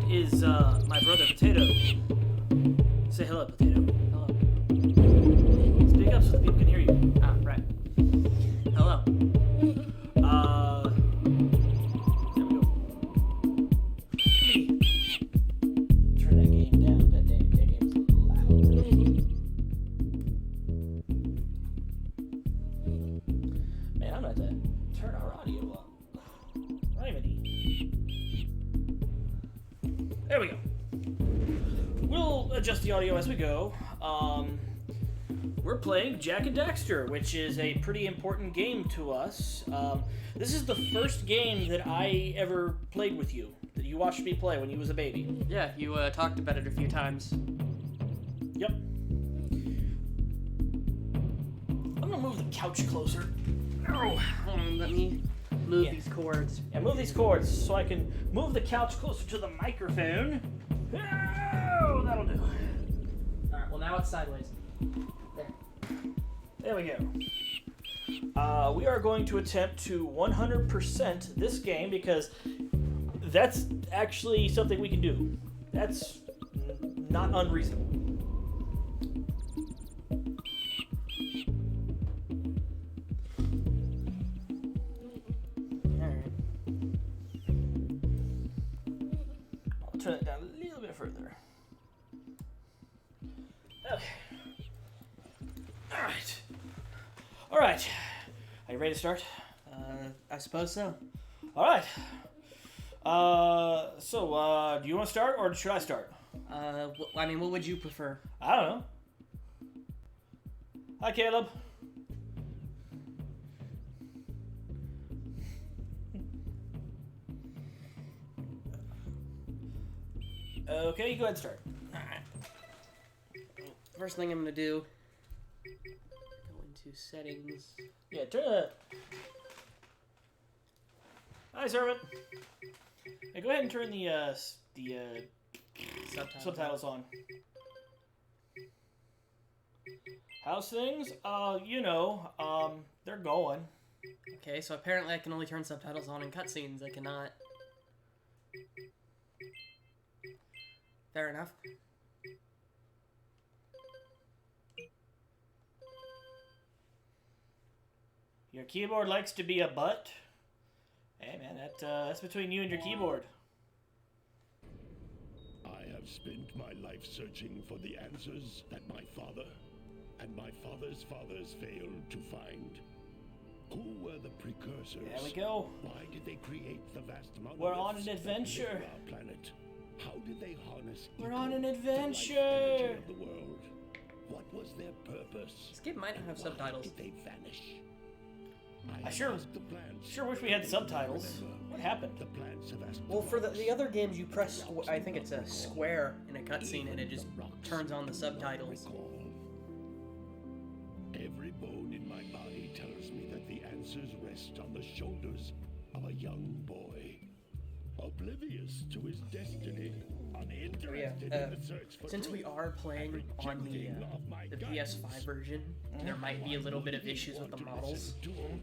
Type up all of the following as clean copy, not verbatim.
is my brother Potato. Say hello, Potato. Hello. Speak up so the people can hear you. Ah, right. Hello. There we go. Turn that game down. That game's a little loud. Man, I'm about to turn our audio up. Rimini. There we go. We'll adjust the audio as we go. We're playing Jak and Daxter, which is a pretty important game to us. This is the first game that I ever played with you, that you watched me play when you was a baby. Yeah, you talked about it a few times. Yep. I'm gonna move the couch closer. Oh. Hold on, let me move Yeah. these cords. Yeah, move these cords so I can move the couch closer to the microphone. Oh, that'll do. Alright, well now it's sideways. There. There we go. We are going to attempt to 100% this game because that's actually something we can do. That's not unreasonable. Alright. I'll turn it down a little bit further. Okay. Alright. Are you ready to start? I suppose so. Alright. Do you want to start or should I start? What would you prefer? I don't know. Hi, Caleb. Okay, you go ahead and start. Alright. First thing I'm gonna do, go into settings. Yeah, turn the... Hi, servant. Hey, go ahead and turn the subtitles on. How's things? They're going. Okay, so apparently I can only turn subtitles on in cutscenes. I cannot. Fair enough. Your keyboard likes to be a butt. Hey man, that's between you and your keyboard. I have spent my life searching for the answers that my father and my father's fathers failed to find. Who were the precursors? There we go. Why did they create the vast monoliths We're on an that adventure. litter our planet? How did they harness We're evil, on an the life adventure. energy of the world? What was their purpose? This game might not have Why subtitles. did they vanish? I sure wish we had subtitles. What happened? The plants have asked Well, for the other games, you press, I think it's a square in a cutscene, and it just turns on the subtitles. Every bone in my body tells me that the answers rest on the shoulders of a young boy, oblivious to his destiny, uninterested in the search for Since we truth, are playing on the PS5 version, there might be a little bit of issues with the models.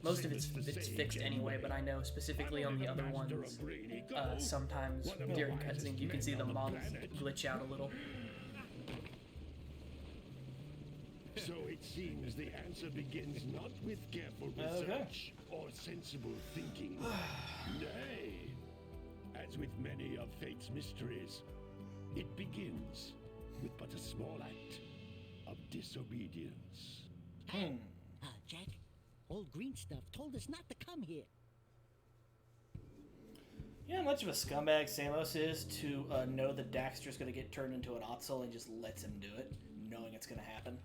Most of it's fixed anyway, but I know specifically on the other ones, sometimes during cutscenes you can see the models glitch out a little. So it seems the answer begins not with careful research or sensible thinking. Nay, as with many of fate's mysteries, it begins with but a small act of disobedience. Jack, old green stuff told us not to come here. You know how much of a scumbag Samos is to know that Daxter's going to get turned into an Otzel and just lets him do it, knowing it's going to happen?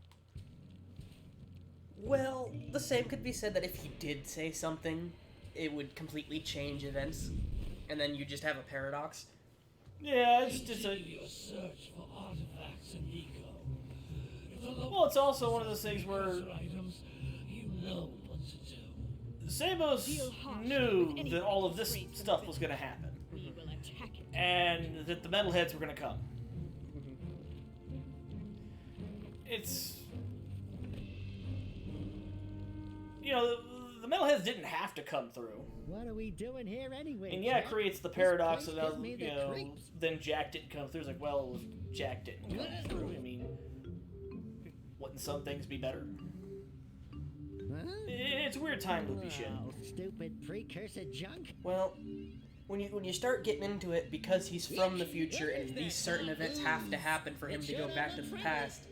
Well, the same could be said that if he did say something, it would completely change events, and then you just have a paradox. Yeah, it's just a... Search for artifacts and eco. Well, it's also one of those things where Items, you know what to do. Samos knew that all of this stuff was going to happen, We will attack it. and that the metalheads were going to come. It's... You know, the metalheads didn't have to come through. What are we doing here anyway? And yeah, it Jack? creates the This paradox place of, gives me the you know, creeps. then Jack didn't come through. It's like, well, if Jack didn't come through, I mean, wouldn't some things be better? Huh? It's weird time loopy shit. Oh, stupid precursor junk. Well, when you start getting into it, because he's from the future and these certain events have to happen for him to go back to the past,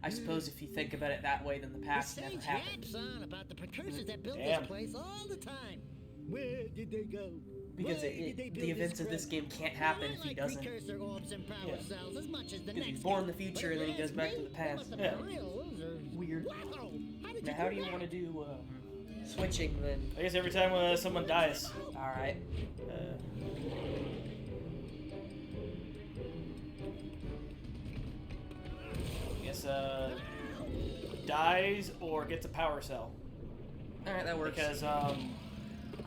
I suppose if you think about it that way, then the The past never sage happened. yaps on about the precursors that built Damn. this place all the time. Where did they go? Because Why did they build the events of crap? this game can't happen I if he like doesn't. precursor orbs and power Yeah. cells as much as the Because next he's born in guy. the future But and then he if goes you back ask to the me, past. must have Yeah. been real losers. Weird. Wow! How did Now, you how do do you that? want to do switching then? I guess every time someone dies. Alright. I guess, dies or gets a power cell. Alright, that works. Because,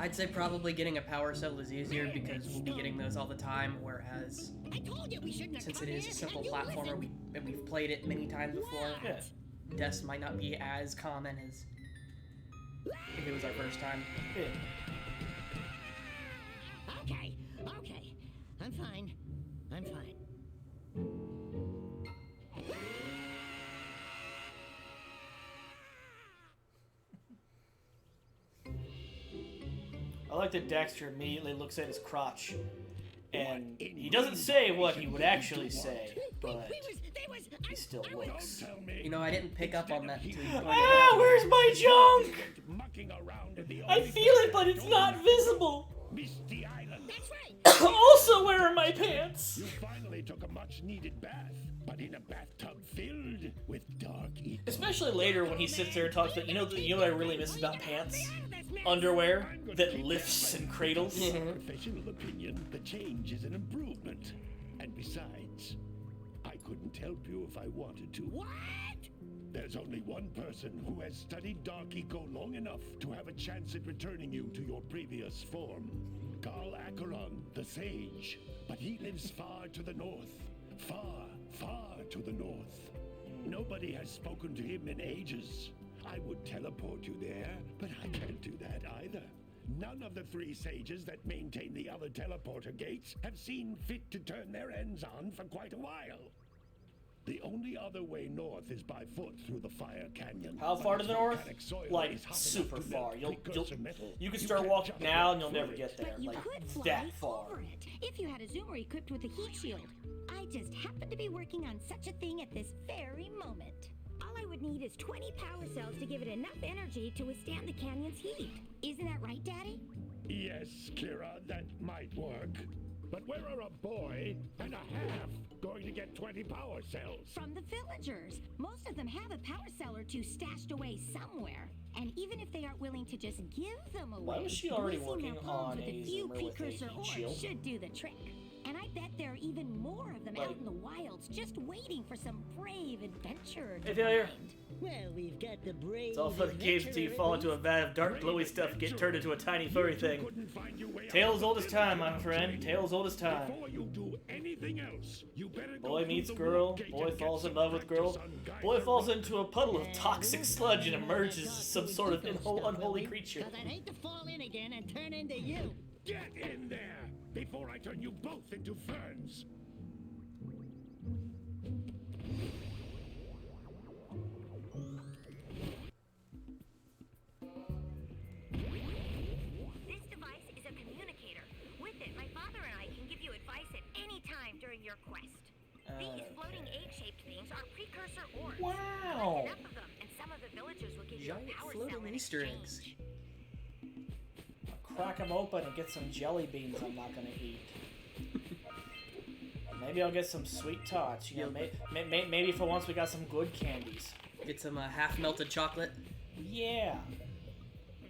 I'd say probably getting a power cell is easier because we'll be getting those all the time, whereas I told you we shouldn't have since come it is a here, simple and you platformer listened. and we've played it many times before, yeah. deaths might not be as common as if it was our first time. Yeah. Okay, okay. I'm fine. I'm fine. I like that Daxter immediately looks at his crotch, and he doesn't say what he would actually say, but he still looks. Tell me. You know, I didn't pick up on that until you pointed it Ah, out. where's my junk? Mucking around in the I only feel it, but it's not visible. Misty Island. That's right. Also, where are my pants? You finally took a much-needed bath, but in a bathtub filled with dark ink. Especially later when he sits there and talks about, you know what I really miss about pants? Underwear that lifts and cradles. Professional opinion, the change is an improvement. And besides, I couldn't help you if I wanted to. What? There's only one person who has studied Dark Eco long enough to have a chance at returning you to your previous form. Carl Acheron, the Sage. But he lives far to the north. Far, far to the north. Nobody has spoken to him in ages. I would teleport you there, but I can't do that either. None of the three sages that maintain the other teleporter gates have seen fit to turn their ends on for quite a while. The only other way north is by foot through the Fire Canyon. How far to the north? Volcanic soil Like, is hot super enough to far. melt precursor metal. You can You start can't walking just now and walk you'll never through it. get there. But you Like, could fly that far. over it if you had a zoomer equipped with a heat shield. I just happen to be working on such a thing at this very moment. All I would need is 20 power cells to give it enough energy to withstand the canyon's heat. Isn't that right, Daddy? Yes, Kira, that might work. But where are a boy and a half going to get 20 power cells? From the villagers. Most of them have a power cell or two stashed away somewhere. And even if they aren't willing to just give them away, Why was she already using working their palms on with a a few zoomer with a precursor heat ores shield? should do the trick. And I bet there are even more of them Like- out in the wilds, just waiting for some brave adventurer Hey, to failure. find. Well, we've got the brave. It's all fun and games until you fall into a vat of dark, glowy stuff and get turned into a tiny furry thing. Couldn't find your way out Tale of as old as this time, my wild friend. train. Tale as old as time. Before you do anything else, you better go Boy through meets the girl, warp gate boy and get falls in some love with girl, practice on boy Geiger falls rope. into a puddle of toxic sludge and emerges as some sort of unholy creature. Because I'd hate to fall in again and turn into you. Get in there before I turn you both into ferns. This device is a communicator. With it, my father and I can give you advice at any time during your quest. These floating egg-shaped things are precursor ores. Wow. Enough of them, and some of the villagers will give you Giant a power floating cell in Easter exchange. eggs. Crack them open and get some jelly beans I'm not gonna eat. Maybe I'll get some sweet tots. You know, maybe for once we got some good candies. Get some half-melted chocolate. Yeah.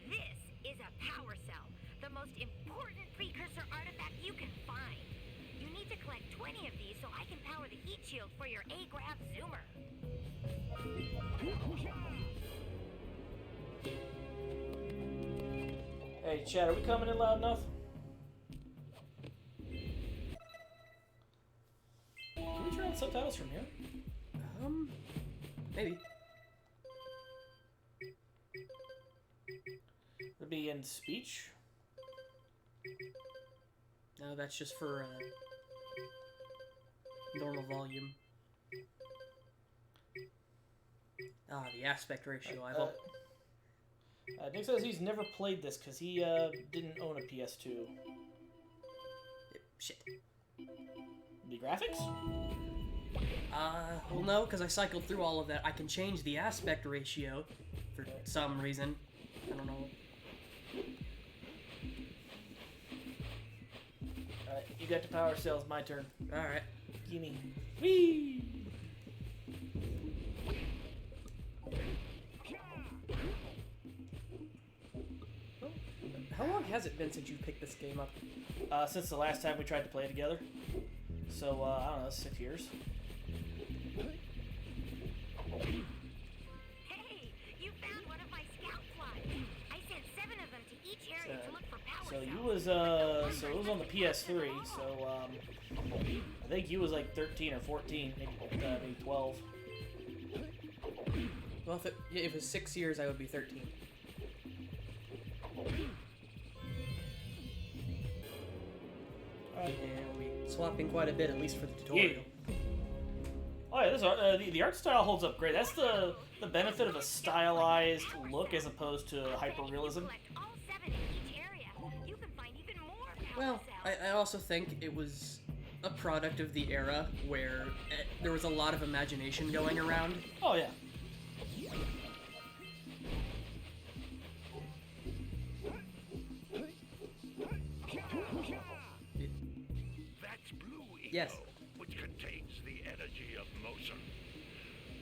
This is a power cell, the most important precursor artifact you can find. You need to collect 20 of these so I can power the heat shield for your A-Graph Zoomer. Hey, Chad, are we coming in loud enough? Can we turn on subtitles from here? Maybe. It'd be in speech. No, that's just for normal volume. Ah, the aspect ratio. I hope. Nick says he's never played this because he didn't own a PS2. Shit. The graphics? Well, no, because I cycled through all of that. I can change the aspect ratio for some reason. I don't know. Alright, you got the power cells. My turn. Alright. Gimme. Whee! How long has it been since you picked this game up? Since the last time we tried to play together. So, I don't know, 6 years. Hey, you found one of my scout flies. I sent 7 of them to each area to look for power So cells. you was, so it was on the PS3, so, I think you was like 13 or 14, maybe 12. Well, if it was 6 years, I would be 13. Yeah, we're swapping quite a bit, at least for the tutorial. Oh yeah, this art, the art style holds up great. That's the benefit of a stylized look as opposed to hyperrealism. Collect all 7 in each area. You can find even more power Well, cells. I also think it was a product of the era where there was a lot of imagination going around. Oh yeah. That's Blue Eco, Yes. which contains the energy of motion.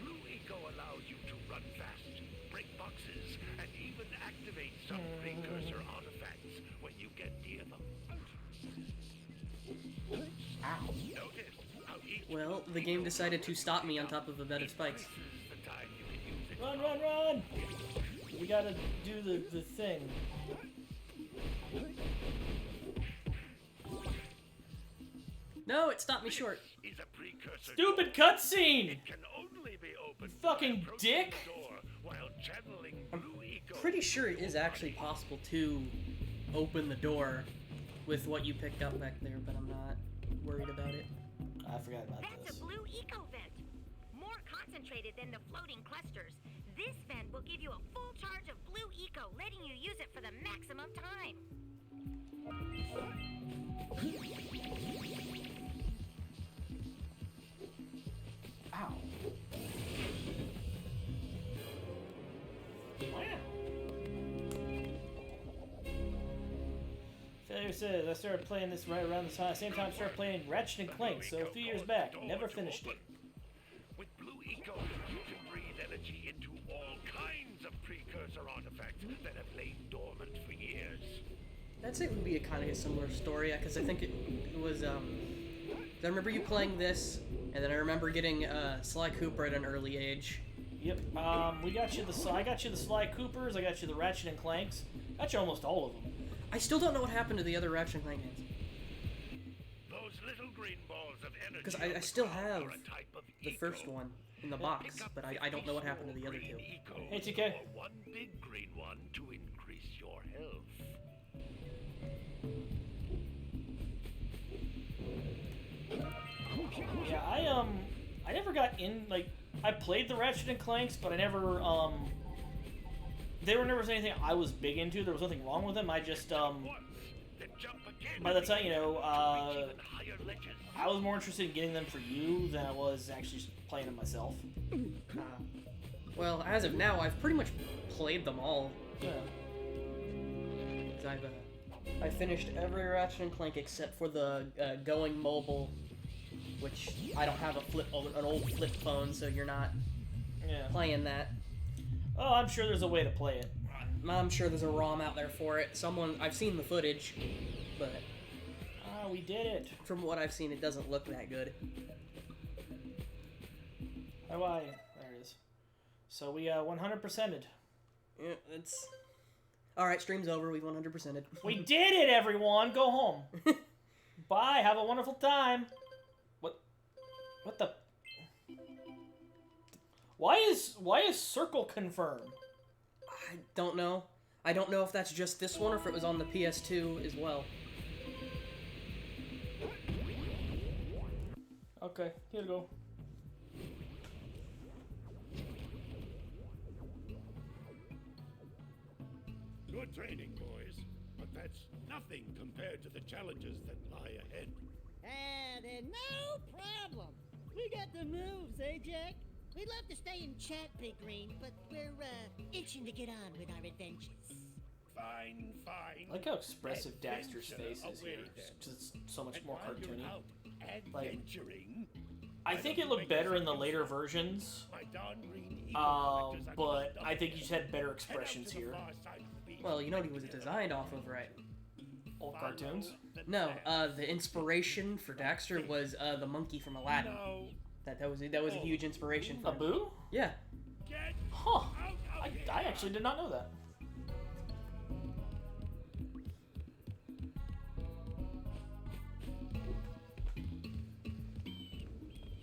Blue Eco allows you to run fast, break boxes, and even activate some precursor artifacts when you get near them. Notice how each Well, the game decided to stop me on top of a bed of spikes. increases the time you can use it. Run, run, run! We gotta do the thing. No, it stopped me short. Is a precursor Stupid cutscene! can only be opened Fucking by approaching dick! the door while channeling Blue Eco. Pretty sure it is actually possible to open the door with what you picked up back there, but I'm not worried about it. I forgot about That's this. a blue eco vent. More concentrated than the floating clusters. This vent will give you a full charge of blue eco, letting you use it for the maximum time. Ow. Wow. Failure says, I started playing this right around the same time I started playing Ratchet and Clank, so a few years back. Never finished it. With Blue Eco, you can breathe energy into all kinds of precursor artifacts that have lain dormant for years. That's it would be a kind of a similar story, because I think it was, I remember you playing this, and then I remember getting Sly Cooper at an early age. Yep. We got you I got you the Sly Coopers. I got you the Ratchet and Clanks. Got you almost all of them. I still don't know what happened to the other Ratchet and Clank games. Those little green balls of energy. Because I still have are a type of the eco. first one in the box, but I don't know what happened to the other two. Green eco, Hey, TK. or one big green one to increase your health. Yeah, I never got in, like, I played the Ratchet and Clanks, but I never, they were never anything I was big into. There was nothing wrong with them. I just, Then jump again. by the time, you know, Reach even higher ledges. I was more interested in getting them for you than I was actually playing them myself. Well, as of now, I've pretty much played them all. Yeah. 'Cause I finished every Ratchet and Clank except for the going mobile, which I don't have an old flip phone, so you're not Yeah. playing that. Oh, I'm sure there's a way to play it. I'm sure there's a ROM out there for it. I've seen the footage, but Ah, we did it. from what I've seen, it doesn't look that good. How do I? There it is. So we 100%ed. Yeah, it's all right. Stream's over. We've 100%ed. We did it, everyone. Go home. Bye. Have a wonderful time. What the? Why is circle confirm? I don't know. I don't know if that's just this one or if it was on the PS2 as well. Okay, here you go. Good training, boys. But that's nothing compared to the challenges that lie ahead. Then no problem. We got the moves, eh, Jack? We'd love to stay and chat, Big Green, but we're, itching to get on with our adventures. Fine, fine. I like how expressive Daxter's face is here. It's so much more cartoony. Like, Adventuring. I think it looked better in the later versions, but I think you just had better expressions here. Well, you know what he was designed off of, right? Old cartoons? No, the inspiration for Daxter was the monkey from Aladdin. That was a huge inspiration for him. Abu? Yeah. Huh. I actually did not know that.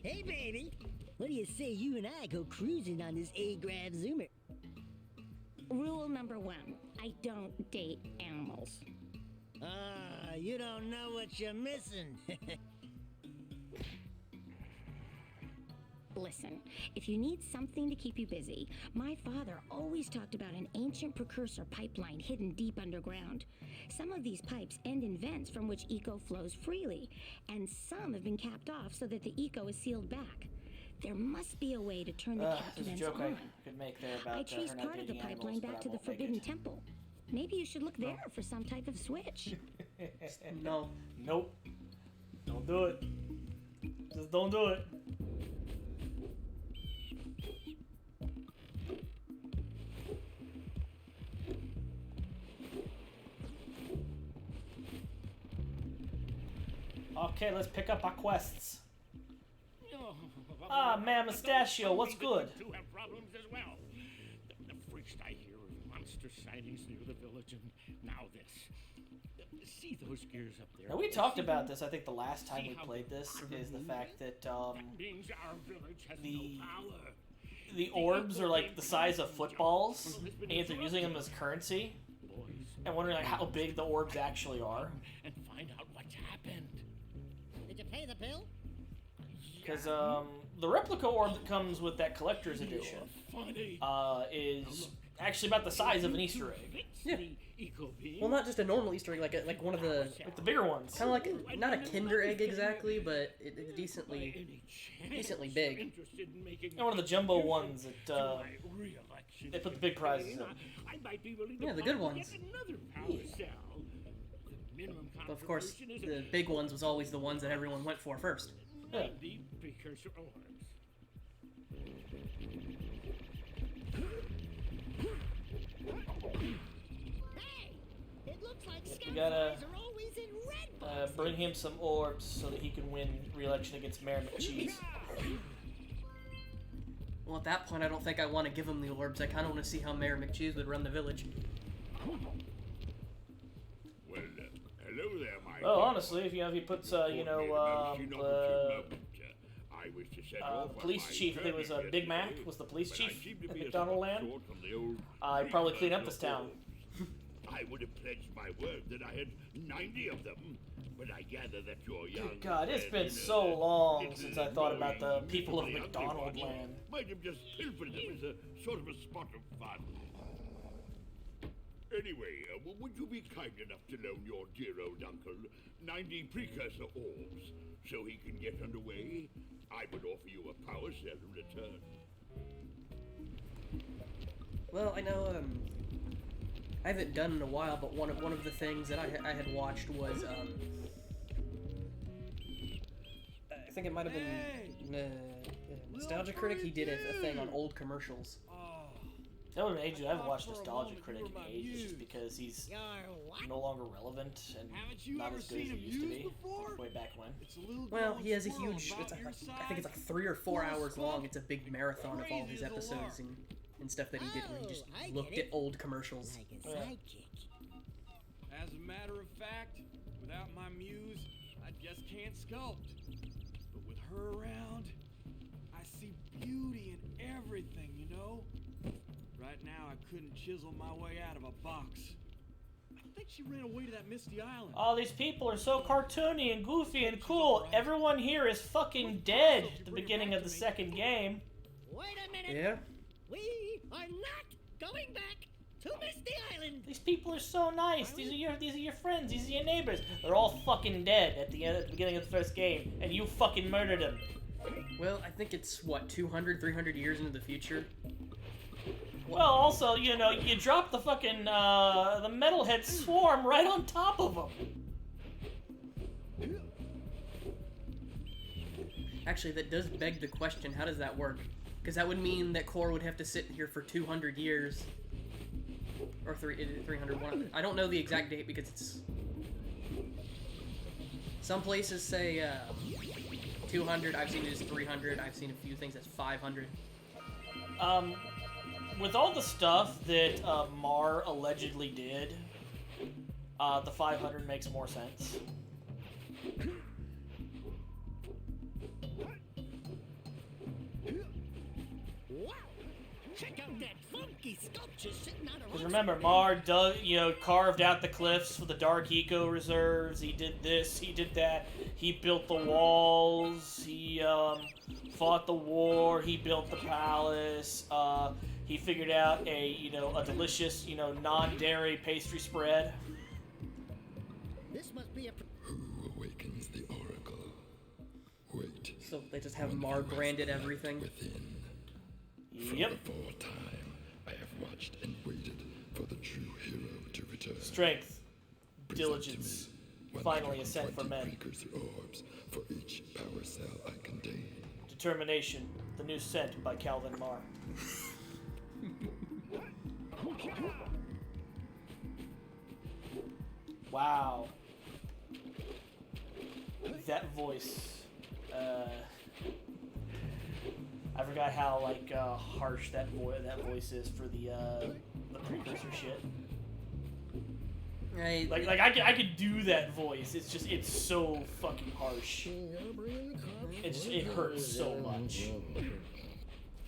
Hey, baby. What do you say you and I go cruising on this A-Grav Zoomer? Rule number 1, I don't date animals. You don't know what you're missing. Listen, if you need something to keep you busy, my father always talked about an ancient precursor pipeline hidden deep underground. Some of these pipes end in vents from which eco flows freely, and some have been capped off so that the eco is sealed back. There must be a way to turn the cap There's a vents joke on. I could make there about I her traced not part of the dating pipeline animals, back but to I the won't make Forbidden it. Temple. Maybe you should look there for some type of switch. No. Nope. Don't do it. Just don't do it. Okay, let's pick up our quests. Ah, man, Mustachio, what's good? To have problems as well. The first I hear of monster sightings near the village, and now this. See those gears up there? Now, we talked about this, I think, the last time we played this, is the fact that Means our village has the- no power. the orbs are like the size of footballs, and yet they're using them as currency. And wondering like how big the orbs actually are. And find out what's happened. Did you pay the bill? Because the replica orb that comes with that collector's edition Funny. is actually about the size of an Easter egg. Yeah. Well, not just a normal Easter egg, like one of the Like the bigger ones. kind of like not a Kinder egg exactly, but it's decently big. And one of the jumbo ones that they put the big prizes in. I might be willing to Yeah, the buy good ones. yet another power cell. The minimum But of course, contribution the is big ones was always the ones that everyone went for first. Yeah. the precursor orbs. Hey! It looks like scout We gotta, flies are always in red boxes. bring him some orbs so that he can win re-election against Mayor McCheese. Well, at that point, I don't think I want to give him the orbs. I kind of want to see how Mayor McCheese would run the village. Well, hello there, my Well, honestly, if he puts I wish to set off police on my chief, I think it was journey Big Mac, yesterday, was the police but chief I seem to at be a McDonald step Land. short from the old I'd probably clean up this precursor town. orbs. I would have pledged my word that I had 90 of them, but I gather that you're young. Good God, it's and, been so long little since I thought about the knowing people of little McDonald ugly Land. ones Might have just pilfered them as a sort of a spot of fun. Anyway, would you be kind enough to loan your dear old uncle 90 precursor orbs so he can get underway? I would offer you a power cell in return. Well, I know I haven't done in a while, but one of the things that I had watched was I think it might have been Nostalgia Critic. He did a thing on old commercials. That would have aged. I haven't watched Nostalgia Critic in ages just because he's You're what? no longer relevant and not as good as he used to be way back when. Well, he has a huge. I think it's like 3 or 4 hours long. It's a big marathon of all his episodes and stuff that he did, where he just I get looked it. at old commercials. Like a sidekick. As a matter of fact, without my muse, I just can't sculpt. But with her around, I see beauty in everything, you know? Right now, I couldn't chisel my way out of a box. think she ran away to that misty island. All these people are so cartoony and goofy and cool. Everyone here is fucking dead at the beginning of the second game. Wait a minute. Yeah. We are not going back to Misty Island. These people are so nice. These are your friends. These are your neighbors. They're all fucking dead at the beginning of the first game, and you fucking murdered them. Well, I think it's, what, 200, 300 years into the future? Well, also, you know, you drop the fucking, the metalhead swarm right on top of them. Actually, that does beg the question, how does that work? Because that would mean that Core would have to sit here for 200 years. Or 300, I don't know the exact date because it's... Some places say 200, I've seen it as 300, I've seen a few things as 500. With all the stuff that Mar allegedly did, the 500 makes more sense. Wow! Check out that funky sculpture sitting on a Because remember, Mar dug, carved out the cliffs for the Dark Eco Reserves. He did this, he did that. He built the walls. He fought the war. He built the palace. He figured out a delicious, non-dairy pastry spread. This must be a... Who awakens the oracle? Wait. So they just have Mar branded everything. Within. Yep. From before time, I have watched and waited for the true hero to return. Strength, Present diligence, to me finally a scent for 120 men. precursor orbs for each power cell I contain. Determination, the new scent by Calvin Mar. Wow. That voice. I forgot how harsh that voice is for the precursor shit. Right. I could do that voice. It's so fucking harsh. It hurts so much.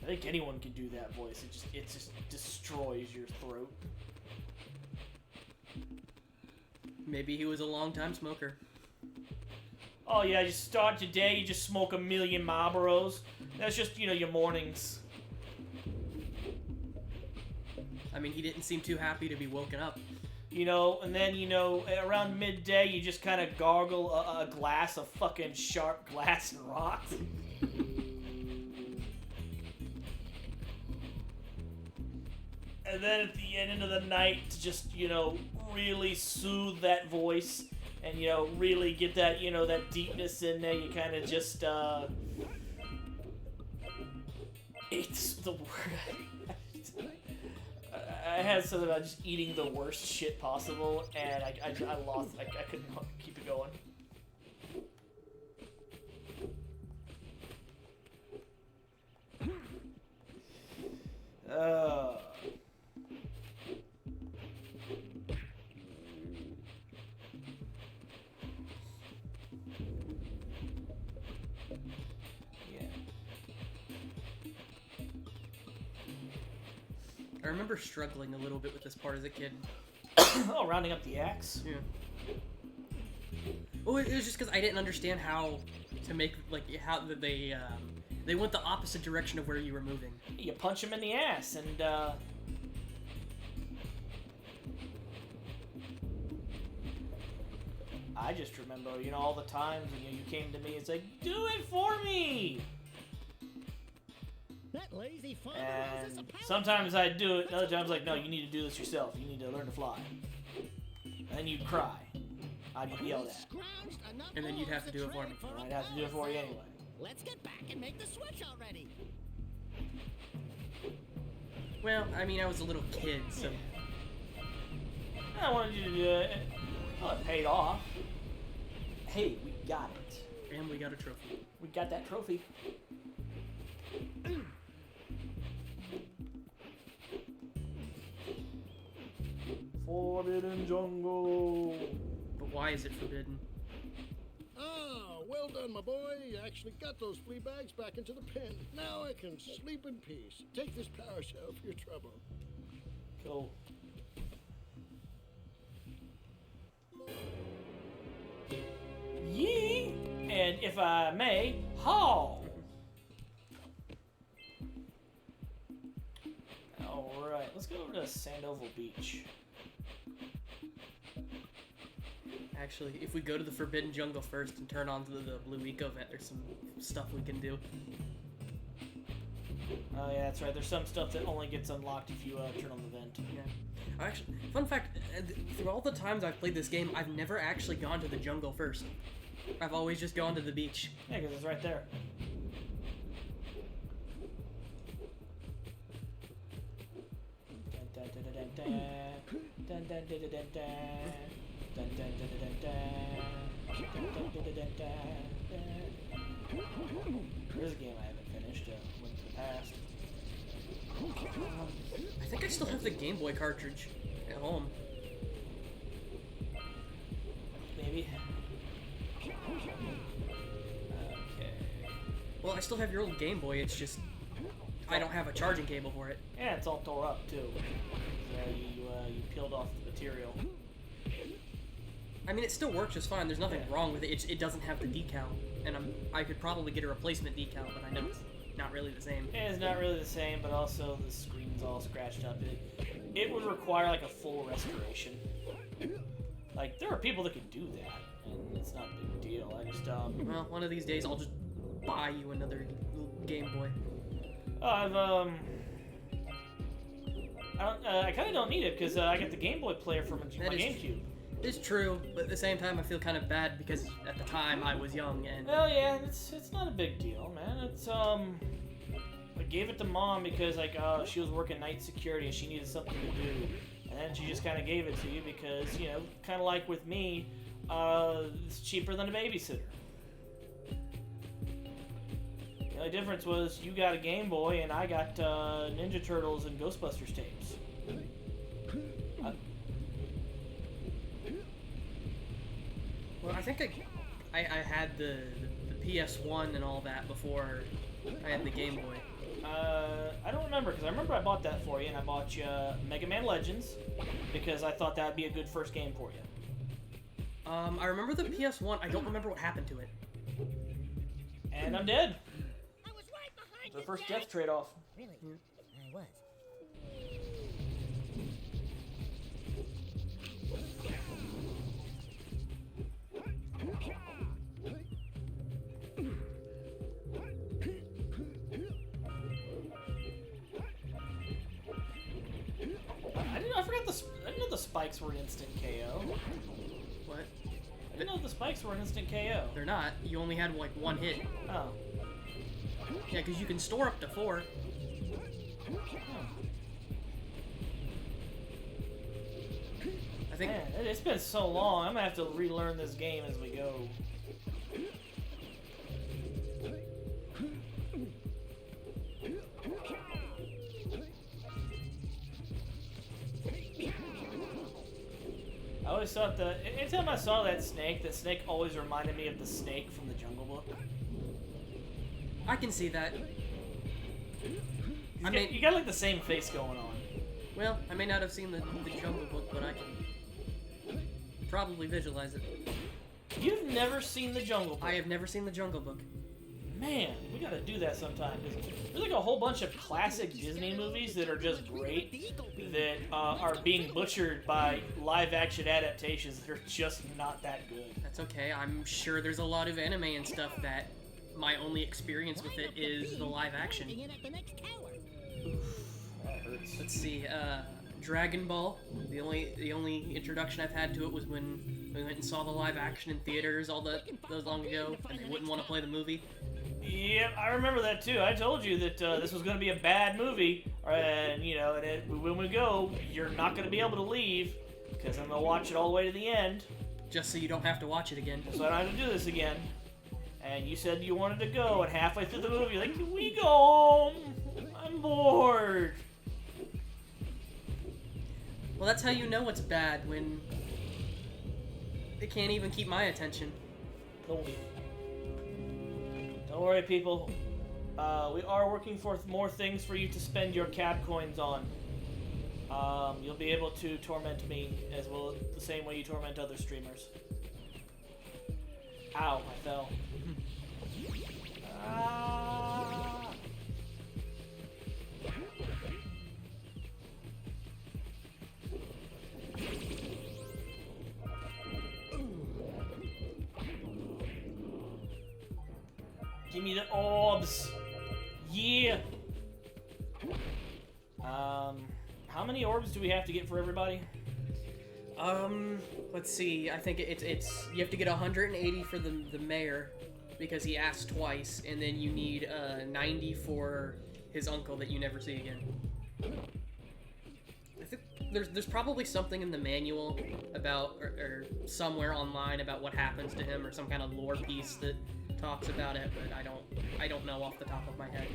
I think anyone can do that voice. It just destroys your throat. Maybe he was a long-time smoker. Oh yeah, you start your day, you just smoke a million Marlboros. That's just, your mornings. I mean, he didn't seem too happy to be woken up. And then, around midday, you just kind of gargle a glass of fucking sharp glass and rock. And then at the end of the night, to just, really soothe that voice and, really get that, that deepness in there, you kind of just, it's the word. I had something about just eating the worst shit possible, and I lost. I couldn't keep it going. I remember struggling a little bit with this part as a kid. Oh, rounding up the axe? Yeah. Well, it was just because I didn't understand how to make, how they went the opposite direction of where you were moving. You punch him in the ass, and, I just remember, all the times when you came to me, it's like, do it for me! That lazy father And owes us a pound. sometimes I'd do it, and other times like, no, you need to do this yourself. You need to learn to fly. And then you'd cry. I'd get yelled at. Scrounged enough And then you'd have to do it for me. a I'd have to do it for you anyway. Let's get back and make the switch already. Well, I mean, I was a little kid, so... I wanted you to do it. Well, it paid off. Hey, we got it. And we got a trophy. We got that trophy. Forbidden Jungle. But why is it forbidden? Ah, well done, my boy. You actually got those flea bags back into the pen. Now I can sleep in peace. Take this power cell for your trouble. Cool. And if I may, haul. Alright, let's go over to Sandoval Beach. Actually, if we go to the Forbidden Jungle first and turn on to the Blue Eco Vent, there's some stuff we can do. Oh yeah, that's right. There's some stuff that only gets unlocked if you turn on the vent. Yeah. Actually, fun fact, through all the times I've played this game, I've never actually gone to the jungle first. I've always just gone to the beach. Yeah, because it's right there. There's a game I haven't finished. Went to the past. I think I still have the Game Boy cartridge at home. Maybe. Okay. Well, I still have your old Game Boy, it's just I don't have a charging cable for it. Yeah, it's all tore up too. You peeled off the material. I mean, it still works just fine. There's nothing wrong with it. It doesn't have the decal, and I could probably get a replacement decal, but I know it's not really the same. Yeah, it's not really the same, but also the screen's all scratched up. It would require like a full restoration. Like there are people that could do that, and it's not a big deal. I just Well, one of these days I'll just buy you another Game Boy. I kind of don't need it because I got the Game Boy player from my GameCube. It's true, but at the same time I feel kind of bad because at the time I was young and... Well, yeah, it's not a big deal, man. It's, I gave it to Mom because, like, she was working night security and she needed something to do. And then she just kind of gave it to you because, you know, kind of like with me, it's cheaper than a babysitter. The only difference was you got a Game Boy and I got Ninja Turtles and Ghostbusters tapes. Well, I think I had the PS1 and all that before I had the Game Boy. I don't remember, because I remember I bought that for you, and I bought you Mega Man Legends, because I thought that would be a good first game for you. I remember the PS1, I don't remember what happened to it. And I'm dead. I was right behind The you, first Jack. death trade-off. Really? I was. I didn't know the spikes were instant KO. What? I didn't know the spikes were instant KO. They're not. You only had like one hit. Oh. Yeah, because you can store up to 4. I think... Man, it's been so long. I'm gonna have to relearn this game as we go. I always thought anytime I saw that snake always reminded me of the snake from the Jungle Book. I can see that. You got like the same face going on. Well, I may not have seen the Jungle Book, but I can probably visualize it. You've never seen the Jungle Book? I have never seen the Jungle Book. Man, we gotta do that sometime. There's like a whole bunch of classic Disney movies that are just great that are being butchered by live-action adaptations that are just not that good. That's okay. I'm sure there's a lot of anime and stuff that my only experience with it is the live action. That hurts. Let's see. Dragon Ball. The only introduction I've had to it was when we went and saw the live action in theaters those long ago, and they wouldn't want to play the movie. Yep, I remember that too. I told you that this was going to be a bad movie, and you know, when we go, you're not going to be able to leave because I'm going to watch it all the way to the end. Just so you don't have to watch it again. So I don't have to do this again. And you said you wanted to go, and halfway through the movie, you're like, can we go home? I'm bored. Well, that's how you know it's bad, when it can't even keep my attention. Don't worry, people. We are working for more things for you to spend your cab coins on. You'll be able to torment me as well the same way you torment other streamers. Ow, I fell. Give me the orbs. Yeah. How many orbs do we have to get for everybody? Let's see. I think it's you have to get 180 for the mayor because he asked twice, and then you need 90 for his uncle that you never see again. I think there's probably something in the manual about or somewhere online about what happens to him, or some kind of lore piece that talks about it, but I don't know off the top of my head.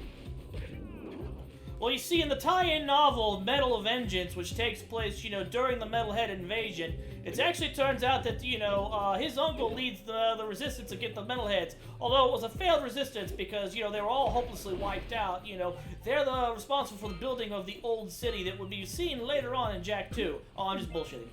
Well, you see, in the tie-in novel Metal of Vengeance, which takes place, you know, during the Metalhead invasion, it actually turns out that, you know, his uncle leads the resistance against the Metalheads. Although it was a failed resistance because, you know, they were all hopelessly wiped out. You know, they're responsible for the building of the old city that would be seen later on in Jak 2. Oh, I'm just bullshitting.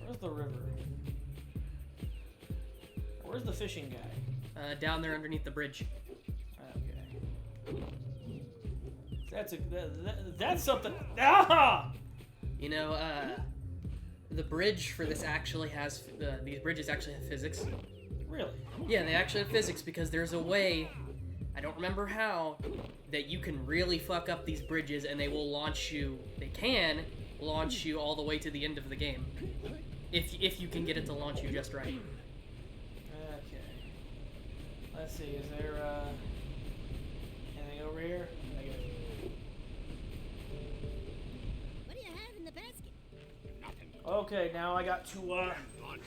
Where's the river? Where's the fishing guy? Down there underneath the bridge. Okay. That's something. Ah! You know, the bridge for this actually has these bridges actually have physics. Really? Yeah, they actually have physics because there's a way, I don't remember how, that you can really fuck up these bridges and they will launch you. They can launch you all the way to the end of the game, if you can get it to launch you just right. Okay. Let's see. Is there anything over here? What do you have in the basket? Okay, now I got to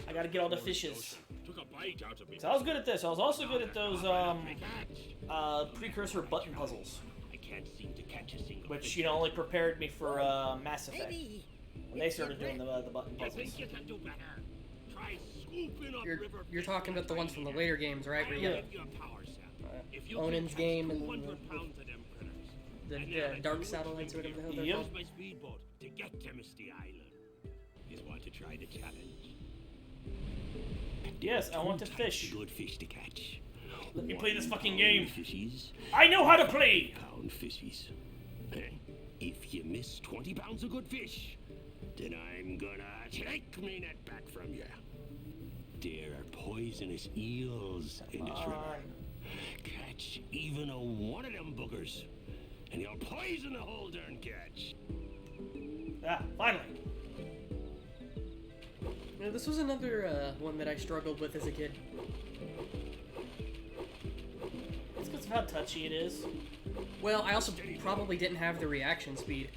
I got to get all the fishes. So I was good at this. I was also good at those precursor button puzzles, which, you know, only prepared me for Mass Effect when they started doing the button puzzles. You're talking about the ones from the later games, right? Where you got Onin's game and the Dark Satellites or whatever the hell they're called. To get to Misty Island. You want to try the challenge? Yes, I want to fish. Good fish to catch. Let me play this fucking game. Fishies. I know how to play. Pound fishies. If you miss 20 pounds of good fish, then I'm gonna take me net back from you. There are poisonous eels in this river. Catch even one of them boogers, and you'll poison the whole darn catch. Ah, finally. Yeah, this was another one that I struggled with as a kid. It's because of how touchy it is. Well, I also probably didn't have the reaction speed.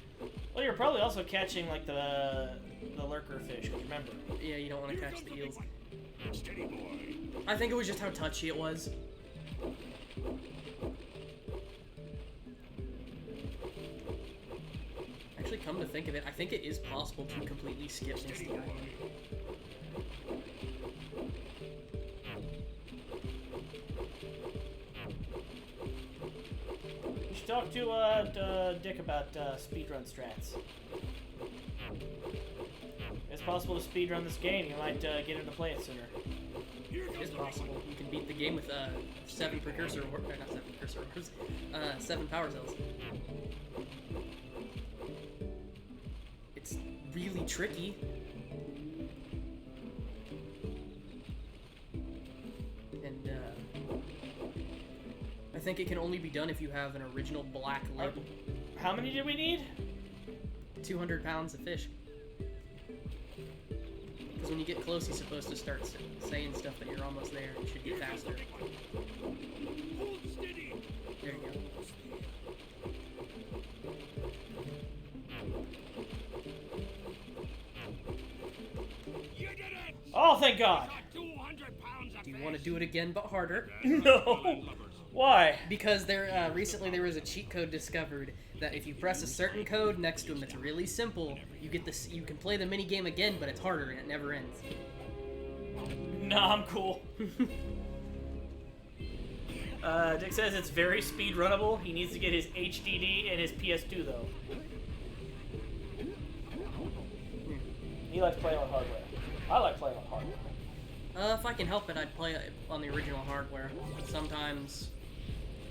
Well, you're probably also catching, like, the lurker fish, remember? Yeah, you don't want to catch the eels. Steady boy. I think it was just how touchy it was. Actually, come to think of it, I think it is possible to completely skip Misty Island. You should talk to Dick about speedrun strats. It's possible to speedrun this game. You might get him to play it sooner. It is possible. You can beat the game with 7 precursor, or not 7 precursor, 7 power cells. It's really tricky. And I think it can only be done if you have an original black label. How many did we need? 200 pounds of fish. Because when you get close, he's supposed to start saying stuff that you're almost there. It should get faster. There you go. Oh, thank God! Do you want to do it again, but harder? No! Why? Because recently there was a cheat code discovered that if you press a certain code next to him that's really simple, you get this. You can play the mini game again, but it's harder and it never ends. Nah, I'm cool. Dick says it's very speed runnable. He needs to get his HDD and his PS2 though. He likes playing on hardware. I like playing on hardware. If I can help it, I'd play it on the original hardware. Sometimes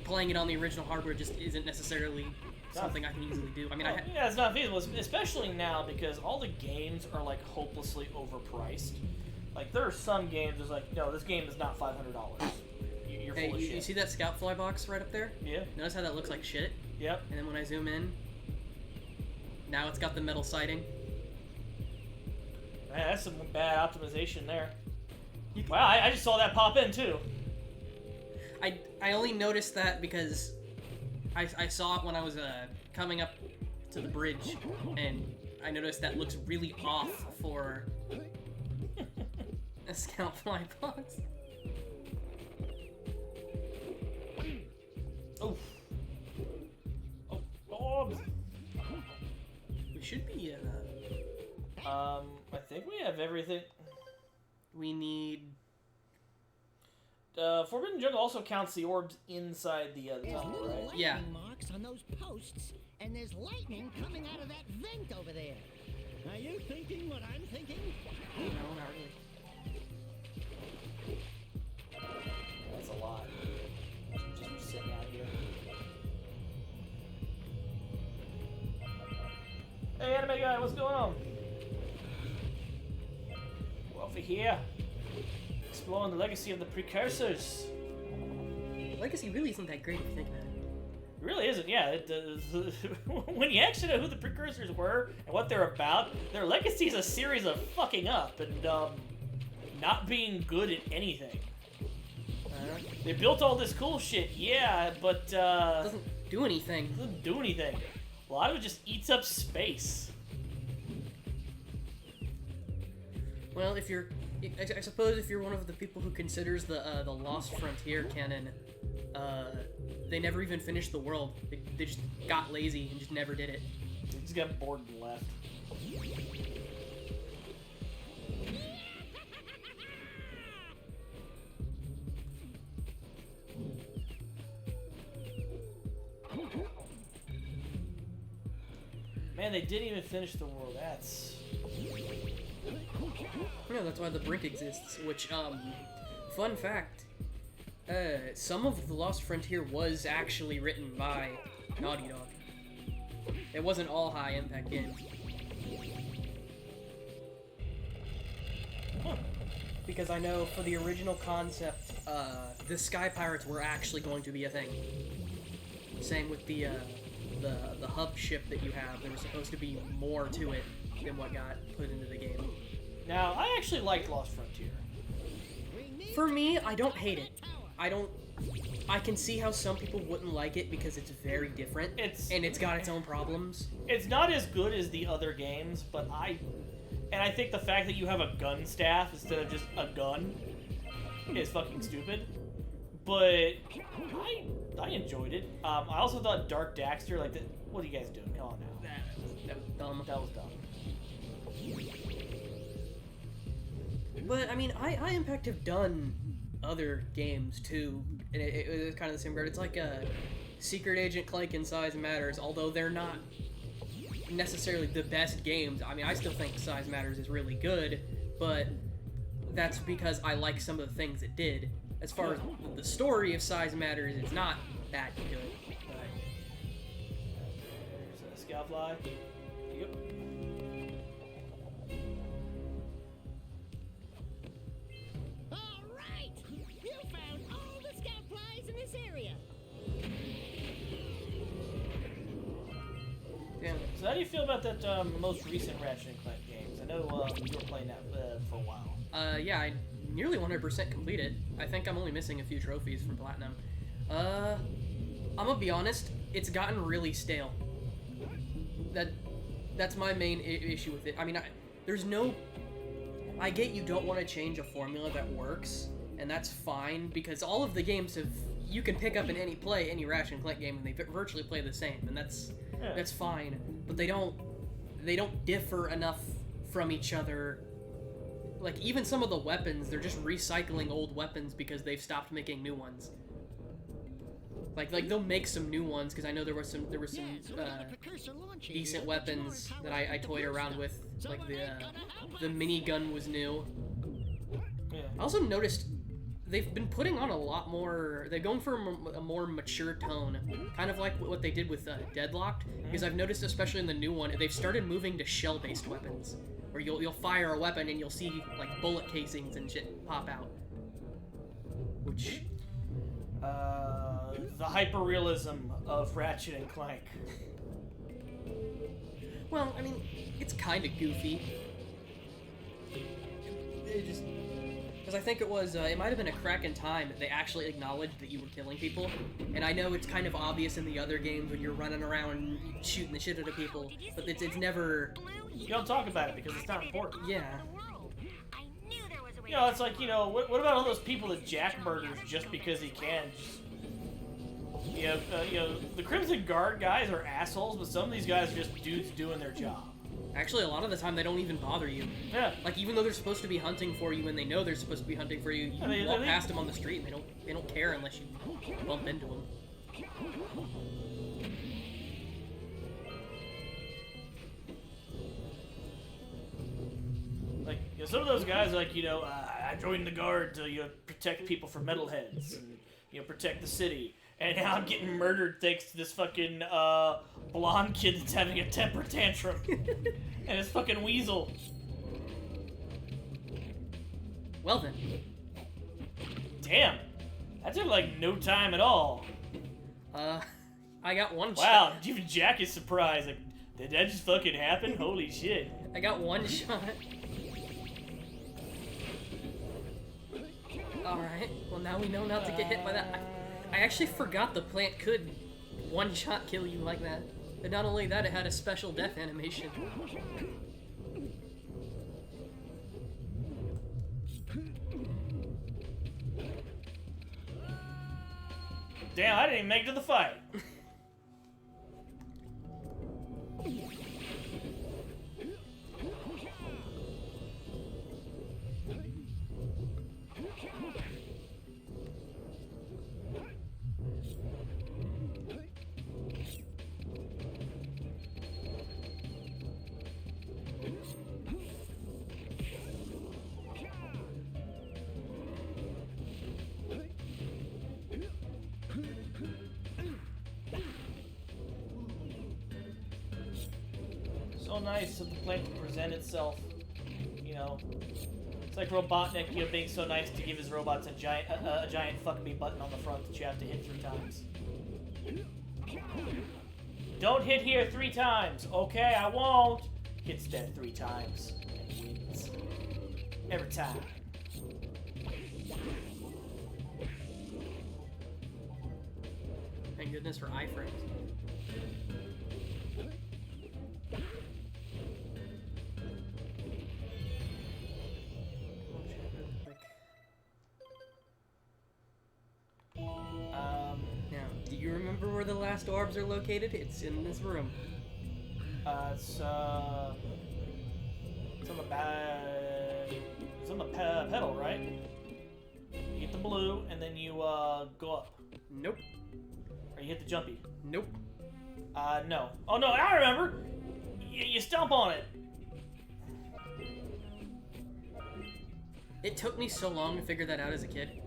playing it on the original hardware just isn't necessarily something I can easily do. I mean, yeah, it's not feasible, especially now because all the games are like hopelessly overpriced. Like there are some games that's like, no, this game is not $500. You're full of shit. You see that scout fly box right up there? Yeah. Notice how that looks like shit? Yep. And then when I zoom in, now it's got the metal siding. Man, that's some bad optimization there. Wow, I just saw that pop in too. I only noticed that because I saw it when I was coming up to the bridge, and I noticed that looks really off for a scout fly box. Oof. Oh, Bob. We should be, I think we have everything. We need... Forbidden Jungle also counts the orbs inside the tunnel, right? Yeah. Marks on those posts, and there's lightning coming out of that vent over there. Are you thinking what I'm thinking? No, not really. That's a lot. Just sitting out here. Hey, anime guy, what's going on? We're over here. Exploring the legacy of the precursors. Legacy really isn't that great if you think about it. It really isn't, yeah. When you actually know who the precursors were and what they're about, their legacy is a series of fucking up and not being good at anything. They built all this cool shit, yeah, but Doesn't do anything. Doesn't do anything. A lot of it just eats up space. Well, if you're, I suppose if you're one of the people who considers the Lost Frontier canon, they never even finished the world. They just got lazy and just never did it. They just got bored and left. Man, they didn't even finish the world. That's... Yeah, that's why the Brink exists, which, fun fact, some of The Lost Frontier was actually written by Naughty Dog. It wasn't all high-impact games. Huh. Because I know for the original concept, the Sky Pirates were actually going to be a thing. Same with the hub ship that you have. There was supposed to be more to it than what got put into the game. Now, I actually liked Lost Frontier. For me, I don't hate it. I can see how some people wouldn't like it because it's very different. And it's got its own problems. It's not as good as the other games, but I think the fact that you have a gun staff instead of just a gun is fucking stupid. But I enjoyed it. I also thought Jak and Daxter, like, what are you guys doing? Come on now. That was dumb. That was dumb. But, I mean, High Impact have done other games, too. And it was kind of the same regard. It's like a Secret Agent Clank and Size Matters, although they're not necessarily the best games. I mean, I still think Size Matters is really good, but that's because I like some of the things it did. As far as the story of Size Matters, it's not that good. There's a Scoutfly. Yep. Alright! You found all the scout flies in this area! Yeah. So how do you feel about that most recent Ratchet and Clank games? I know you were playing that for a while. Yeah, I nearly 100% complete it. I think I'm only missing a few trophies from Platinum. I'm gonna be honest, it's gotten really stale. That's my main issue with it. I mean, I get you don't want to change a formula that works, and that's fine, because all of the games you can pick up in any Ratchet and Clank game, and they virtually play the same, and that's fine. But they don't differ enough from each other. Like, even some of the weapons, they're just recycling old weapons because they've stopped making new ones. Like they'll make some new ones because I know there were some decent weapons that I toyed around with. Like the minigun was new. Yeah. I also noticed they've been putting on a lot more. They're going for a more mature tone, kind of like what they did with Deadlocked. Because I've noticed, especially in the new one, they've started moving to shell-based weapons, where you'll fire a weapon and you'll see like bullet casings and shit pop out. Which the hyper-realism of Ratchet and Clank. Well, I mean, it's kind of goofy. Because I think it might have been a crack in time that they actually acknowledged that you were killing people. And I know it's kind of obvious in the other games when you're running around shooting the shit out of people, but it's never... You don't talk about it because it's not important. Yeah. You know, it's like, you know, what about all those people that Jak murders just because he can? You know, the Crimson Guard guys are assholes, but some of these guys are just dudes doing their job. Actually, a lot of the time, they don't even bother you. Yeah. Like, even though they're supposed to be hunting for you and they know they're supposed to be hunting for you, you walk past them on the street and they don't care unless you bump into them. Like, you know, some of those guys are like, you know, I joined the Guard to, you know, protect people from metalheads and, you know, protect the city. And now I'm getting murdered thanks to this fucking blonde kid that's having a temper tantrum. And his fucking weasel. Well then. Damn. That took like no time at all. I got one shot. Wow, even Jak is surprised. Like, did that just fucking happen? Holy shit. I got one shot. Alright, well now we know not to get hit by that. I actually forgot the plant could one-shot kill you like that. And not only that, it had a special death animation. Damn, I didn't even make it to the fight. So nice of the plant to present itself, you know. It's like Robotnik, you know, being so nice to give his robots a giant fuck me button on the front that you have to hit 3 times. Don't hit here 3 times. Okay, I won't. Hits dead 3 times and wins. Every time. Thank goodness for iframes. Now, do you remember where the last orbs are located? It's in this room. It's on the pedal, right? You get the blue, and then you go up. Nope. Or you hit the jumpy. Nope. No. Oh no, I remember. You stomp on it. It took me so long to figure that out as a kid.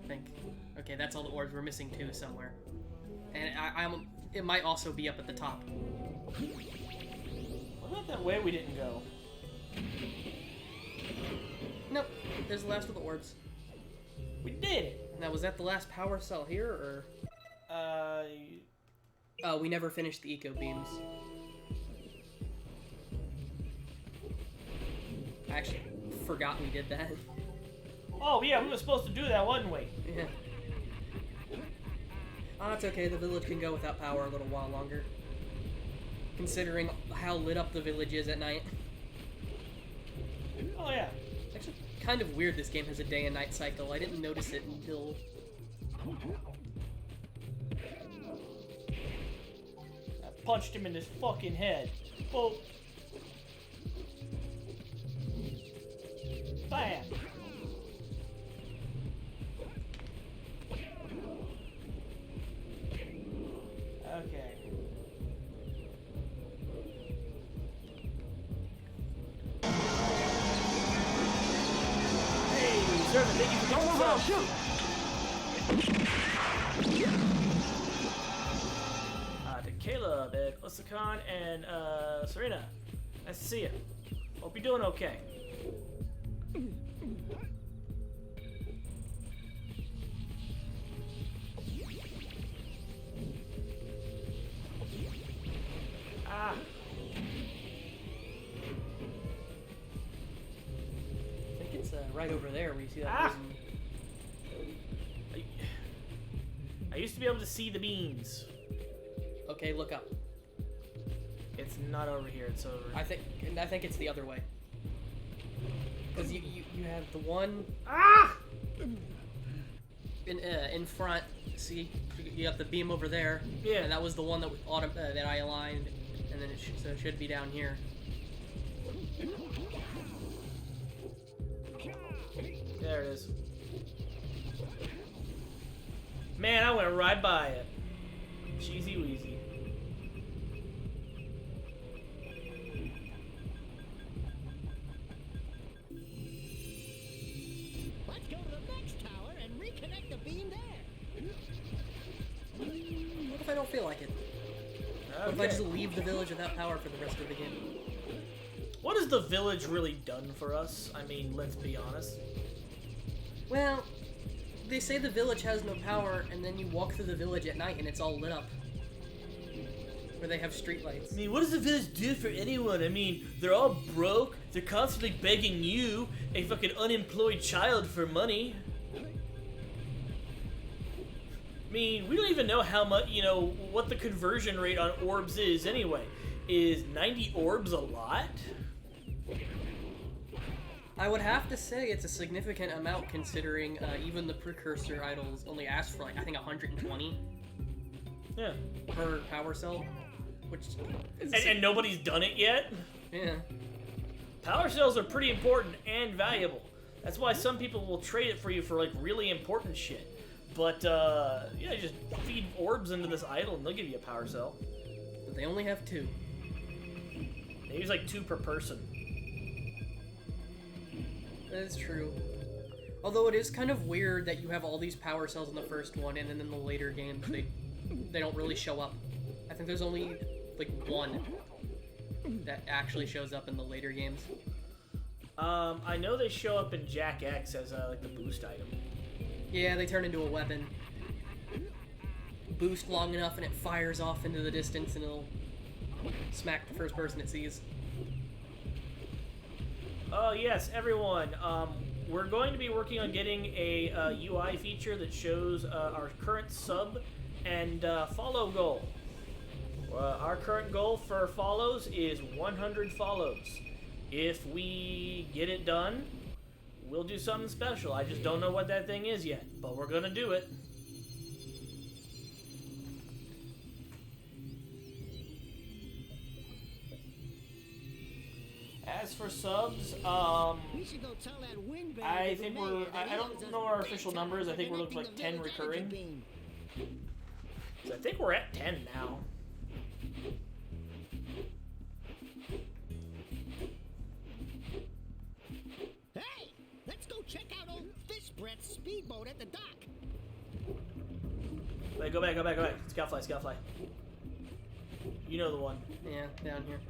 I think. Okay, that's all the orbs. We're missing 2 somewhere. And it might also be up at the top. What about that way we didn't go? Nope. There's the last of the orbs. We did it. Now, was that the last power cell here, or? Oh, we never finished the eco beams. I actually forgot we did that. Oh yeah, we were supposed to do that, wasn't we? Yeah. Oh, it's okay. The village can go without power a little while longer. Considering how lit up the village is at night. Oh yeah. It's actually kind of weird this game has a day and night cycle. I didn't notice it until... I punched him in his fucking head. Boom. Bam. Thank you for don't move out. Shoot. To Caleb, Osakan, and Serena. Nice to see you. Hope you're doing okay. Ah. I think it's right over there where you see that. Ah. I used to be able to see the beans. Okay, look up. It's not over here. It's over. I think it's the other way. Because you have the one in front. See, you got the beam over there. Yeah. And that was the one that that I aligned, and then it should be down here. There it is. Man, I went right by it. Cheesy Weezy. Let's go to the next tower and reconnect the beam there. What if I don't feel like it? What if I just leave the village without power for the rest of the game? What has the village really done for us? I mean, let's be honest. Well, they say the village has no power, and then you walk through the village at night and it's all lit up. Where they have streetlights. I mean, what does the village do for anyone? I mean, they're all broke. They're constantly begging you, a fucking unemployed child, for money. I mean, we don't even know how much, you know, what the conversion rate on orbs is anyway. Is 90 orbs a lot? I would have to say it's a significant amount considering even the precursor idols only ask for, like, I think 120 per power cell. Which is and nobody's done it yet? Yeah. Power cells are pretty important and valuable. That's why some people will trade it for you for, like, really important shit. But, yeah, just feed orbs into this idol and they'll give you a power cell. But they only have 2. They use, like, 2 per person. That is true. Although it is kind of weird that you have all these power cells in the first one, and then in the later games they don't really show up. I think there's only like 1 that actually shows up in the later games. I know they show up in Jak X as like the boost item. Yeah, they turn into a weapon. Boost long enough and it fires off into the distance and it'll smack the first person it sees. Oh yes, everyone. We're going to be working on getting a UI feature that shows our current sub and follow goal. Our current goal for follows is 100 follows. If we get it done, we'll do something special. I just don't know what that thing is yet, but we're gonna do it. As for subs, We should go tell that windbag I to think the we're, mayor that I he don't owes us know our big official time numbers. for I think we're looking connecting like 10 the village energy recurring. beam. So I think we're at 10 now. Hey, let's go check out old Fish Breath's speedboat at the dock. Wait, go back. Scoutfly. You know the one. Yeah, down here.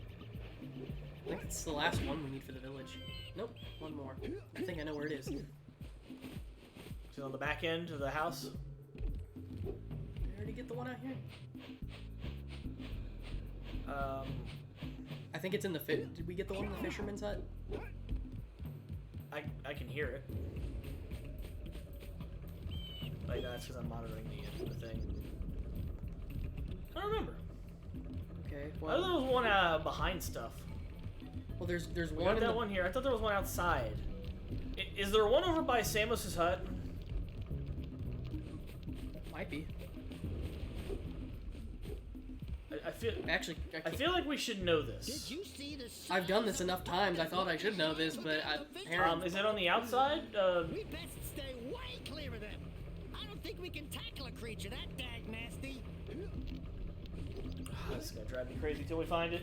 I think it's the last one we need for the village. Nope, one more. I think I know where it is. Is it on the back end of the house? Did I already get the one out here? I think it's in the Did we get the one in the fisherman's hut? I can hear it. Like, that's because I'm monitoring the thing. I don't remember. Okay, I thought there was one behind stuff. Well, there's We one got in that one here. I thought there was one outside. Is there one over by Samos's hut? Might be. I feel Actually, I feel like we should know this. Did you see the I've done this enough times. I thought I should know this, but Is it on the outside? We best stay way clear of them. I don't think we can tackle a creature that dag nasty. This is gonna drive me crazy till we find it.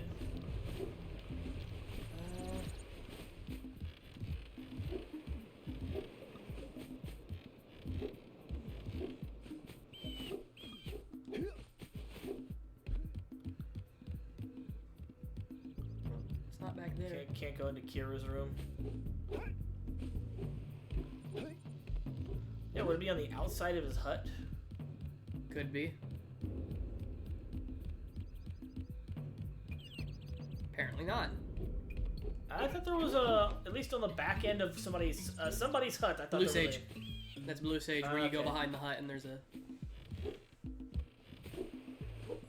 not back there. Can't go into Kira's room. Yeah, would it be on the outside of his hut? Could be. Apparently not. I thought there was at least on the back end of somebody's hut. I thought Blue there Sage. was That's Blue Sage, where you go okay. behind the hut and there's a...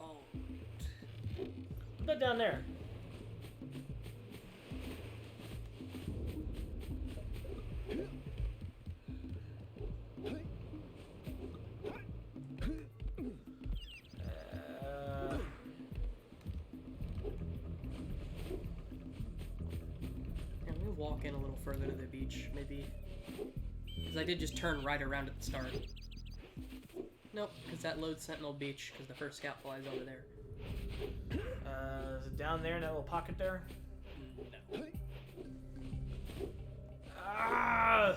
Oh. Put that down there. Let me walk in a little further to the beach, maybe. Because I did just turn right around at the start. Nope, because that loads Sentinel Beach, because the first scout flies over there. Is it down there in that little pocket there? No. Ah!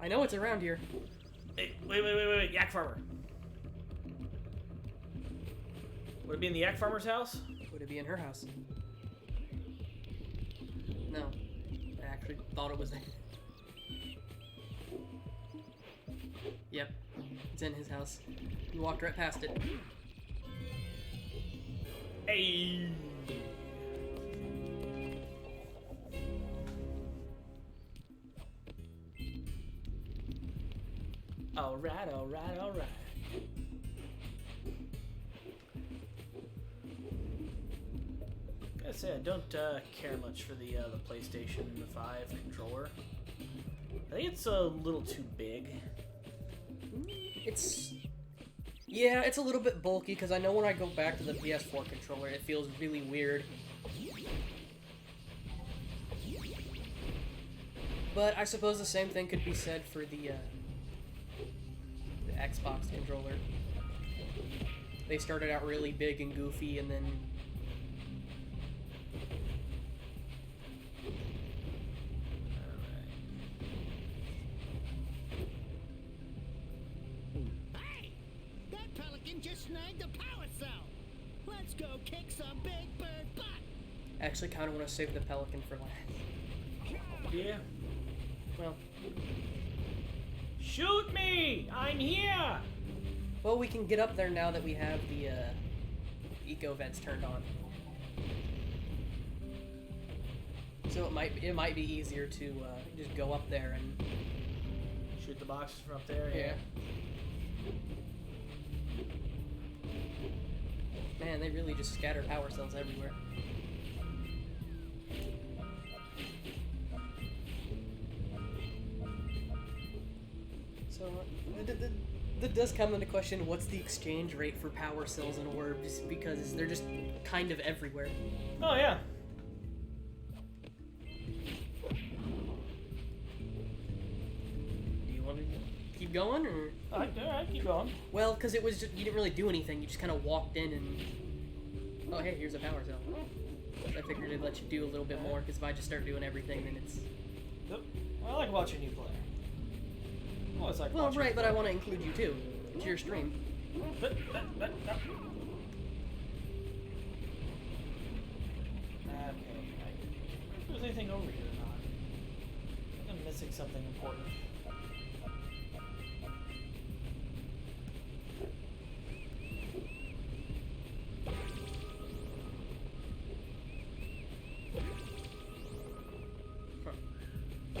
I know it's around here. Hey, wait, Yak Farmer. Would it be in the Yak Farmer's house? Would it be in her house? No. I actually thought it was there. Yep. It's in his house. You walked right past it. Hey! Alright. Gotta say, I don't care much for the PlayStation 5 controller. I think it's a little too big. Yeah, it's a little bit bulky, because I know when I go back to the PS4 controller, it feels really weird. But I suppose the same thing could be said for the Xbox controller. They started out really big and goofy, and then... Hey! That pelican just snagged a power cell! Let's go kick some big bird butt! I actually kind of want to save the Pelican for last. Yeah. Well, Shoot me! I'm here! well, we can get up there now that we have the eco vents turned on. So it might be easier to just go up there and Shoot the boxes from up there? yeah. Man, they really just scatter power cells everywhere. So, that does come into question, what's the exchange rate for power cells and orbs, because they're just kind of everywhere. Oh, yeah. Do you want to keep going, or? Alright, keep going. Well, because it was just, you didn't really do anything, you just kind of walked in and... Oh, hey, here's a power cell. I figured it'd let you do a little bit more, because if I just start doing everything, then it's... Well, I like watching you play. Well, it's like Well, watching right, but I want to include you too. It's your stream. Okay. If there's anything over here or not. I think I'm missing something important.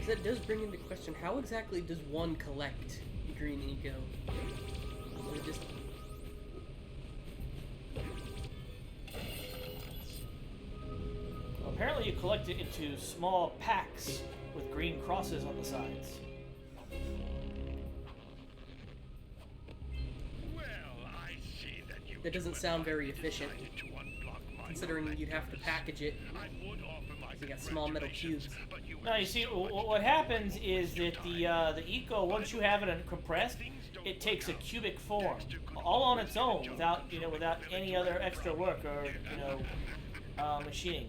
That does bring into question, how exactly does one collect green eco? Or just... Well, apparently you collect it into small packs with green crosses on the sides. Well, I see that you That doesn't sound very efficient, considering you'd have to package it. So you got small metal cubes. Now you see, what happens is that the eco, once you have it compressed, it takes a cubic form, all on its own, without any other extra work or machining.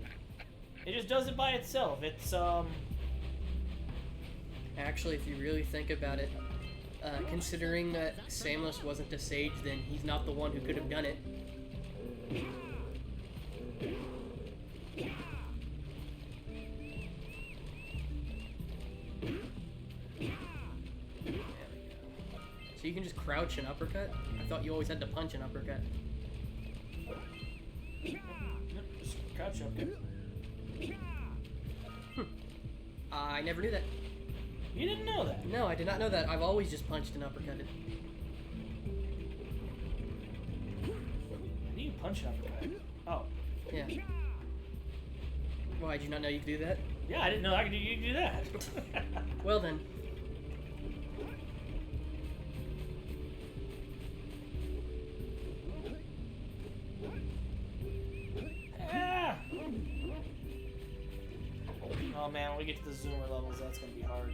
It just does it by itself. It's Actually, if you really think about it, considering that Samus wasn't a sage, then he's not the one who could have done it. you can just crouch and uppercut? I thought you always had to punch and uppercut. Yep, just crouch up. I never knew that. You didn't know that? No, I did not know that. I've always just punched and uppercutted. How do you punch and uppercut? Oh. Yeah. Why, did you not know you could do that? Yeah, I didn't know you could do that. Well then. Ah! Oh man, when we get to the zoomer levels, that's gonna be hard.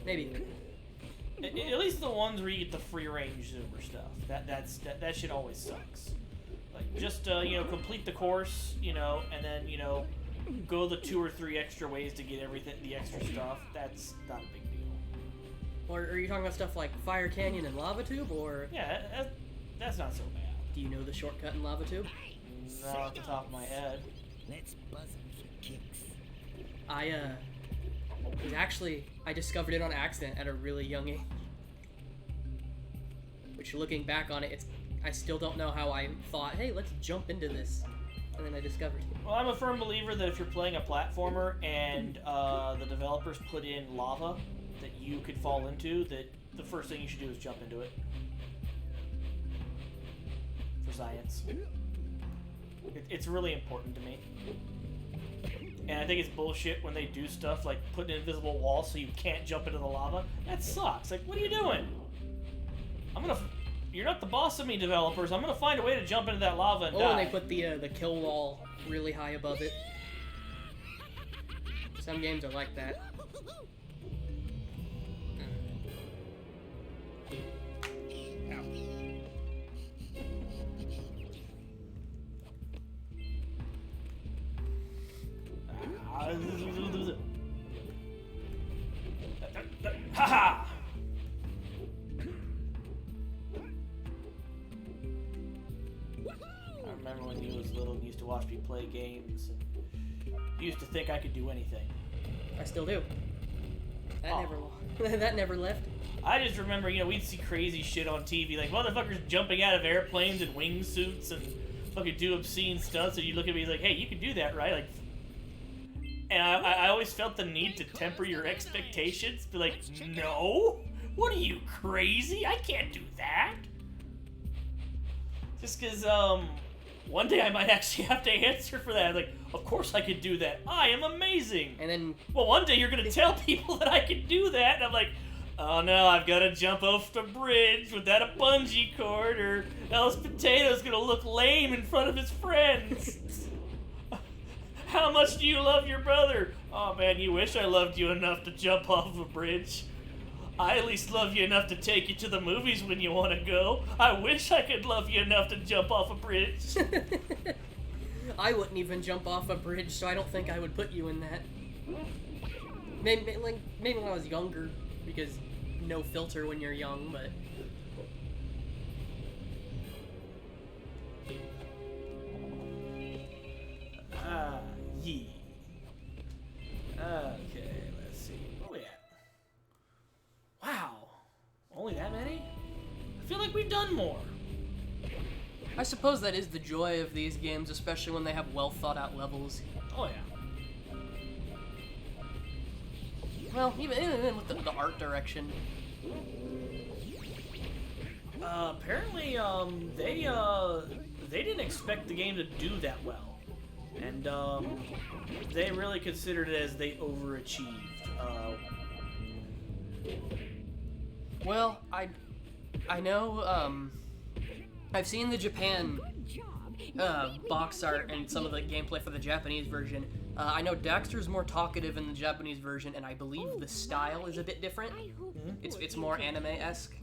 Maybe. At least the ones where you get the free range zoomer stuff. That shit always sucks. Like just you know, complete the course, you know, and then you know, go the 2 or 3 extra ways to get everything, the extra stuff. That's not a big deal. Or are you talking about stuff like Fire Canyon and Lava Tube, or? Yeah, that's not so bad. Do you know the shortcut in Lava Tube? Not off the top of my head. Let's buzz him for kicks. I discovered it on accident at a really young age. Which, looking back on it, I still don't know how I thought, hey, let's jump into this. And then I discovered it. Well, I'm a firm believer that if you're playing a platformer and the developers put in lava that you could fall into, that the first thing you should do is jump into it. For science. It's really important to me. And I think it's bullshit when they do stuff like put an invisible wall so you can't jump into the lava. That sucks. Like, what are you doing? You're not the boss of me, developers. I'm gonna find a way to jump into that lava and die. And they put the kill wall really high above it. Some games are like that. Haha! I remember when you was little and used to watch me play games and you used to think I could do anything. I still do. That never left. I just remember, you know, we'd see crazy shit on TV, like motherfuckers jumping out of airplanes in wingsuits and fucking do obscene stunts, and you look at me like, hey, you can do that, right? Like, and I always felt the need to temper your expectations. Be like, no? What are you, crazy? I can't do that. Just because, one day I might actually have to answer for that. Like, of course I could do that. I am amazing. And then... Well, one day you're going to tell people that I can do that, and I'm like, oh no, I've got to jump off the bridge without a bungee cord, or else Potato's going to look lame in front of his friends. How much do you love your brother? Oh man, you wish I loved you enough to jump off a bridge. I at least love you enough to take you to the movies when you want to go. I wish I could love you enough to jump off a bridge. I wouldn't even jump off a bridge, so I don't think I would put you in that. Maybe when I was younger, because no filter when you're young, but... Okay, let's see. Where we at? Wow. Only that many? I feel like we've done more. I suppose that is the joy of these games, especially when they have well thought out levels. Oh yeah. Well, even with the art direction. Apparently, they didn't expect the game to do that well. And, they really considered it as they overachieved. Well, I know, I've seen the Japan box art and some of the gameplay for the Japanese version. I know Daxter's more talkative in the Japanese version, and I believe the style is a bit different. It's more anime-esque.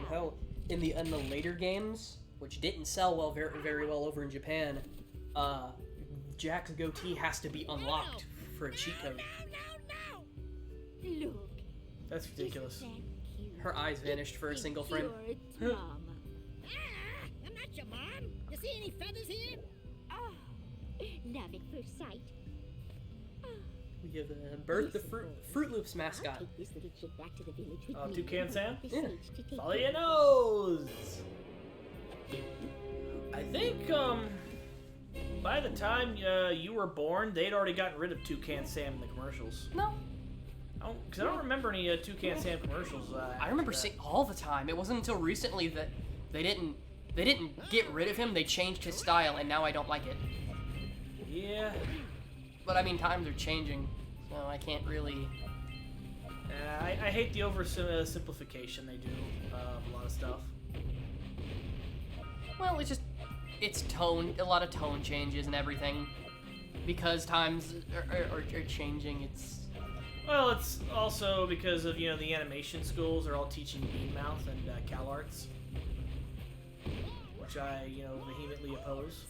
Hell, in the later games, which didn't sell very well over in Japan, Jack's goatee has to be unlocked for a cheat code. Look. That's ridiculous. Her eyes vanished for a single frame. I'm not your mom. You see any feathers here? Oh, love at first sight. We have birth the Fruit Loops mascot. Take this little chick back to the village with Oh, me. Toucan Sam? Yeah. Follow your nose! I think, by the time you were born, they'd already gotten rid of Toucan Sam in the commercials. No. Because I don't remember any Toucan Sam commercials. I remember seeing all the time. It wasn't until recently that they didn't get rid of him. They changed his style, and now I don't like it. Yeah. But I mean, times are changing, so I can't really. I hate the simplification they do of a lot of stuff. Well, it's tone, a lot of tone changes and everything, because times are changing. Well, it's also because of, the animation schools are all teaching Bean Mouth and CalArts, which I, vehemently oppose.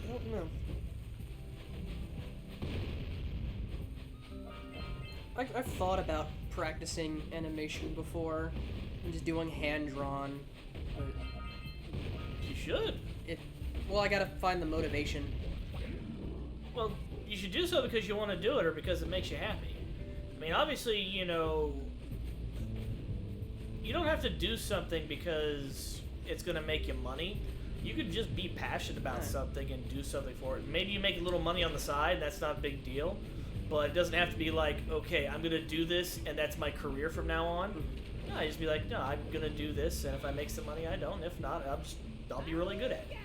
I don't know. I've thought about practicing animation before and just doing hand-drawn, but You should. well, I gotta find the motivation. Well, you should do so because you want to do it or because it makes you happy. I mean, obviously, you don't have to do something because it's going to make you money. You could just be passionate about something and do something for it. Maybe you make a little money on the side, that's not a big deal. But it doesn't have to be like, okay, I'm going to do this and that's my career from now on. No, just be like, no, I'm going to do this, and if I make some money, I don't. If not, I'll be really good at it.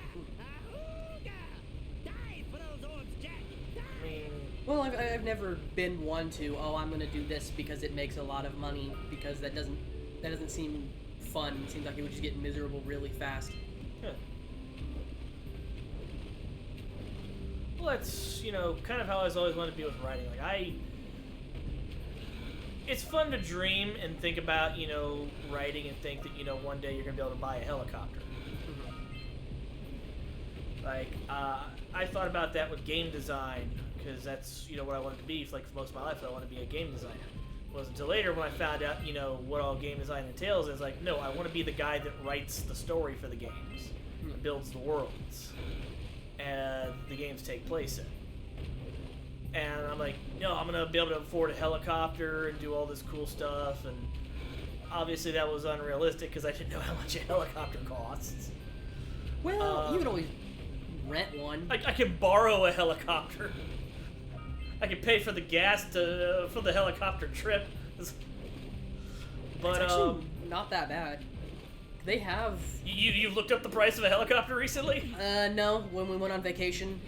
I mean, Well, I've never been one to, I'm gonna do this because it makes a lot of money, because that doesn't seem fun. It seems like it would just get miserable really fast. yeah. Well, that's, kind of how I always wanted to be with writing. Like, it's fun to dream and think about, writing and think that, one day you're going to be able to buy a helicopter. Like, I thought about that with game design, because that's, what I wanted to be. For most of my life, I wanted to be a game designer. It wasn't until later when I found out, what all game design entails. It's like, no, I want to be the guy that writes the story for the games, builds the worlds, and the games take place in. And I'm like, no, I'm going to be able to afford a helicopter and do all this cool stuff. And obviously that was unrealistic because I didn't know how much a helicopter costs. Well, you could always rent one. I can borrow a helicopter. I can pay for the gas for the helicopter trip. But it's actually not that bad. They have. You looked up the price of a helicopter recently? No. When we went on vacation,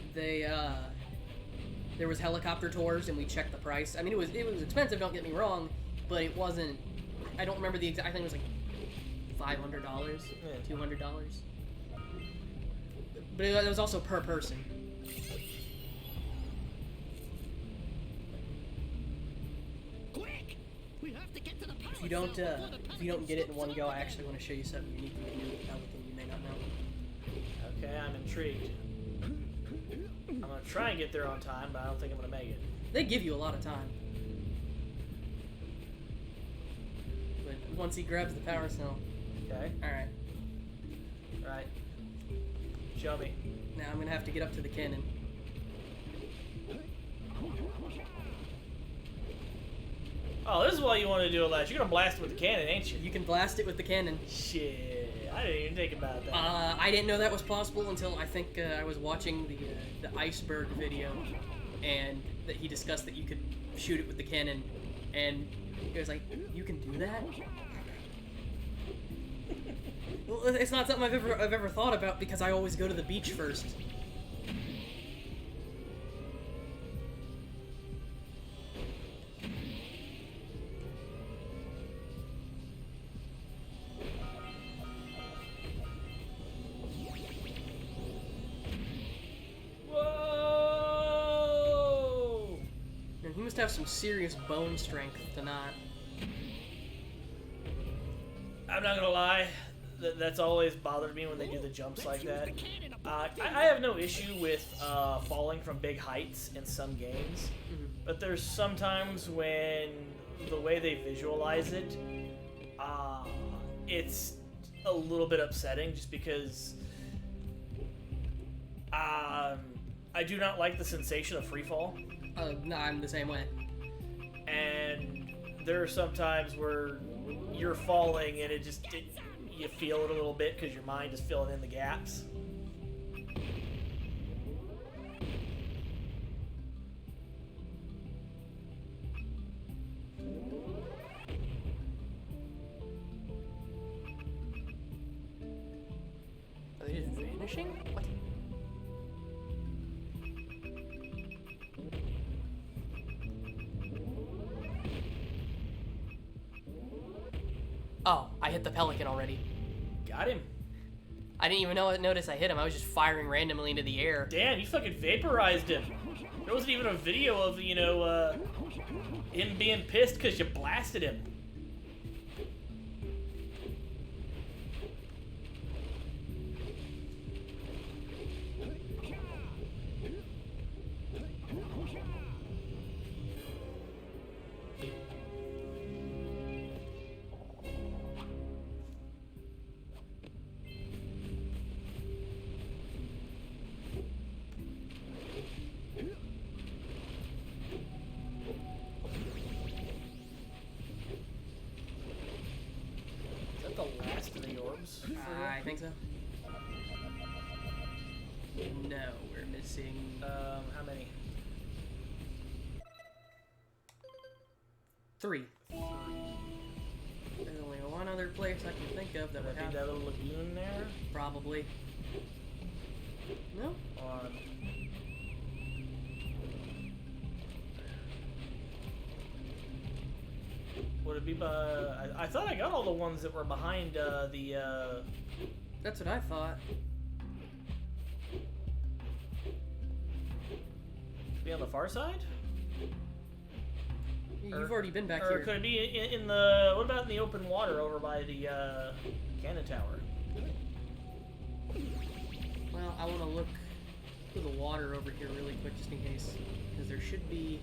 there was helicopter tours, and we checked the price. I mean, it was expensive. Don't get me wrong, but it wasn't. I don't remember the exact. I think it was like $500, $200. But it was also per person. Quick! We have to get to the power If you don't cell before the if you don't get it in one go, I again. actually want to show you something unique you can do with everything you may not know. Okay, I'm intrigued. I'm going to try and get there on time, but I don't think I'm going to make it. They give you a lot of time. But once he grabs the power cell. Okay. Alright. Right. Show me. Now I'm gonna have to get up to the cannon. Oh, this is why you want to do it last. You're going to blast it with the cannon, ain't you? You can blast it with the cannon. Shit. I didn't even think about that. I didn't know that was possible until I think I was watching the iceberg video, and that he discussed that you could shoot it with the cannon, and it was like, you can do that? Well, it's not something I've ever thought about because I always go to the beach first. Whoa! And he must have some serious bone strength to not. I'm not going to lie. That's always bothered me when they do the jumps like that. I have no issue with falling from big heights in some games, but there's sometimes when the way they visualize it, it's a little bit upsetting just because I I do not like the sensation of free fall. No, I'm the same way. And there are some times where you're falling and you feel it a little bit because your mind is filling in the gaps. Are they just vanishing? What? Oh, I hit the pelican already. Got him. I didn't even notice I hit him. I was just firing randomly into the air. Damn, you fucking vaporized him. There wasn't even a video of, you know, him being pissed because you blasted him. I think so. No, we're missing. How many? 3. There's only one other place I can think of that would have that little lagoon there. Probably. No. On. Would it be by... I thought I got all the ones that were behind the... That's what I thought. Be on the far side? You've already been back or here. Or could it be in the... What about in the open water over by the cannon tower? Well, I want to look through the water over here really quick just in case. Because there should be...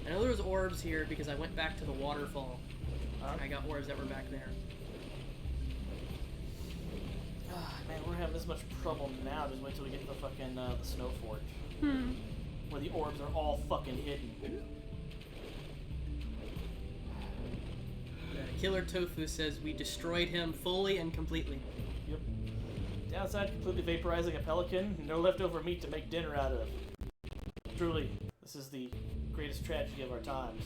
I know there was orbs here because I went back to the waterfall. And I got orbs that were back there. Man, we're having this much trouble now. Just wait till we get to the fucking the snow fort. Where the orbs are all fucking hidden. Killer Tofu says we destroyed him fully and completely. Yep. Downside, completely vaporizing a pelican. No leftover meat to make dinner out of. Truly, this is the greatest tragedy of our times.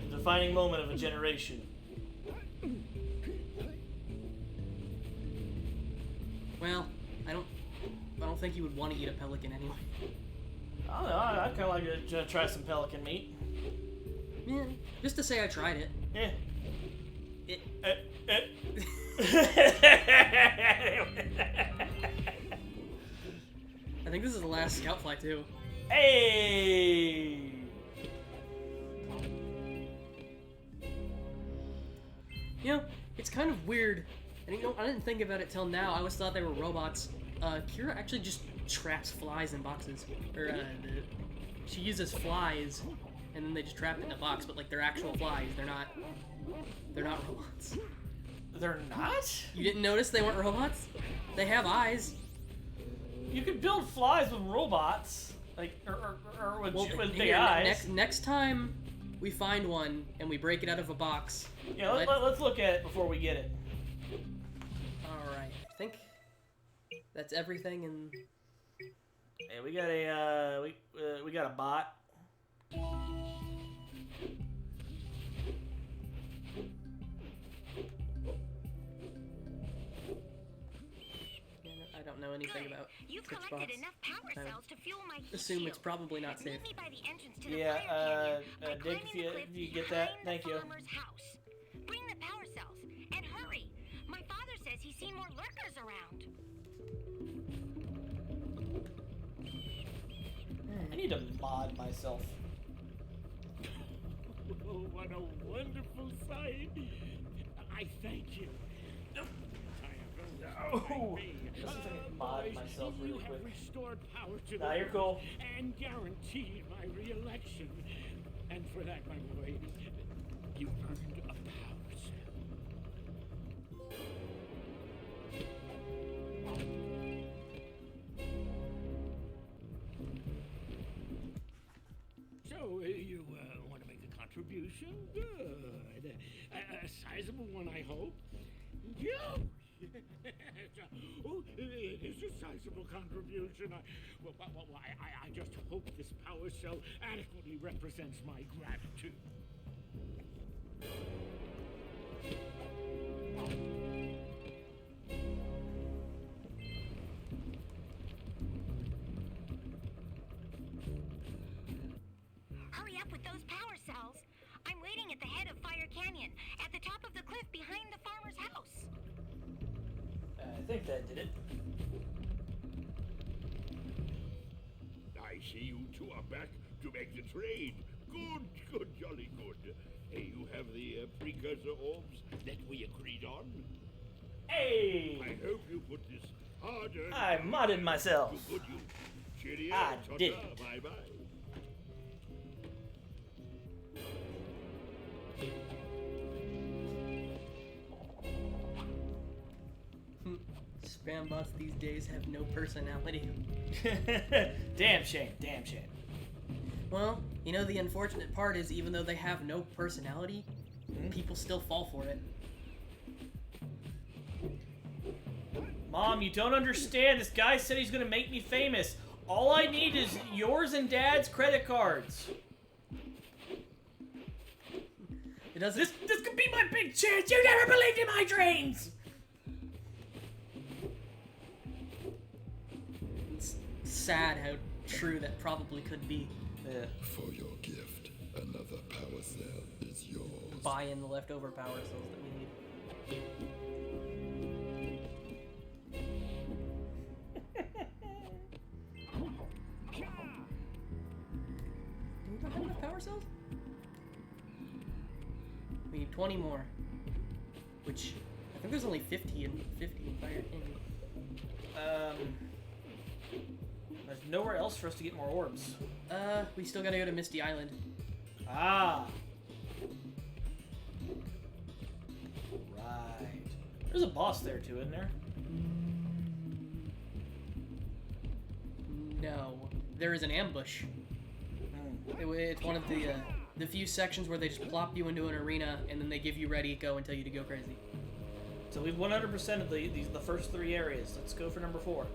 The defining moment of a generation. Well, I don't think you would want to eat a pelican anyway. I don't know. I'd kind of like to try some pelican meat. Yeah, just to say I tried it. Yeah. I think this is the last scout flight too. Hey! You know, it's kind of weird. And you know, I didn't think about it till now. I always thought they were robots. Kira actually just traps flies in boxes. Or, she uses flies, and then they just trap it in a box. But like, they're actual flies. They're not robots. They're not? You didn't notice they weren't robots? They have eyes. You could build flies with robots, like or with big here, eyes. Next time we find one and we break it out of a box. Yeah, let's look at it before we get it. All right, I think that's everything. And hey, we got a we got a bot. I don't know anything about You've Twitch collected bots. enough power cells to fuel my heat Assume shield. it's probably not safe. Meet me by the entrance to the Yeah, fire canyon by Dick, climbing if the you cliff get that, behind thank the you. farmer's house. Bring the power cells and hurry. My father says he's seen more lurkers around. I need to mod myself. Oh, what a wonderful sight! I thank you. Oh, just to mod myself really quick. Restored power to Nah, you're cool. And guaranteed my re-election. And for that, my boy, you earned a power cell. contribution? Good. A sizable one, I hope. Yeah. Oh, it is a sizable contribution. I just hope this power cell adequately represents my gratitude. Hurry up with those power cells. I'm waiting at the head of Fire Canyon, at the top of the cliff behind the farmer's house. I think that did it. I see you two are back to make the trade. Good, jolly good. Hey, you have the precursor orbs that we agreed on? Hey! I hope you put this harder. I modded myself. To good use. Cheerio. I Ta-ta, did. Bye-bye. Spam bots these days have no personality. Damn shame. Damn shame. Well, you know, the unfortunate part is even though they have no personality, people still fall for it. Mom, you don't understand. This guy said he's gonna make me famous. All I need is yours and Dad's credit cards. It doesn't. This could be my big chance. You never believed in my dreams. It's sad how true that probably could be. Yeah. For your gift, another power cell is yours. Buy in the leftover power cells that we need. Do we not have enough power cells? We need 20 more. Which, I think there's only 50 in Fire Canyon. There's nowhere else for us to get more orbs. We still gotta go to Misty Island. Ah. Right. There's a boss there too, isn't there? No. There is an ambush. It's one of the few sections where they just plop you into an arena and then they give you ready, go, and tell you to go crazy. So we've 100% of the first 3 areas. Let's go for number 4.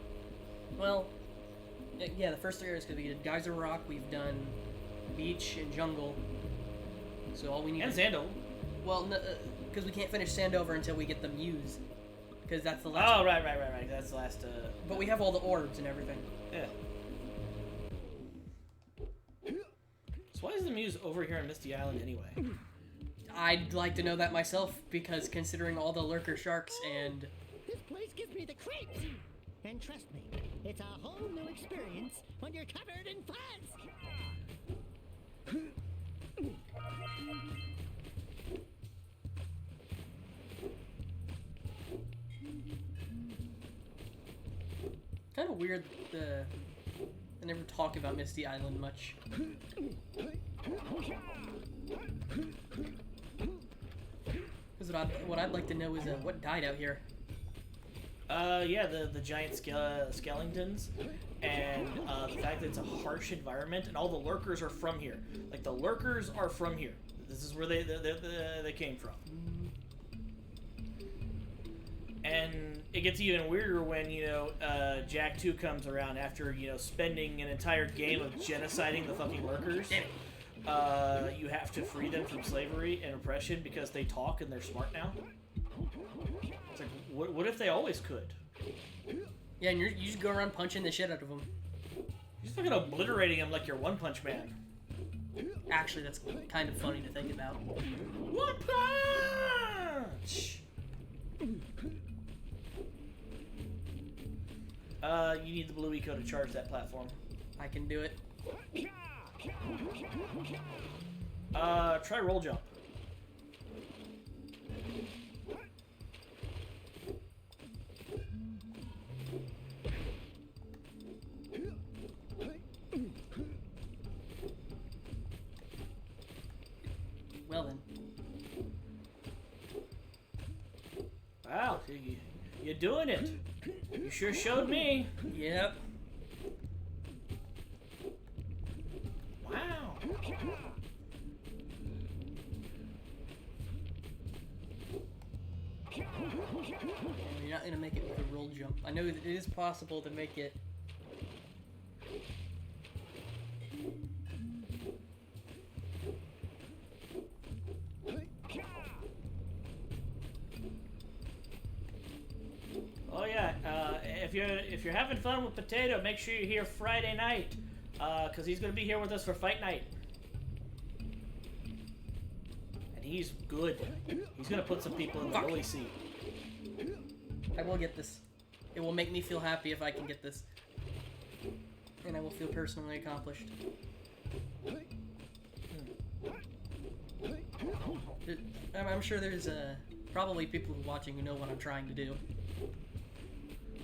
Well, yeah, the first 3 areas, because we did Geyser Rock, we've done Beach and Jungle. So all we need And is... Zando. Well, because we can't finish Sandover until we get the Muse. Because that's the last... Oh, right. That's the last... But we have all the orbs and everything. Yeah. So why is the Muse over here on Misty Island anyway? I'd like to know that myself, because considering all the lurker sharks and... This place gives me the creeps. And trust me, it's a whole new experience when you're covered in fuzz. Kind of weird that I never talk about Misty Island much. Because what I'd like to know is what died out here. Yeah, the giant skeletons, and the fact that it's a harsh environment, and all the lurkers are from here. Like, the lurkers are from here. This is where they came from. And it gets even weirder when, you know, Jak 2 comes around after, you know, spending an entire game of genociding the fucking lurkers. You have to free them from slavery and oppression because they talk and they're smart now. It's like, what if they always could? Yeah, and you just go around punching the shit out of them. You're just fucking obliterating them like you're One Punch Man. Actually, that's kind of funny to think about. One Punch! You need the blue eco to charge that platform. I can do it. Try roll jump. Well then. Wow, you're doing it. You sure showed me. Yep. Wow. You're not gonna make it with a roll jump. I know that it is possible to make it. Oh yeah, if you're having fun with Potato, make sure you're here Friday night, because he's gonna be here with us for Fight Night. And he's good. He's gonna put some people in the lily seat. I will get this. It will make me feel happy if I can get this. And I will feel personally accomplished. I'm sure there's probably people watching who know what I'm trying to do.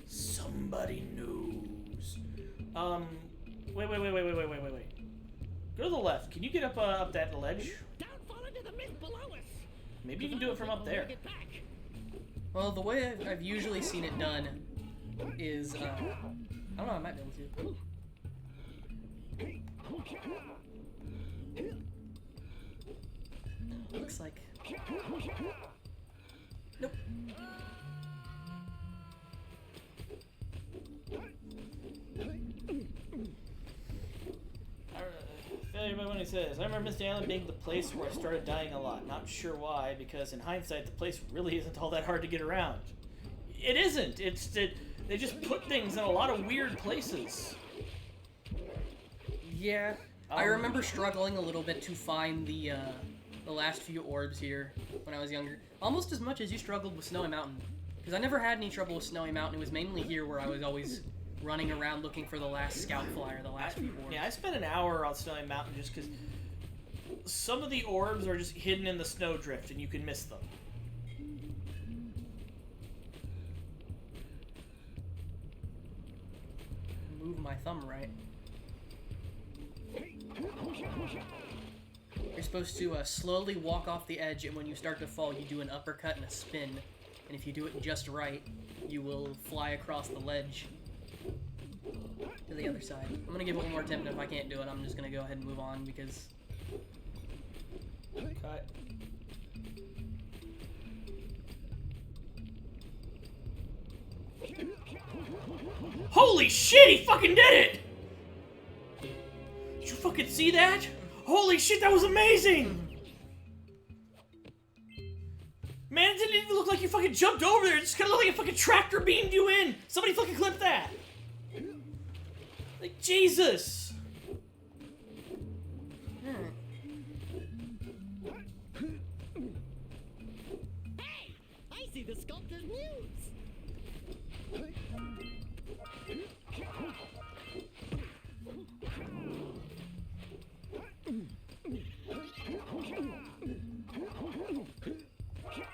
Somebody knows. Wait. Go to the left. Can you get up that ledge? Don't fall into the mist below us. Maybe you can do it from up there. Well, the way I've usually seen it done is, I don't know, I might be able to. Looks like... Nope. When he says, I remember Mr. Allen being the place where I started dying a lot. Not sure why, because in hindsight, the place really isn't all that hard to get around. It isn't. It's that they just put things in a lot of weird places. Yeah, I remember struggling a little bit to find the last few orbs here when I was younger. Almost as much as you struggled with Snowy Mountain. Because I never had any trouble with Snowy Mountain. It was mainly here where I was always running around looking for the last scout flyer, the last few orbs. Yeah, I spent an hour on Snowy Mountain just because some of the orbs are just hidden in the snowdrift and you can miss them. Move my thumb right. You're supposed to slowly walk off the edge, and when you start to fall, you do an uppercut and a spin. And if you do it just right, you will fly across the ledge to the other side. I'm gonna give it one more attempt, and if I can't do it, I'm just gonna go ahead and move on because... Cut. Holy shit, he fucking did it! Did you fucking see that? Holy shit, that was amazing! Man, it didn't even look like you fucking jumped over there. It just kind of looked like a fucking tractor beamed you in. Somebody fucking clip that. Like, Jesus. Hey, I see the sculptor's muse.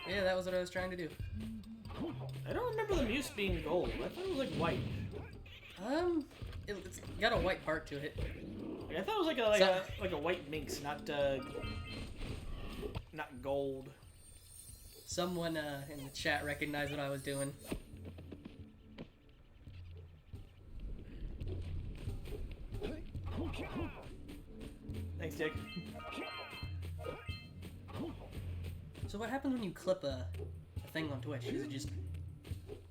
Yeah, that was what I was trying to do. I don't remember the muse being gold. I thought it was like white. It's got a white part to it. I thought it was like a white minx, not gold. Someone in the chat recognized what I was doing. Thanks, Dick. So what happens when you clip a thing on Twitch? Is it just...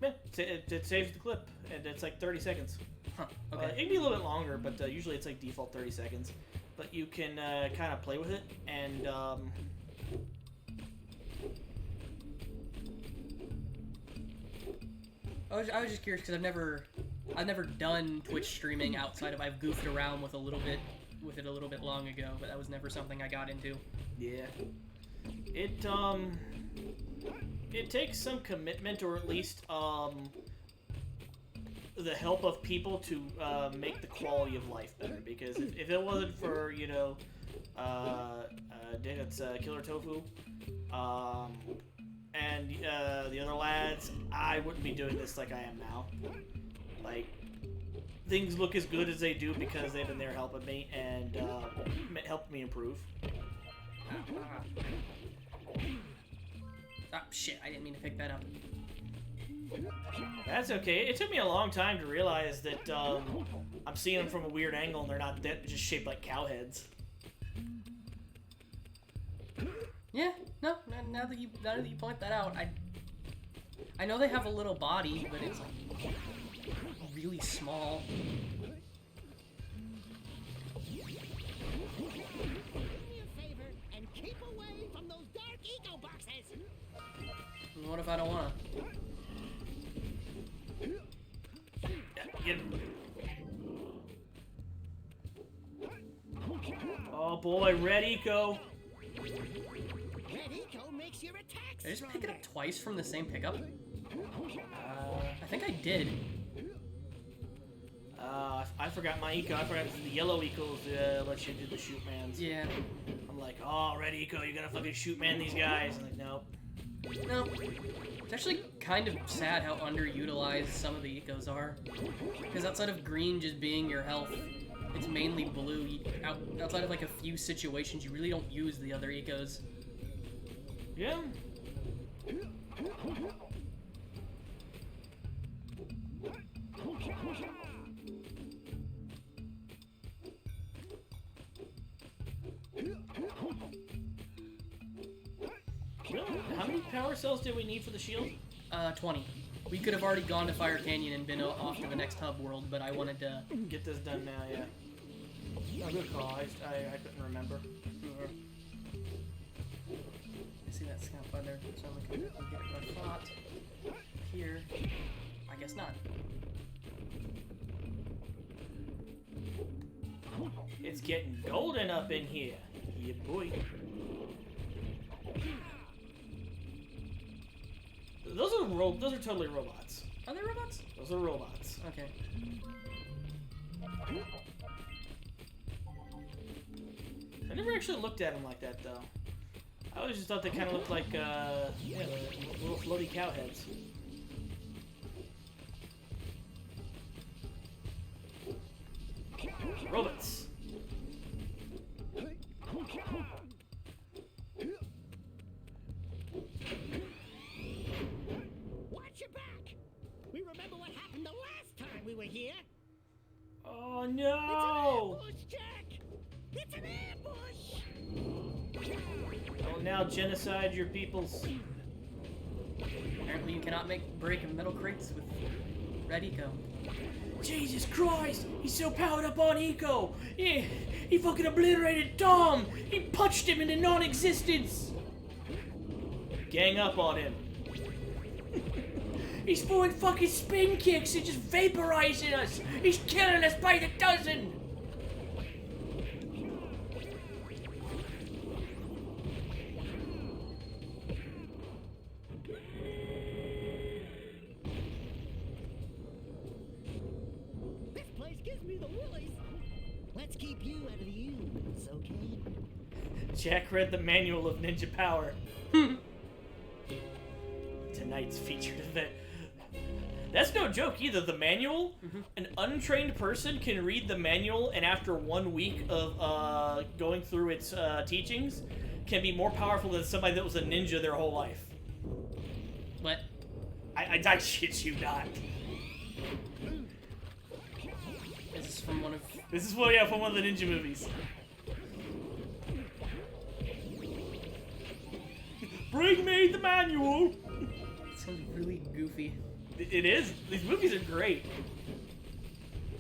Yeah, it saves the clip, and it's like 30 seconds. Huh, okay. It can be a little bit longer, but usually it's like default 30 seconds. But you can kind of play with it, and I was just curious because I've never done Twitch streaming outside of... I've goofed around with it a little bit long ago, but that was never something I got into. yeah, it takes some commitment, or at least the help of people to make the quality of life better. Because if it wasn't for, you know, it's Killer Tofu, and the other lads, I wouldn't be doing this like I am now. Like, things look as good as they do because they've been there helping me and helped me improve. Ah, shit, I didn't mean to pick that up. That's okay. It took me a long time to realize that I'm seeing them from a weird angle and they're not just shaped like cow heads. Yeah, no, now that you point that out, I know they have a little body, but it's like really small. Do me a favor and keep away from those dark eco boxes. And what if I don't wanna? Get him. Oh boy, red eco. Red eco makes your attacks Did I just pick it up stronger. twice from the same pickup? I think I did. I forgot my eco. I forgot the yellow eco's let you do the shoot mans. Yeah. I'm like, oh, red eco, you gotta fucking shoot man these guys. I'm like, nope. No. It's actually kind of sad how underutilized some of the ecos are. Because outside of green just being your health, it's mainly blue. Outside of like a few situations, you really don't use the other ecos. Yeah. Really? How many power cells did we need for the shield? 20. We could have already gone to Fire Canyon and been off to the next hub world, but I wanted to Get this done now, yeah. Oh, good call. I couldn't remember. I see that scout by there, so I'm looking at get it, but I thought here. I guess not. It's getting golden up in here. Yeah, boy. Those are totally robots. Are they robots? Those are robots. Okay. I never actually looked at them like that, though. I always just thought they kind of looked like, yeah, the little floaty cow heads. Robots. Watch your back. We remember what happened the last time we were here. Oh It's an no! ambush, Jack. It's an ambush. I will now genocide your peoples. Apparently you cannot break metal crates with red eco. Jesus Christ! He's so powered up on eco! He fucking obliterated Tom! He punched him into non-existence! Gang up on him. He's throwing fucking spin kicks and just vaporizing us! He's killing us by the dozen! This place gives me the willies. Let's keep you out of the ooze, okay? Jack read the manual of ninja power. Tonight's featured event. That's no joke either. The manual, an untrained person can read the manual, and after 1 week of going through its teachings, can be more powerful than somebody that was a ninja their whole life. What? I shit you not. Is this from one of... This is from one of the ninja movies. Bring me the manual. It sounds really goofy. It is. These movies are great.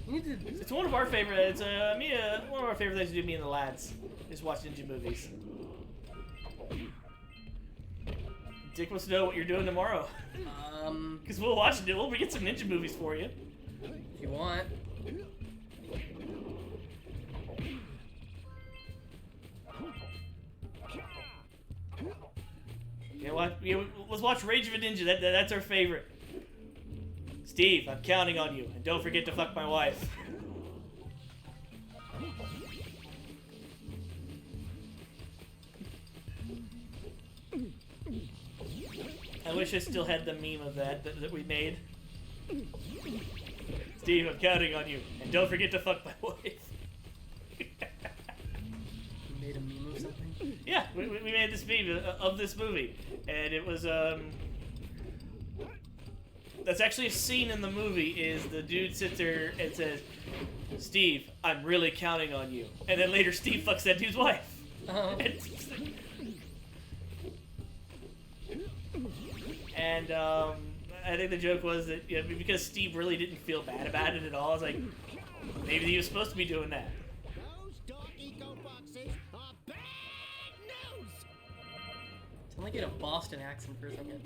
It's one of our favorite. It's one of our favorite things to do. Me and the lads is watch ninja movies. Dick wants to know what you're doing tomorrow. Because we'll watch it. We'll get some ninja movies for you. If you want. Let's watch Rage of a Ninja. That's our favorite. Steve, I'm counting on you, and don't forget to fuck my wife. I wish I still had the meme of that we made. Steve, I'm counting on you, and don't forget to fuck my wife. You made a meme of something? Yeah, we made this meme of this movie, and it was that's actually a scene in the movie. Is the dude sits there and says, "Steve, I'm really counting on you," and then later Steve fucks that dude's wife. And I think the joke was that because Steve really didn't feel bad about it at all. I was like, maybe he was supposed to be doing that. Those dark eco boxes are bad news! Sound like you had a Boston accent for a second.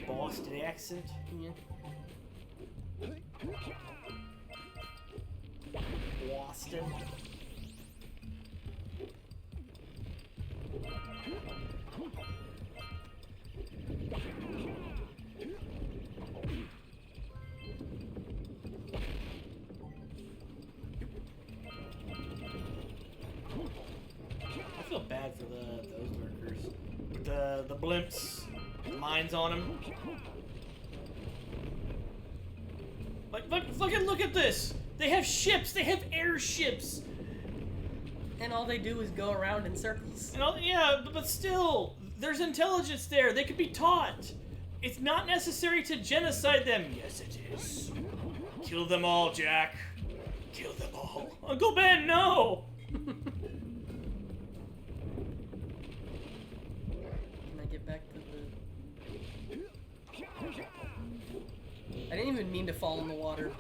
Boston accent? Yeah. Boston. I feel bad for those lurkers. The blimps, the mines on them. Like, look at this! They have ships! They have airships! And all they do is go around in circles. And yeah, but still, there's intelligence there. They could be taught. It's not necessary to genocide them. Yes, it is. Kill them all, Jak. Kill them all. Uncle Ben, no! Can I get back to the... I didn't even mean to fall in the water.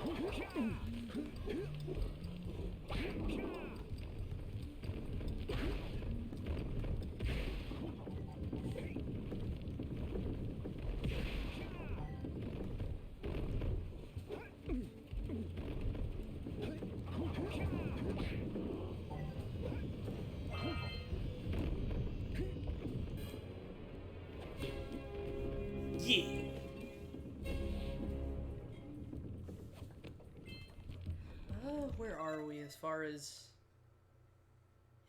Yeah. Where are we as far as...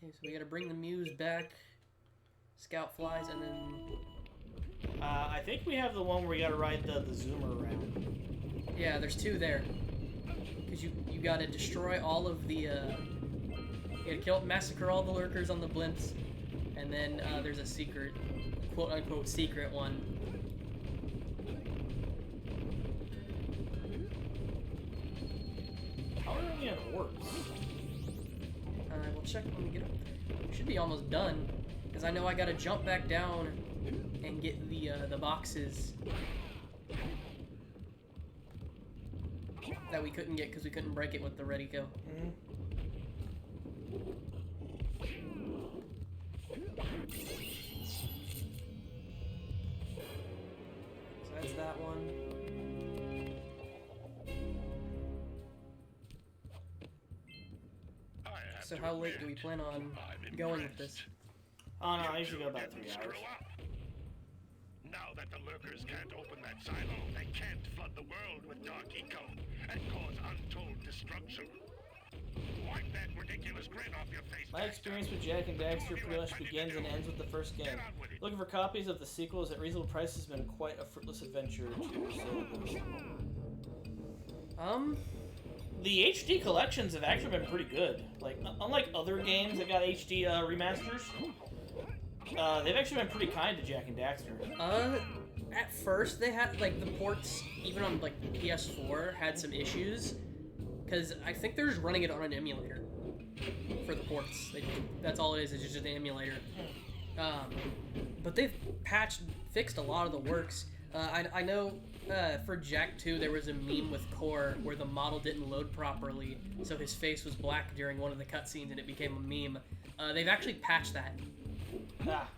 Okay, so we gotta bring the Muse back, Scout flies, and then... I think we have the one where we gotta ride the zoomer around. Yeah, there's two there. Because you gotta destroy all of the, you gotta massacre all the lurkers on the blimps, and then there's a secret, quote-unquote secret one. How are we gonna work? We'll check when we get up there. We should be almost done, because I know I gotta jump back down and get the boxes that we couldn't get because we couldn't break it with the ready kill. So that's that one. So how late do we plan on going with this? Oh no, I usually go about 3 hours. Now that the lurkers can't open that silo, they can't flood the world with dark eco and cause untold destruction. Wipe that ridiculous grin off your face. My experience with Jak and Daxter Trilogy begins and ends with the first game. Looking for copies of the sequels at reasonable prices has been quite a fruitless adventure to The HD collections have actually been pretty good. Like, unlike other games that got HD remasters, they've actually been pretty kind to Jak and Daxter. At first they had, like, the ports, even on, like, PS4, had some issues. Because I think they're just running it on an emulator for the ports. That's all it is, it's just an emulator. But they've fixed a lot of the works. I know for Jak 2 there was a meme with Core where the model didn't load properly, so his face was black during one of the cutscenes and it became a meme. They've actually patched that. Ah.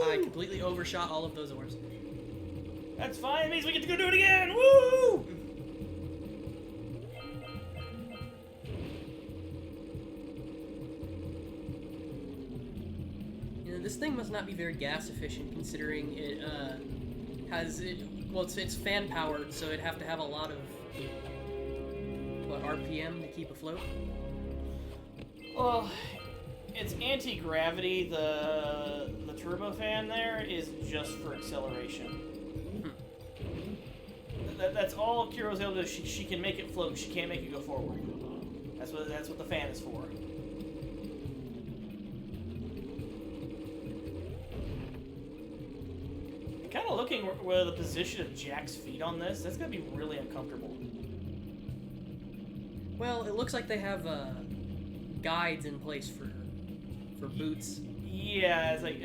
I completely overshot all of those orbs. That's fine, it means we get to go do it again! Woo! You know, this thing must not be very gas efficient considering it it's fan powered, so it'd have to have a lot of RPM to keep afloat. Well, it's anti-gravity. The turbofan there is just for acceleration. That's all Kiro's able to do. She can make it float. She can't make it go forward. That's what the fan is for. Kind of looking where the position of Jak's feet on this, that's gonna be really uncomfortable. Well, it looks like they have guides in place for boots. Yeah, it's like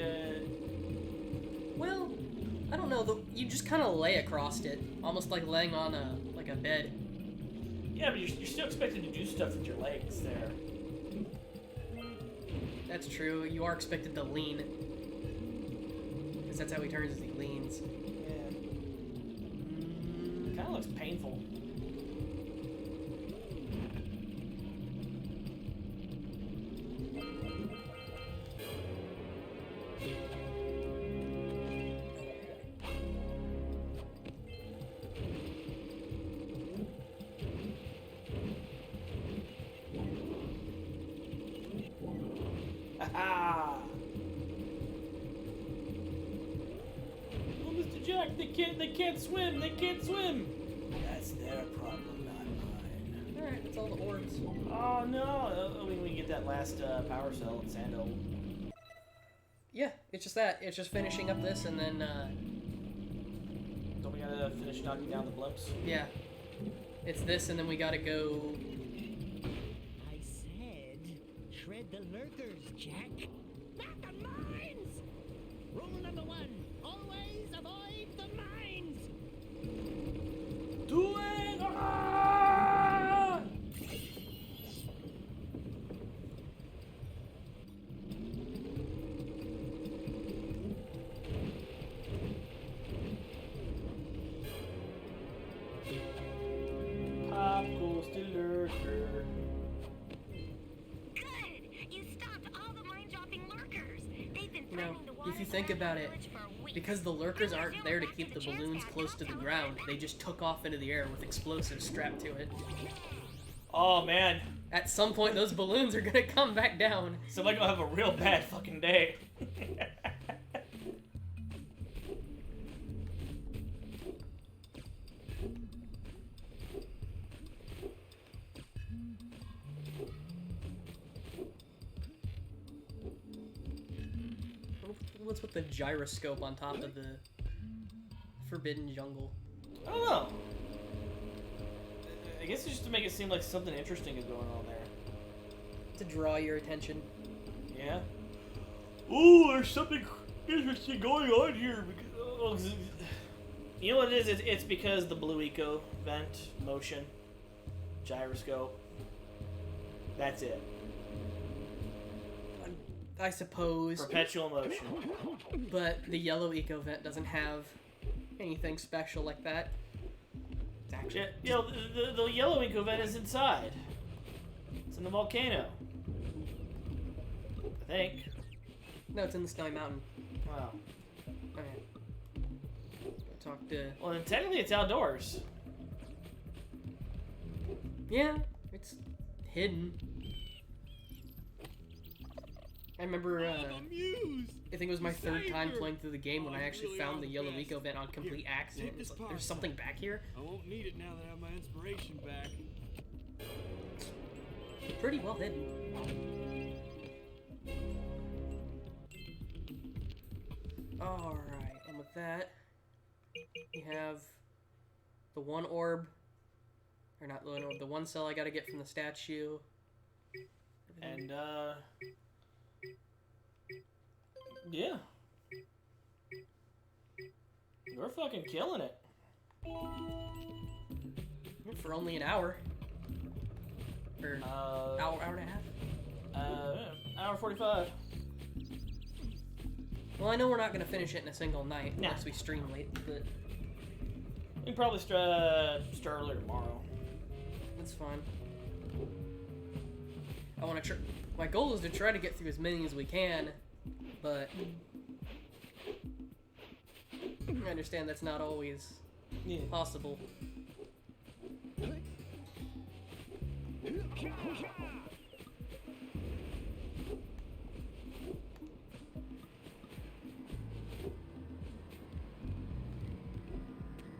Well, I don't know. You just kind of lay across it, almost like laying on a bed. yeah, but you're still expected to do stuff with your legs there. That's true. You are expected to lean, because that's how he turns as he leans. Yeah. Kind of looks painful. Ah! Oh, Mr. Jak, they can't swim. They can't swim. That's their problem, not mine. All right, that's all the orbs. Oh no! We get that last power cell at Sando. Yeah, it's just that. It's just finishing up this, and then Don't we gotta finish knocking down the blimps? yeah, it's this, and then we gotta go. I said, shred the lurkers, Jak. Not the mines! Rule number 1, always avoid the mines! Do it! Ah! Pop goes the lurker. Good! You stopped all the mine-dropping lurkers. They've been You know, threatening the water if you think about it, village for weeks. because the lurkers I aren't assume there to we'll keep the have chance balloons back close up to the till ground, then. they just took off into the air with explosives strapped to it. Oh man, At some point, those balloons are gonna come back down. somebody gonna have a real bad fucking day. What's with the gyroscope on top of the forbidden jungle? I don't know. I guess it's just to make it seem like something interesting is going on there. To draw your attention. Yeah. Ooh, there's something interesting going on here. You know what it is? It's because the blue eco vent, motion, gyroscope. That's it. I suppose. Perpetual motion. But the yellow eco vent doesn't have anything special like that. It's actually. Yeah, you know, the yellow eco vent is inside. It's in the volcano. I think. No, it's in the Snowy Mountain. Wow. Okay. Go talk to. Well, then technically it's outdoors. Yeah, it's hidden. I remember, I think it was my third time playing through the game when I actually found the yellow eco vent on complete accident. It's like, there's something back here. I won't need it now that I have my inspiration back. Pretty well hidden. Alright, and with that, we have the one orb, or not the one orb, the one cell I gotta get from the statue. And, yeah. We're fucking killing it. For only an hour. Or hour and a half. Hour 45. Well, I know we're not gonna finish it in a single night Nah. unless we stream late, but We can probably start early tomorrow. that's fine. I want to my goal is to try to get through as many as we can, but I understand that's not always possible.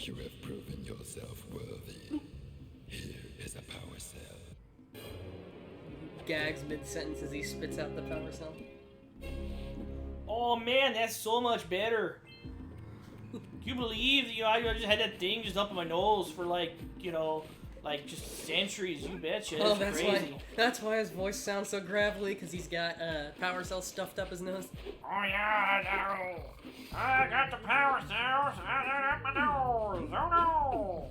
You have proven yourself worthy. Here is a power cell. Gags mid-sentence as he spits out the power cell. Oh man, that's so much better. Can you believe that, I just had that thing just up in my nose for like just centuries? You betcha. Oh, It's crazy. that's why his voice sounds so gravelly, because he's got power cell stuffed up his nose. Oh yeah, I know. I got the power cells up my nose. Oh no.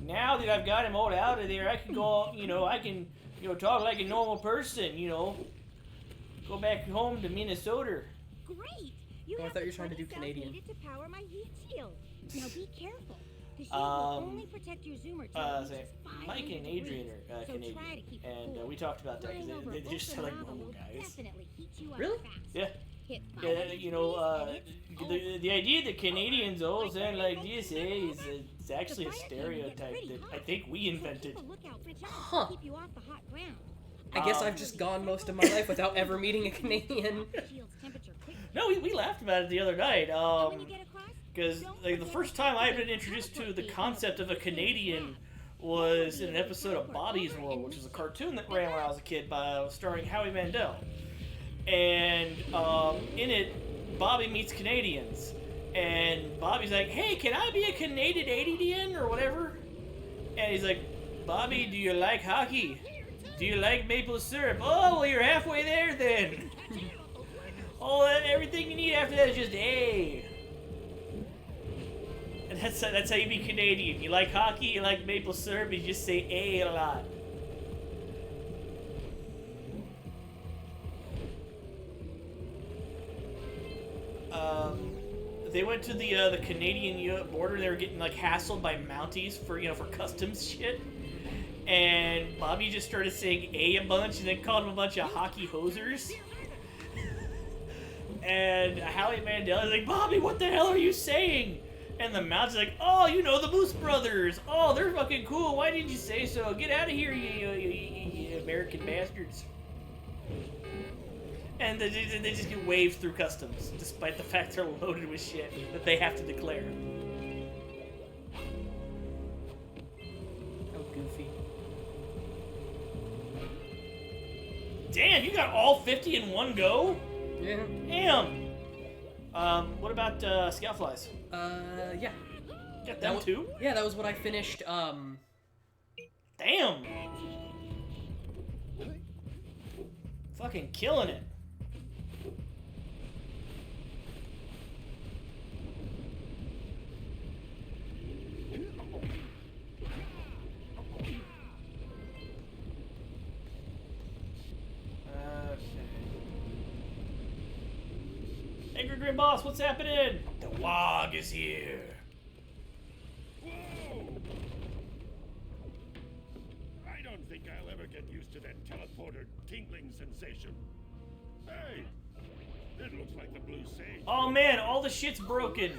Now that I've got him all out of there, I can go. I can talk like a normal person. Go back home to Minnesota. Great. I thought you were trying to do Canadian. Needed to power my heat shield. Now be careful. The shield will only protect your zoomer Mike and Adrian are Canadian, and we talked about that because they just sound like normal guys. Really? Yeah. The idea that Canadians all sound like this is it's actually a stereotype that I think we invented. Huh. I guess I've just gone most of my life without ever meeting a Canadian. No, we laughed about it the other night. Because the first time I had been introduced to the concept of a Canadian was in an episode of Bobby's World, which was a cartoon that ran when I was a kid, starring Howie Mandel. And in it, Bobby meets Canadians, and Bobby's like, "Hey, can I be a Canadian or whatever?" And he's like, "Bobby, do you like hockey? Do you like maple syrup? Oh, well, you're halfway there then. Everything you need after that is just A." And that's how you be Canadian. You like hockey, you like maple syrup, you just say A a lot. They went to the Canadian border. They were getting hassled by Mounties for customs shit. And Bobby just started saying A a bunch and then called them a bunch of hockey hosers. And Howie Mandel is like, "Bobby, what the hell are you saying?" And the Mounties like, "Oh, the Moose Brothers. Oh, they're fucking cool. Why didn't you say so? Get out of here, you American bastards." And they just get waved through customs, despite the fact they're loaded with shit that they have to declare. Oh, goofy. Damn, you got all 50 in one go? Yeah. Damn. What about Scoutflies? Yeah. Got them too? Yeah, that was what I finished, Damn. Fucking killing it. Angry Grim Boss, what's happening? The Wog is here. Whoa! I don't think I'll ever get used to that teleporter tingling sensation. Hey, it looks like the Blue Sage. Oh man, all the shit's broken.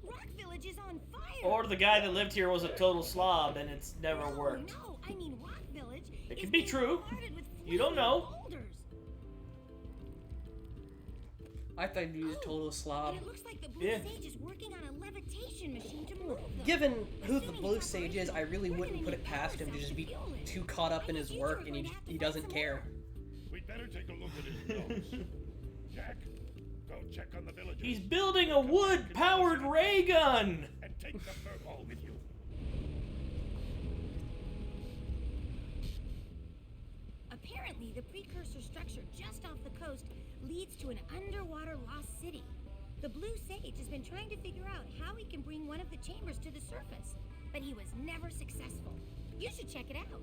Rock Village is on fire. Or the guy that lived here was a total slob and it's never worked. No, I mean Rock Village. It could be true. You don't know. I thought you used total slob. It looks like the Blue Sage is working on a levitation machine to move them. Given who the Blue Sage is, I really wouldn't put it past him to just be too caught up in his work and he doesn't care. We'd better take a look at his nose. Jak, go check on the villagers. He's building a wood-powered ray gun. And take the furball with you. Apparently, the precursor structure just off the coast leads to an underwater lost city. The Blue Sage has been trying to figure out how he can bring one of the chambers to the surface, but he was never successful. You should check it out.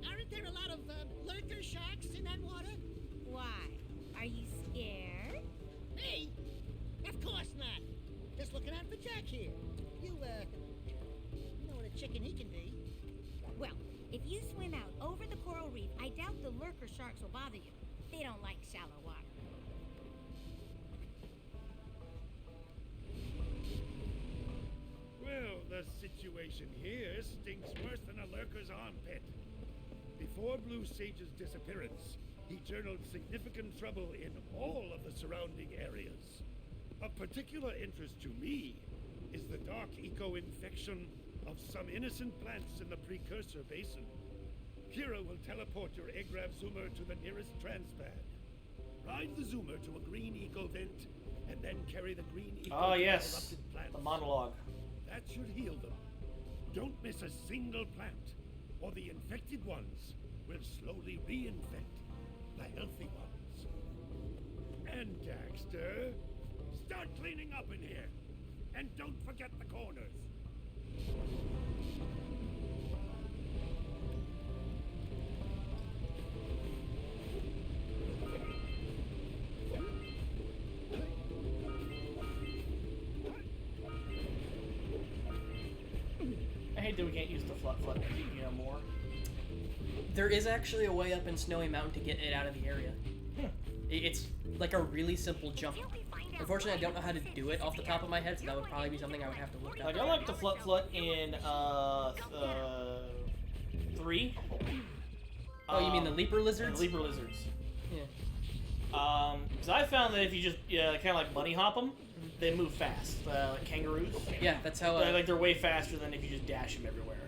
Aren't there a lot of lurker sharks in that water? Why? Are you scared? Me? Of course not. Just looking out for Jak here. You know what a chicken he can be. Well, if you swim out over the coral reef, I doubt the lurker sharks will bother you. They don't like shallow water. Well, the situation here stinks worse than a lurker's armpit. Before Blue Sage's disappearance, he journaled significant trouble in all of the surrounding areas. Of particular interest to me is the dark eco-infection of some innocent plants in the precursor basin. Kira will teleport your Agrav Zoomer to the nearest transpad. Ride the Zoomer to a green eco vent, and then carry the green eco Oh, to yes. corrupted plants. The monologue. That should heal them. Don't miss a single plant, or the infected ones will slowly reinfect the healthy ones. And Daxter, start cleaning up in here, and don't forget the corners. I hate that we can't use the flut more. There is actually a way up in Snowy Mountain to get it out of the area. It's like a really simple jump. Unfortunately, I don't know how to do it off the top of my head, so that would probably be something I would have to look up. Like, I like the flut in 3. Oh, you mean the leaper lizards? The leaper lizards. Yeah. Because I found that if you just kind of like bunny hop them, they move fast, like kangaroos. Yeah, that's how. Like they're way faster than if you just dash them everywhere.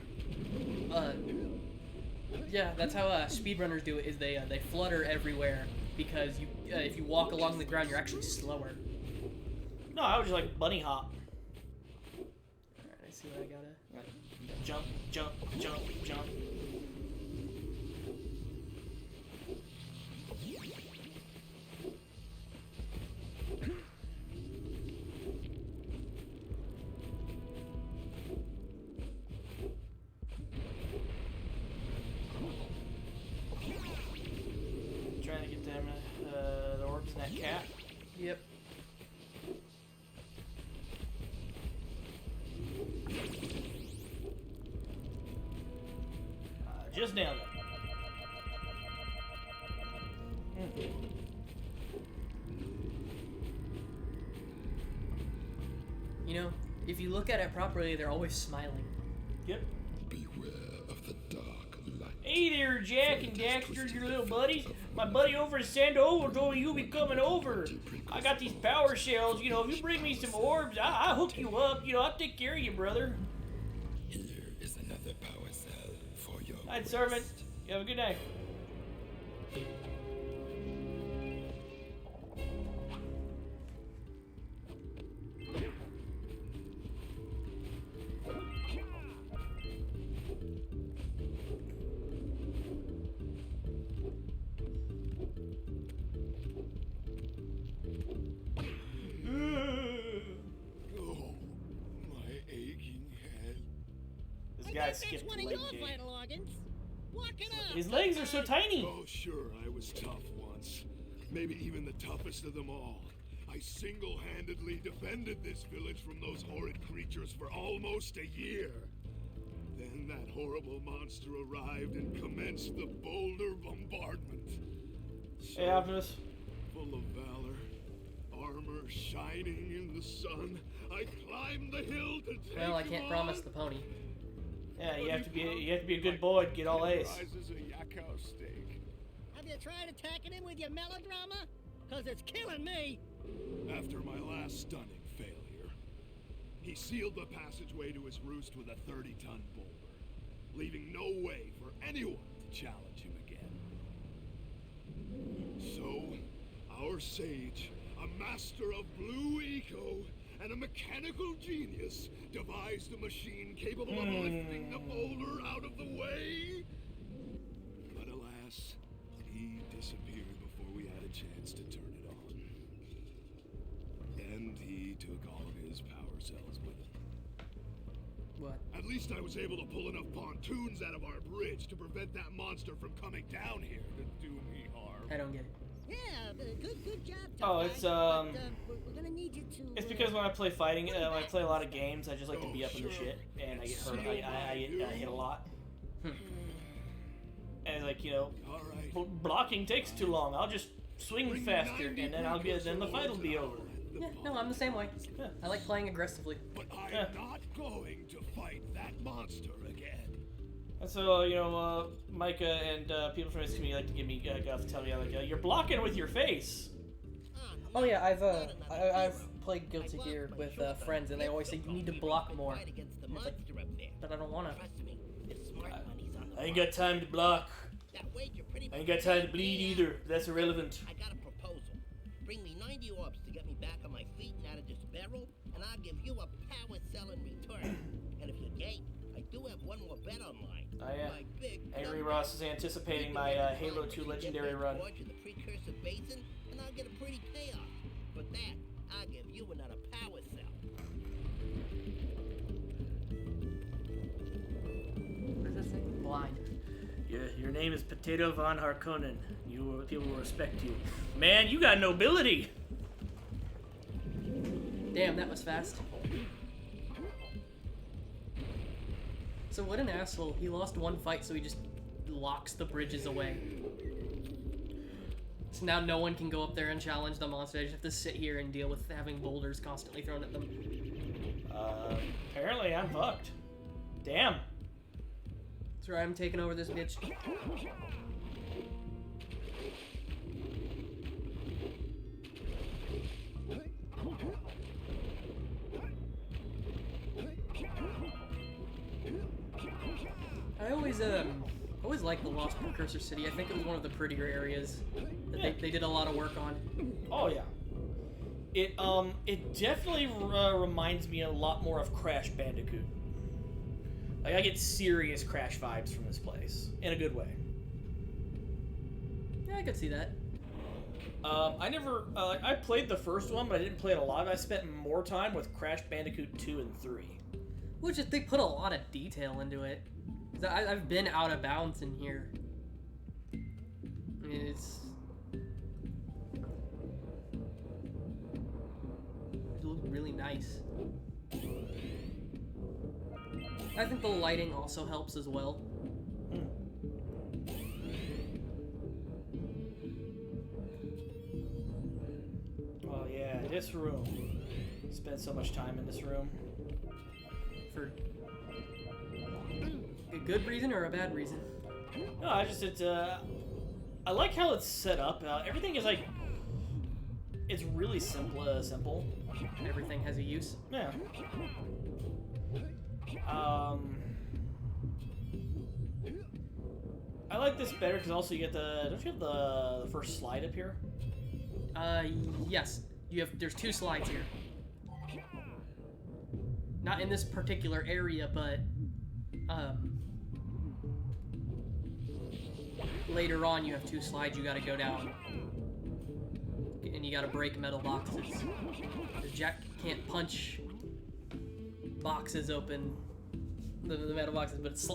Yeah, that's how speedrunners do it. Is they flutter everywhere because you if you walk along the ground, you're actually slower. No, I would just like bunny hop. Alright, I see what I gotta. Jump, jump, jump, jump. Trying to get them, the orbs in that cat. Yep. Just nailed it. You know, if you look at it properly, they're always smiling. Yep. Beware of the dark light. Hey there, Jak and Daxter, your little buddies. My buddy over at Sandover told me you'll be coming over. I got these power shells. You know, if you bring me some orbs, I'll hook you up. You know, I'll take care of you, brother. Here is another power cell for your Night, servant. You have a good night. Oh, my aching head. This guy skipped one leg of your day. vital organs. Walk it up. His legs are so tiny. Oh, sure, I was tough once. Maybe even the toughest of them all. I single-handedly defended this village from those horrid creatures for almost a year. Then that horrible monster arrived and commenced the boulder bombardment. So, Hey, Optimus. full of valor, armor shining in the sun, I climbed the hill to take Well, I him can't on. promise the pony. Yeah, you have to be a good boy to get all A's. Prizes a yakao steak. Have you tried attacking him with your melodrama? Cause it's killing me. After my last stunning failure, he sealed the passageway to his roost with a 30-ton boulder, leaving no way for anyone to challenge him again. So, our sage, a master of blue eco and a mechanical genius, devised a machine capable of lifting the boulder out of the way. But alas, he disappeared before we had a chance to turn it on. And he took all of his power cells with him. What? At least I was able to pull enough pontoons out of our bridge to prevent that monster from coming down here to do me harm. I don't get it. Yeah, good job. Oh, tough it's, guy, but, we're gonna need you to. It's because when I play fighting, when I play a lot of games, I just like to be up in the shit, and I get hurt. I get hit a lot. And like, you know, blocking takes too long. I'll just swing faster, and then then the fight will be over. Yeah, no, I'm the same way. Yeah. I like playing aggressively. But I'm Yeah. not going to fight that monster again. And so, you know, Micah and people from his community like to give me guff, tell me like, you're blocking with your face. Oh yeah, I've played Guilty Gear with friends, and they always say you need to block more. And it's like, but I don't wanna. I ain't got time to block. I ain't got time to bleed either. That's irrelevant. I got a proposal. Bring me 90 orbs to get me back on my feet and out of this barrel, and I'll give you a power cell in return. And if you're game, I do have one more bet online. Oh yeah. Angry Ross is anticipating my Halo 2 Legendary run. The precursor basin, and I'll get a pretty payoff. For that, I'll give you another power cell. What does it say? Blind. Your name is Potato Von Harkonnen. People will respect you. Man, you got nobility. Damn, that was fast. So what an asshole. He lost one fight, so he just locks the bridges away. So now no one can go up there and challenge the monster. They just have to sit here and deal with having boulders constantly thrown at them. Apparently I'm fucked. Damn. That's right, I'm taking over this bitch. I always liked the Lost Precursor City. I think it was one of the prettier areas that they did a lot of work on. Oh yeah. It definitely reminds me a lot more of Crash Bandicoot. Like I get serious Crash vibes from this place in a good way. Yeah, I could see that. I never I played the first one, but I didn't play it a lot. I spent more time with Crash Bandicoot 2 and 3. Which they put a lot of detail into it. I've been out of bounds in here. I mean, it looks really nice. I think the lighting also helps as well. Oh yeah, this room. Spent so much time in this room. For a good reason or a bad reason? No, I like how it's set up. Everything is like, it's really simple. Everything has a use. Yeah. I like this better because also you get don't you have the first slide up here? Yes. There's 2 slides here. Not in this particular area, but later on you have 2 slides you gotta go down. And you gotta break metal boxes. Jak can't punch boxes open, the metal boxes, but it's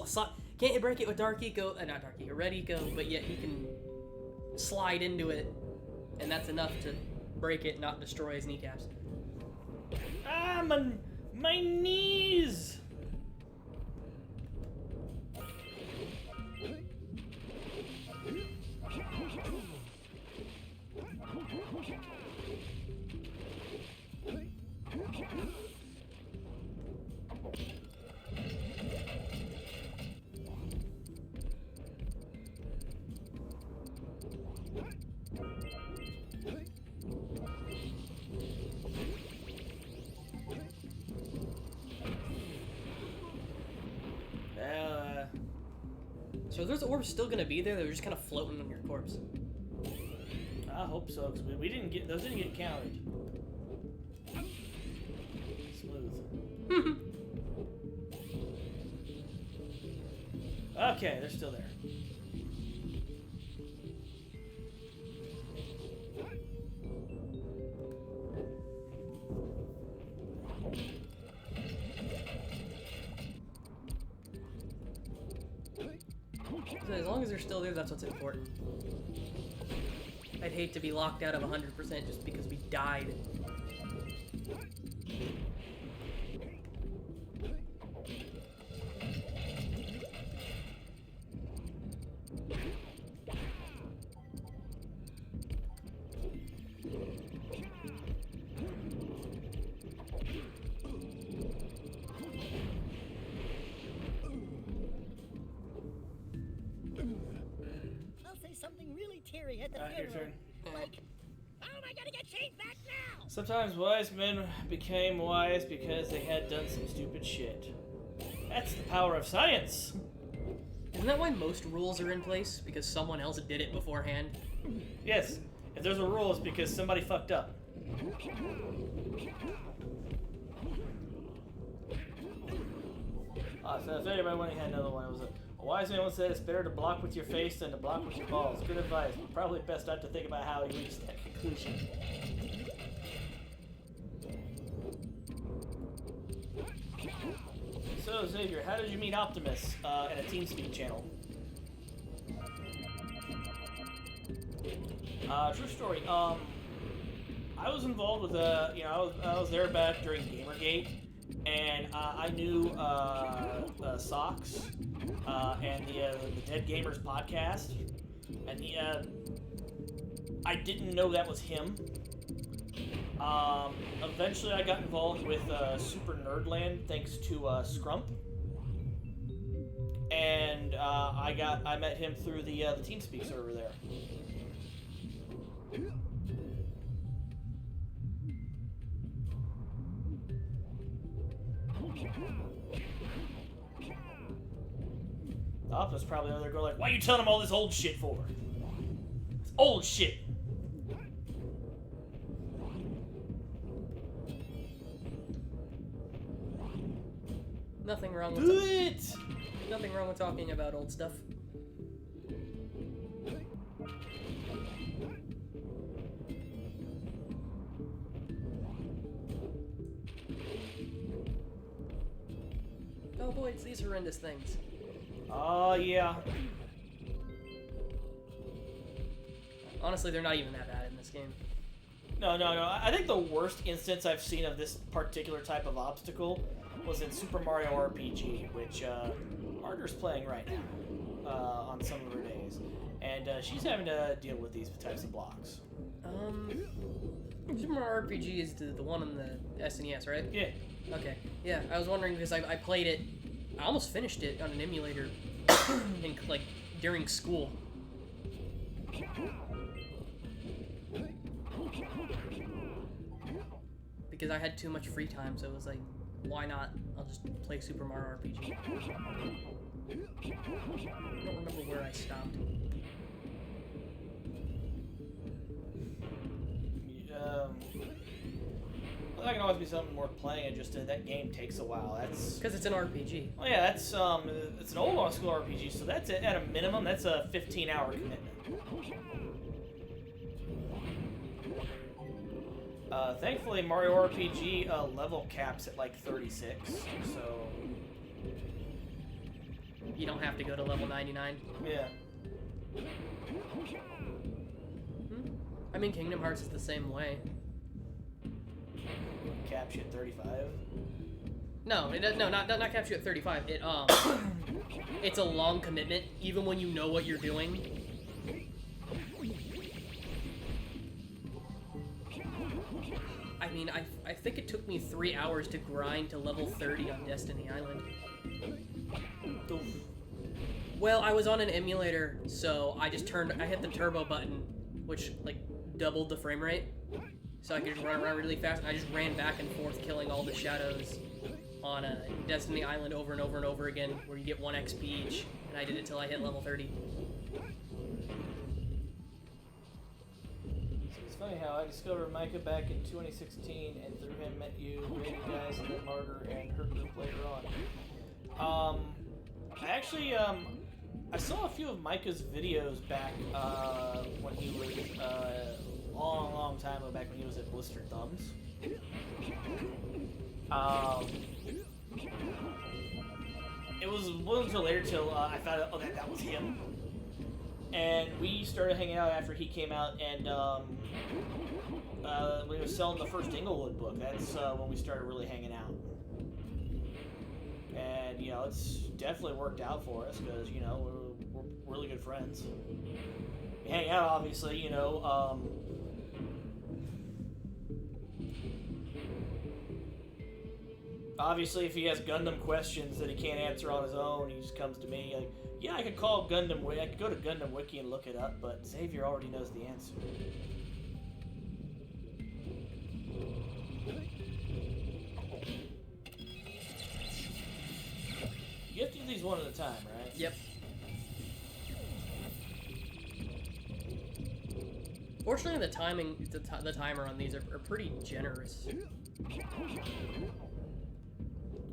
can't break it with Dark Eco, not Dark Eco, Red Eco, but yet he can slide into it, and that's enough to break it, not destroy his kneecaps. Ah, my knees! So are those orbs still gonna be there? They're just kind of floating on your corpse. I hope so, because those didn't get counted. Smooth. Okay, they're still there. So as long as they're still there, that's what's important. I'd hate to be locked out of 100% just because we died. I'll say something really teary at the Your funeral. turn. Like, oh, am I gonna get changed back Sometimes wise men became wise because they had done some stupid shit. That's the power of science. Isn't that why most rules are in place? Because someone else did it beforehand? Yes. If there's a rule, it's because somebody fucked up. So if anybody went and had another one, it was a wise man once said it's better to block with your face than to block with your balls. Good advice, but probably best not to think about how he reached that conclusion. So, Xavier, how did you meet Optimus in a TeamSpeak channel? True story. I was involved with I was there back during Gamergate, and I knew Socks and the Dead Gamers podcast, and I didn't know that was him. Eventually, I got involved with Super Nerdland thanks to Scrump, and I met him through the TeamSpeak server there. Optimus probably over there going like, "Why are you telling him all this old shit for? It's old shit." Nothing wrong with Nothing wrong with talking about old stuff. Oh boy, it's these horrendous things. Oh, yeah. Honestly, they're not even that bad in this game. No. I think the worst instance I've seen of this particular type of obstacle was in Super Mario RPG, which Margaret's playing right now on some of her days. And she's having to deal with these types of blocks. Super Mario RPG is the one on the SNES, right? Yeah. Okay. Yeah, I was wondering because I played it. I almost finished it on an emulator during school. Because I had too much free time, so it was like, why not? I'll just play Super Mario RPG. I don't remember where I stopped. Well, that can always be something worth playing. It just that game takes a while. That's because it's an RPG. Well, yeah, that's it's an old school RPG, so that's at a minimum. That's a 15-hour commitment. Thankfully, Mario RPG level caps at like 36, so you don't have to go to level 99. Yeah. I mean, Kingdom Hearts is the same way. Caps you at 35. No, not caps you at 35. It it's a long commitment, even when you know what you're doing. I mean, I think it took me 3 hours to grind to level 30 on Destiny Island. Oof. Well, I was on an emulator, so I hit the turbo button, which like doubled the frame rate, so I could just run around really fast. And I just ran back and forth, killing all the shadows on Destiny Island over and over and over again, where you get 1 XP each, and I did it till I hit level 30. It's funny how I discovered Micah back in 2016, and through him met you, Brady guys, and then Martyr and her group later on. I actually I saw a few of Micah's videos back when he was long time ago, back when he was at Blistered Thumbs. It wasn't until later till I found out that was him. And we started hanging out after he came out, and when he was selling the first Inglewood book, that's when we started really hanging out. And, you know, it's definitely worked out for us, because, you know, we're really good friends. We hang out, obviously, you know, obviously, if he has Gundam questions that he can't answer on his own, he just comes to me, like, yeah, I could call Gundam Wiki, I could go to Gundam Wiki and look it up, but Xavier already knows the answer. these one at a time, right? Yep. Fortunately, the timer on these are pretty generous.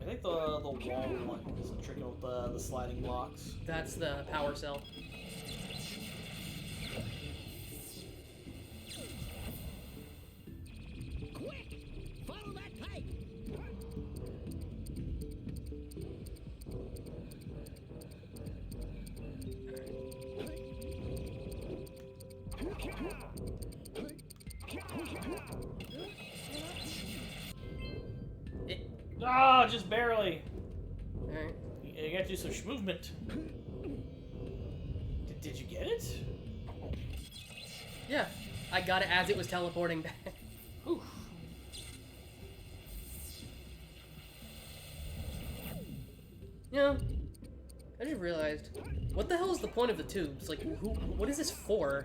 I think the wall one is the trick with the sliding blocks. That's the power cell. Quick! Follow that pipe! Ah, just barely. Alright. You gotta do some movement. Did you get it? Yeah, I got it as it was teleporting back. Whew. You know, I just realized, what the hell is the point of the tubes? Like, what is this for?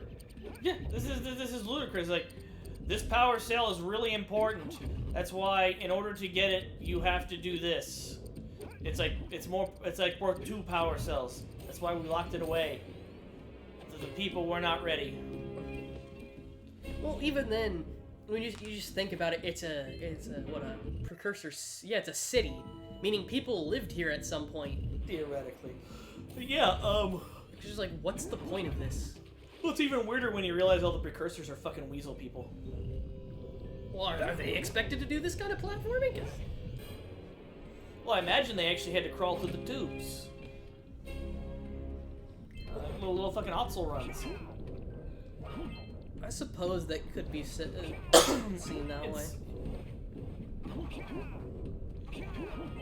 Yeah, this is ludicrous. Like, this power cell is really important. That's why, in order to get it, you have to do this. It's like worth 2 power cells. That's why we locked it away. The people were not ready. Well, even then, when you just think about it, it's a what a precursor. Yeah, it's a city, meaning people lived here at some point. Theoretically. But yeah, It's just like, what's the point of this? well, it's even weirder when you realize all the precursors are fucking weasel people. Well, are they expected to do this kind of platforming? Well, I imagine they actually had to crawl through the tubes. Little fucking Otzel runs. I suppose that could be seen that way.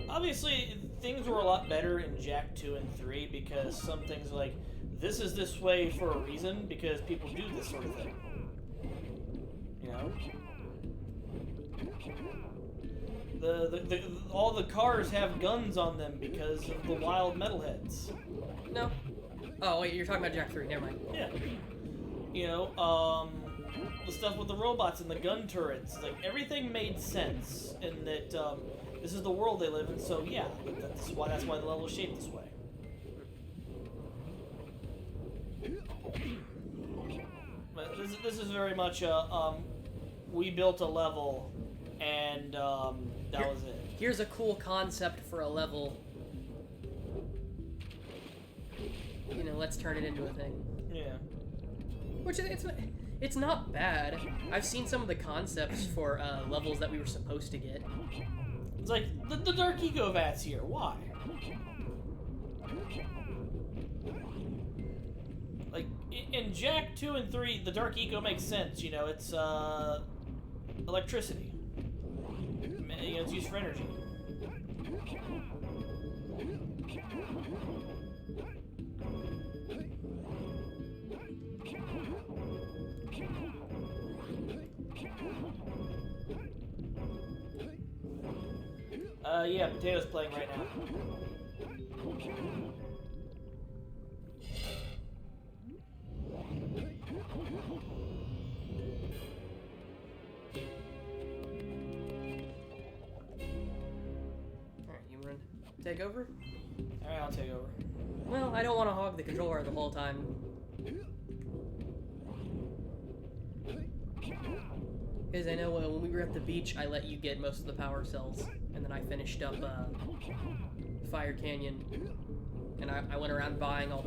Obviously, things were a lot better in Jak 2 and 3 because some things like, this is this way for a reason because people do this sort of thing. You know? All the cars have guns on them because of the wild metalheads. No. Oh, wait, you're talking about Jak 3, never mind. Yeah. You know, the stuff with the robots and the gun turrets, like, everything made sense in that, this is the world they live in, so yeah, that's why the level is shaped this way. But this is very much we built a level, and that was it. Here's a cool concept for a level. You know, let's turn it into a thing. Yeah. Which it's not bad. I've seen some of the concepts for levels that we were supposed to get. It's like the Dark Eco Vat's here. Why? Like in Jak 2 and 3, the Dark Eco makes sense. You know, it's electricity. You know, it's used for energy. Yeah, Potato's playing right now. Alright, you want to take over? Alright, I'll take over. Well, I don't want to hog the controller the whole time. Because I know when we were at the beach, I let you get most of the power cells, and then I finished up Fire Canyon, and I went around buying all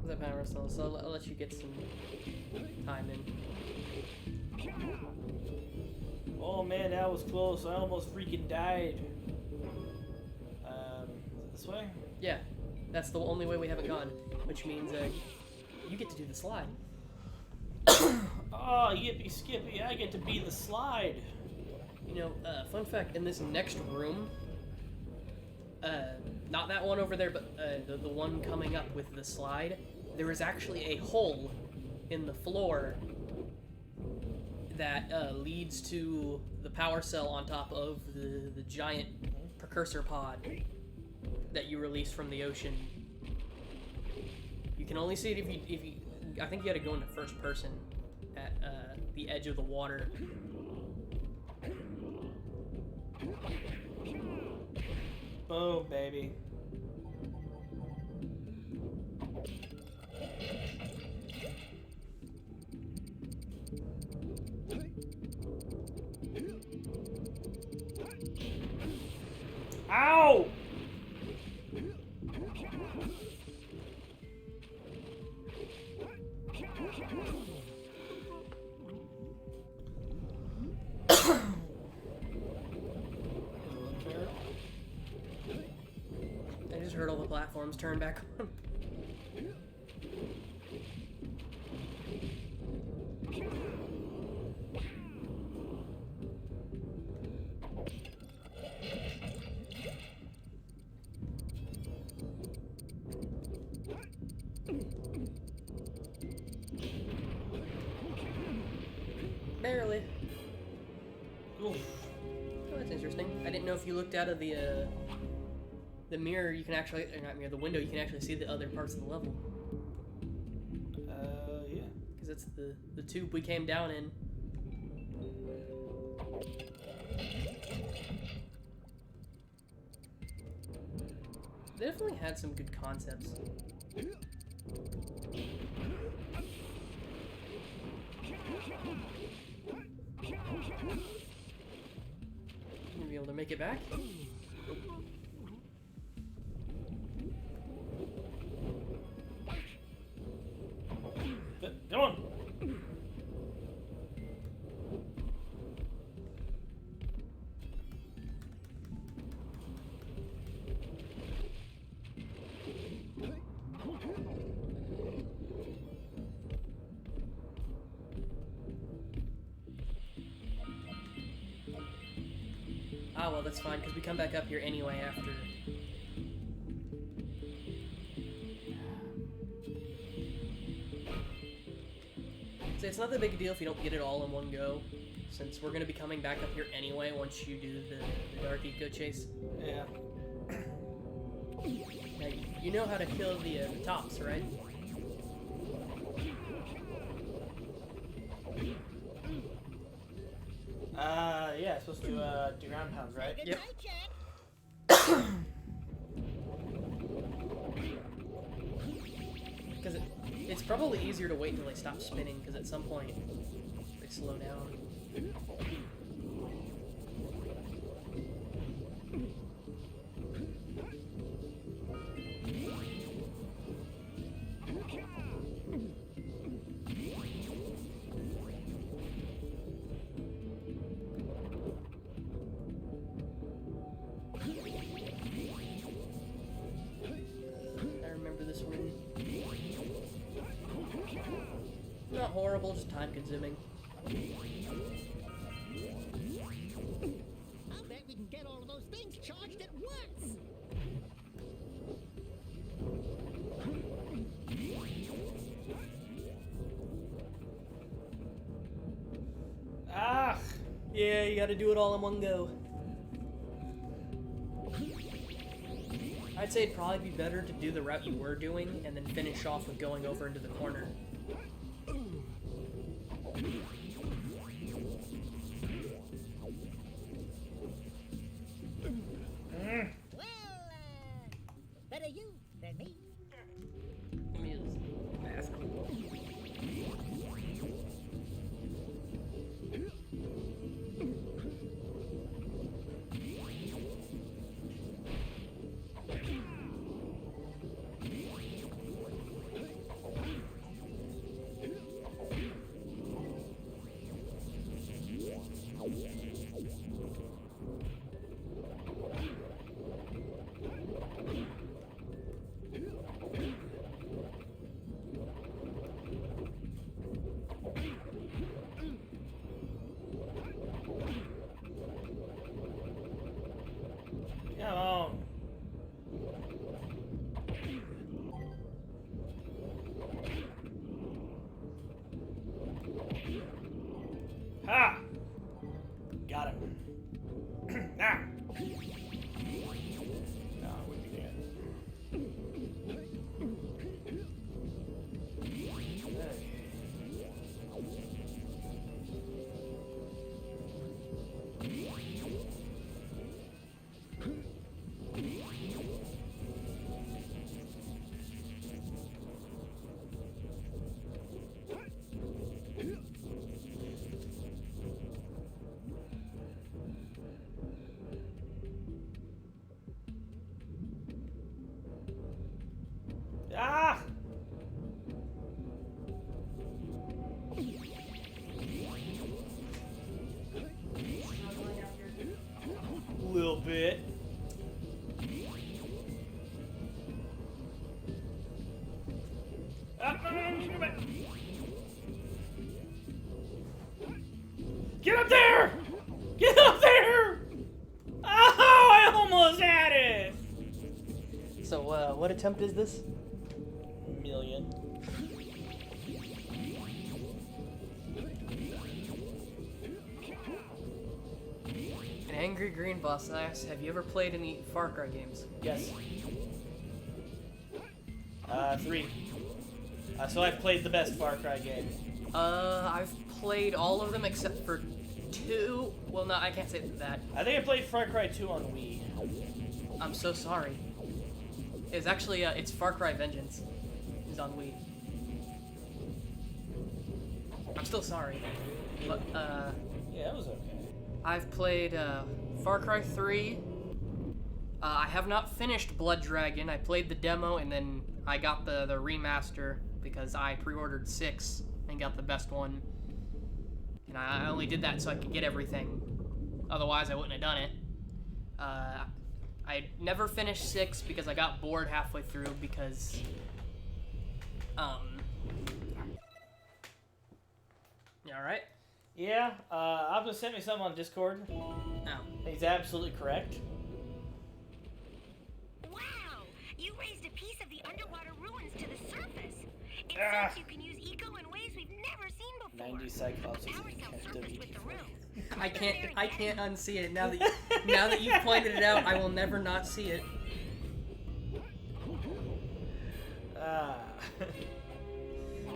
the power cells, so I'll let you get some time in. Oh man, that was close. I almost freaking died. This way? Yeah, that's the only way we haven't gone, which means you get to do the slide. Oh, yippee skippy, I get to be the slide. You know, fun fact, in this next room, not that one over there, but the one coming up with the slide, there is actually a hole in the floor that leads to the power cell on top of the giant precursor pod that you release from the ocean. You can only see it if you I think you had to go into first person at the edge of the water. Oh, baby. Ow! I just heard all the platforms turn back on. Barely. Oof. Oh, that's interesting. I didn't know if you looked out of the mirror, you can actually, or not mirror, the window, you can actually see the other parts of the level. Yeah. Because it's the tube we came down in. They definitely had some good concepts. Gonna be able to make it back? Come on. Ah, well, that's fine, because we come back up here anyway after. So it's not that big a deal if you don't get it all in one go, since we're going to be coming back up here anyway once you do the Dark Eco Chase. Yeah. Now, you know how to kill the tops, right? Yeah, it's supposed to do ground pounds, right? Yep. Because it's probably easier to wait until they stop spinning, because at some point they slow down. I remember this room. Not horrible, just time consuming. I'll bet we can get all of those things charged at once. Ah! Yeah, you gotta do it all in one go. I'd say it'd probably be better to do the route you were doing and then finish off with going over into the corner. Well, better you than me. Let me just ask him. little bit. Get up there! Get up there! Oh, I almost had it! So, what attempt is this? Million. An Angry Green Boss asks, have you ever played any Far Cry games? Yes. 3. So I've played the best Far Cry game. I've played all of them except for 2. Well, no, I can't say that. I think I played Far Cry 2 on Wii. I'm so sorry. It's actually, it's Far Cry Vengeance. It's on Wii. I'm still sorry. But, yeah, it was okay. I've played, Far Cry 3. I have not finished Blood Dragon. I played the demo, and then I got the remaster because I pre-ordered 6 and got the best one. And I only did that so I could get everything. Otherwise, I wouldn't have done it. I never finished 6 because I got bored halfway through because, You alright? Yeah, Optimus sent me something on Discord. No. He's absolutely correct. Wow! You raised a piece of the underwater ruins to the surface. It says you can use eco in ways we've never seen before. 90 Cyclops Power cell surface with the room. I can't unsee it. Now that you've pointed it out, I will never not see it.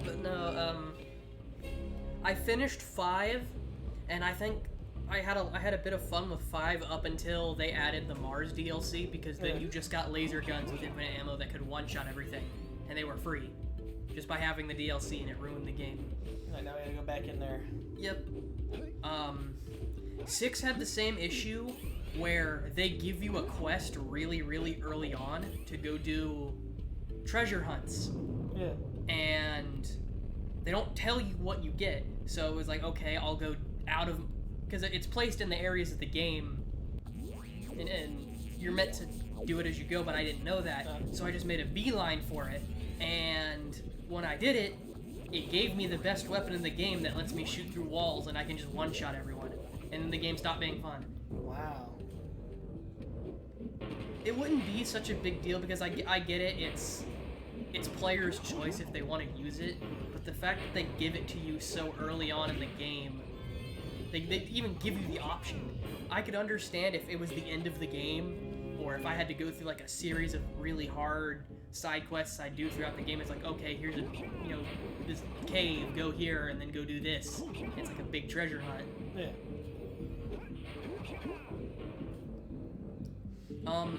But no, I finished 5, and I think I had a bit of fun with 5 up until they added the Mars DLC, because then you just got laser guns with infinite ammo that could one-shot everything, and they were free, just by having the DLC, and it ruined the game. Alright, now we gotta go back in there. Yep. 6 had the same issue where they give you a quest really, really early on to go do treasure hunts. Yeah. And they don't tell you what you get. So it was like, okay, I'll go out of... Because it's placed in the areas of the game. And you're meant to do it as you go, but I didn't know that. So I just made a beeline for it. And when I did it, it gave me the best weapon in the game that lets me shoot through walls and I can just one-shot everyone. And then the game stopped being fun. Wow. It wouldn't be such a big deal because I get it, it's players' choice if they want to use it, but the fact that they give it to you so early on in the game, they even give you the option. I could understand if it was the end of the game, or if I had to go through like a series of really hard side quests I do throughout the game. It's like, okay, here's a, this cave, go here, and then go do this. It's like a big treasure hunt. Yeah.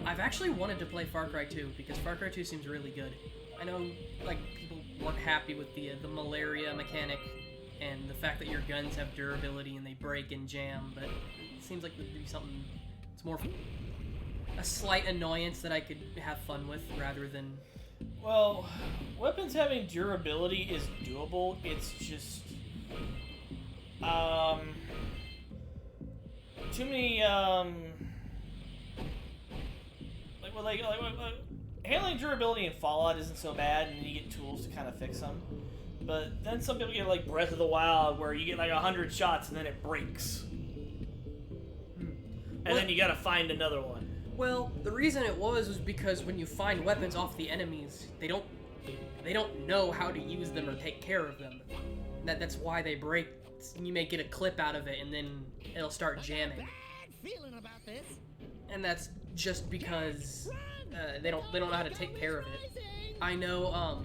I've actually wanted to play Far Cry 2 because Far Cry 2 seems really good. I know, like, people weren't happy with the malaria mechanic and the fact that your guns have durability and they break and jam, but it seems like there'd be something, it's more a slight annoyance that I could have fun with rather than... Well, weapons having durability is doable. It's just... too many, handling durability in Fallout isn't so bad, and you get tools to kind of fix them. But then some people get like Breath of the Wild, where you get like 100 shots and then it breaks, and then you gotta find another one. Well, the reason it was because when you find weapons off the enemies, they don't know how to use them or take care of them. That's why they break. You may get a clip out of it, and then it'll start jamming. Bad feeling about this. And that's just because they don't know how to take care of it. I know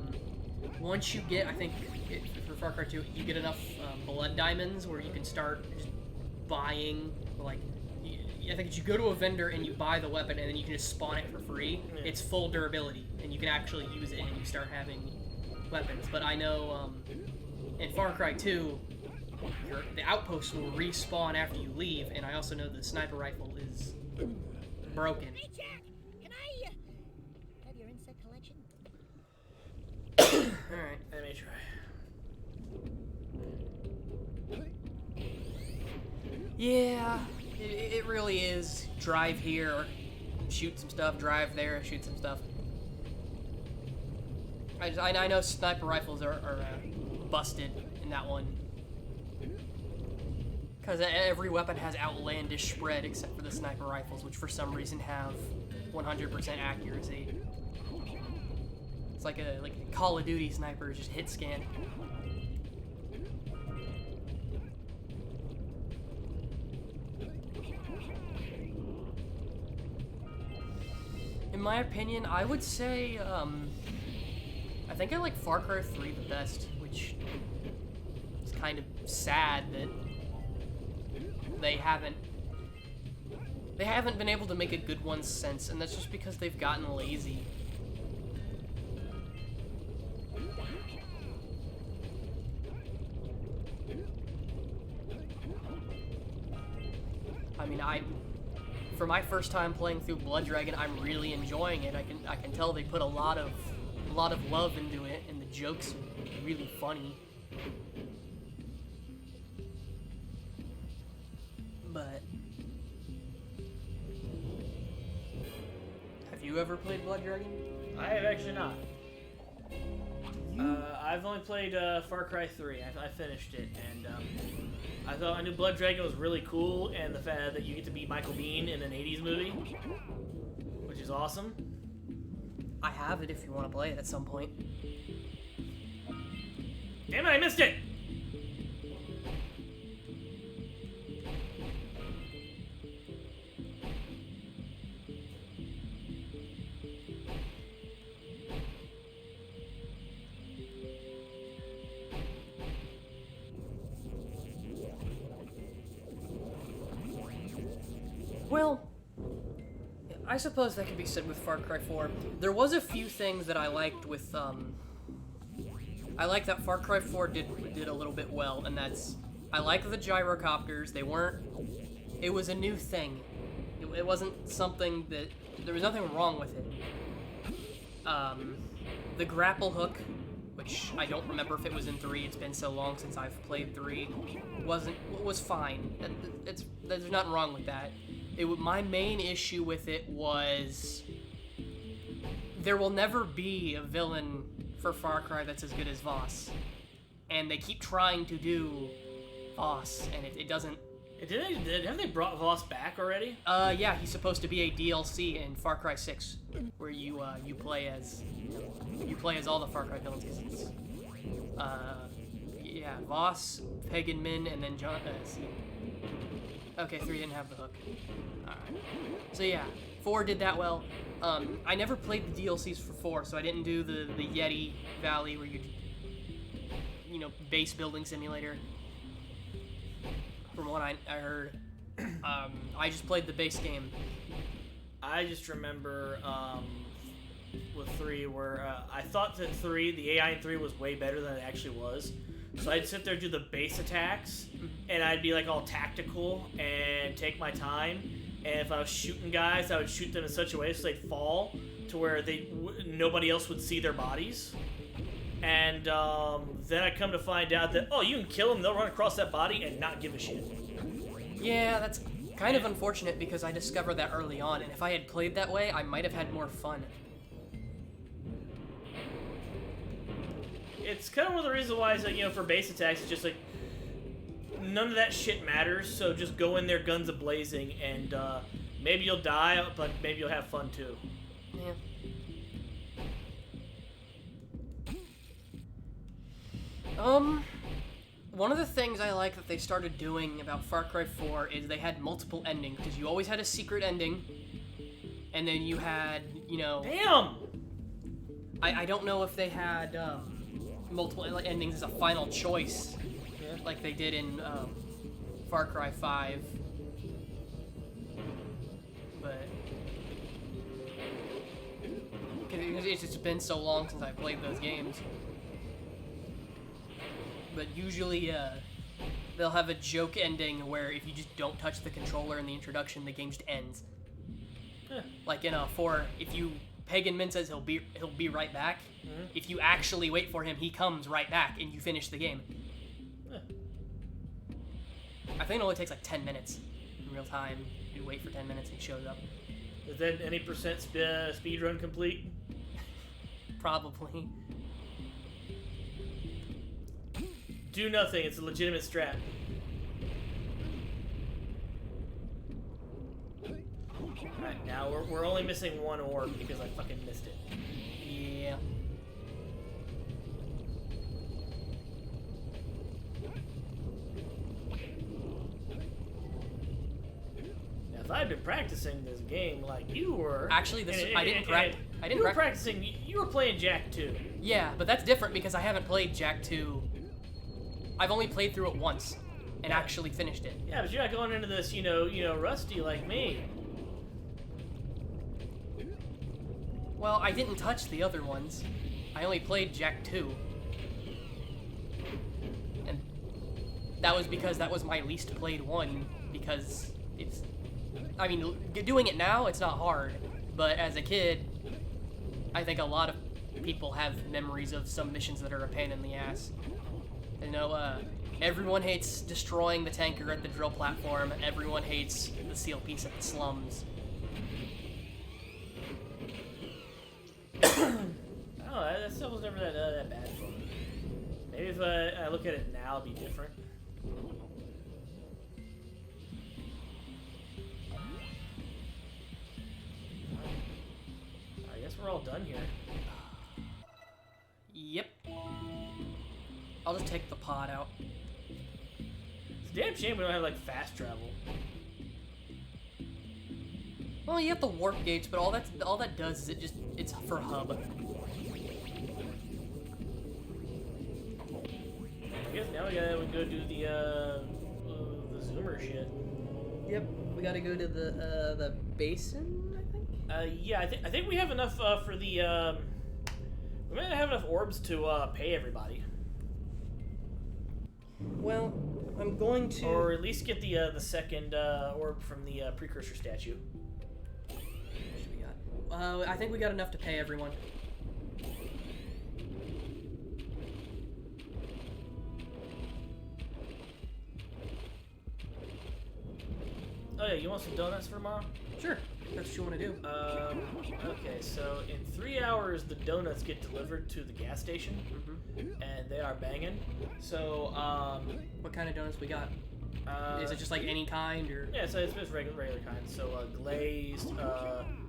once you get, I think for Far Cry 2, you get enough blood diamonds where you can start just buying, like, I think you go to a vendor and you buy the weapon and then you can just spawn it for free. It's full durability and you can actually use it and you start having weapons. But I know in Far Cry 2, the outposts will respawn after you leave, and I also know the sniper rifle is broken. Hey, Jack, can I have your insect collection? Alright. Let me try. Yeah, It really is drive here, shoot some stuff, drive there, shoot some stuff. I know sniper rifles are busted in that one. Because every weapon has outlandish spread except for the sniper rifles, which for some reason have 100% accuracy. It's like a Call of Duty sniper, just hit scan. In my opinion, I would say, I think I like Far Cry 3 the best, which is kind of sad that they haven't been able to make a good one since, and that's just because they've gotten lazy. I mean, for my first time playing through Blood Dragon, I'm really enjoying it. I can tell they put a lot of love into it, and the jokes are really funny. But have you ever played Blood Dragon? I have actually not. I've only played Far Cry 3. I finished it, and I knew Blood Dragon was really cool, and the fact that you get to be Michael Biehn in an 80s movie, which is awesome. I have it if you want to play it at some point. Damn it, I missed it! Well, I suppose that could be said with Far Cry 4. There was a few things that I liked with, I like that Far Cry 4 did a little bit well, and that's, I like the gyrocopters. They weren't, it was a new thing. It wasn't something that, there was nothing wrong with it. The grapple hook, which I don't remember if it was in 3, it's been so long since I've played 3, was fine. There's nothing wrong with that. My main issue with it was there will never be a villain for Far Cry that's as good as Voss, and they keep trying to do Voss, and it doesn't. Have they brought Voss back already? Yeah, he's supposed to be a DLC in Far Cry 6, where you play as all the Far Cry villains. Yeah, Voss, Pagan Min, and then John. Okay, 3 didn't have the hook. Alright. So yeah, 4 did that well. I never played the DLCs for 4, so I didn't do the Yeti Valley where you know, base building simulator. From what I heard. I just played the base game. I just remember with 3 where I thought that the AI in 3 was way better than it actually was. So I'd sit there, do the base attacks, and I'd be like all tactical and take my time. And if I was shooting guys, I would shoot them in such a way so they'd fall to where nobody else would see their bodies. And then I come to find out that, oh, you can kill them, they'll run across that body and not give a shit. Yeah, that's kind of unfortunate because I discovered that early on, and if I had played that way, I might have had more fun. It's kind of one of the reasons why, it's like, you know, for base attacks, it's just like, none of that shit matters, so just go in there guns a-blazing, and maybe you'll die, but maybe you'll have fun too. Yeah. One of the things I like that they started doing about Far Cry 4 is they had multiple endings, because you always had a secret ending, and then you had, you know... Damn! I don't know if they had, multiple endings as a final choice, like they did in Far Cry 5. But it's just been so long since I played those games. But usually they'll have a joke ending where if you just don't touch the controller in the introduction, the game just ends. Like in 4, if you Pagan Min says he'll be right back. Mm-hmm. If you actually wait for him, he comes right back, and you finish the game. I think it only takes like 10 minutes. real time. You'd wait for 10 minutes and it shows up. Is that any percent speed run complete? Probably. Do nothing. It's a legitimate strat. Alright, now we're only missing one orb because I fucking missed it. Yeah. Now, if I'd been practicing this game like you were, Actually, I didn't practice. You were practicing. You were playing Jak 2. Yeah, but that's different because I haven't played Jak 2. I've only played through it once and actually finished it. Yeah, but you're not going into this, you know, rusty like me. Well, I didn't touch the other ones. I only played Jak 2. And that was because that was my least played one, because it's... I mean, doing it now, it's not hard, but as a kid, I think a lot of people have memories of some missions that are a pain in the ass. You know, everyone hates destroying the tanker at the drill platform, everyone hates the seal piece at the slums. Oh, that stuff was never that bad for me. Maybe if I look at it now, it'd be different. I guess we're all done here. Yep. I'll just take the pod out. It's a damn shame we don't have, like, fast travel. Well, you have the warp gates, but all that does is it's for hub. I guess now we go do the zoomer shit. Yep, we gotta go to the basin, I think? Yeah, I think we have enough for the, we might have enough orbs to pay everybody. Well, I'm going to... Or at least get the second orb from the precursor statue. What should we got? I think we got enough to pay everyone. Oh yeah, you want some donuts for tomorrow? Sure, that's what you want to do. Okay, so in 3 hours the donuts get delivered to the gas station, and they are banging. So, what kind of donuts we got? Is it just like any kind, or? Yeah, so it's just regular kind. So glazed,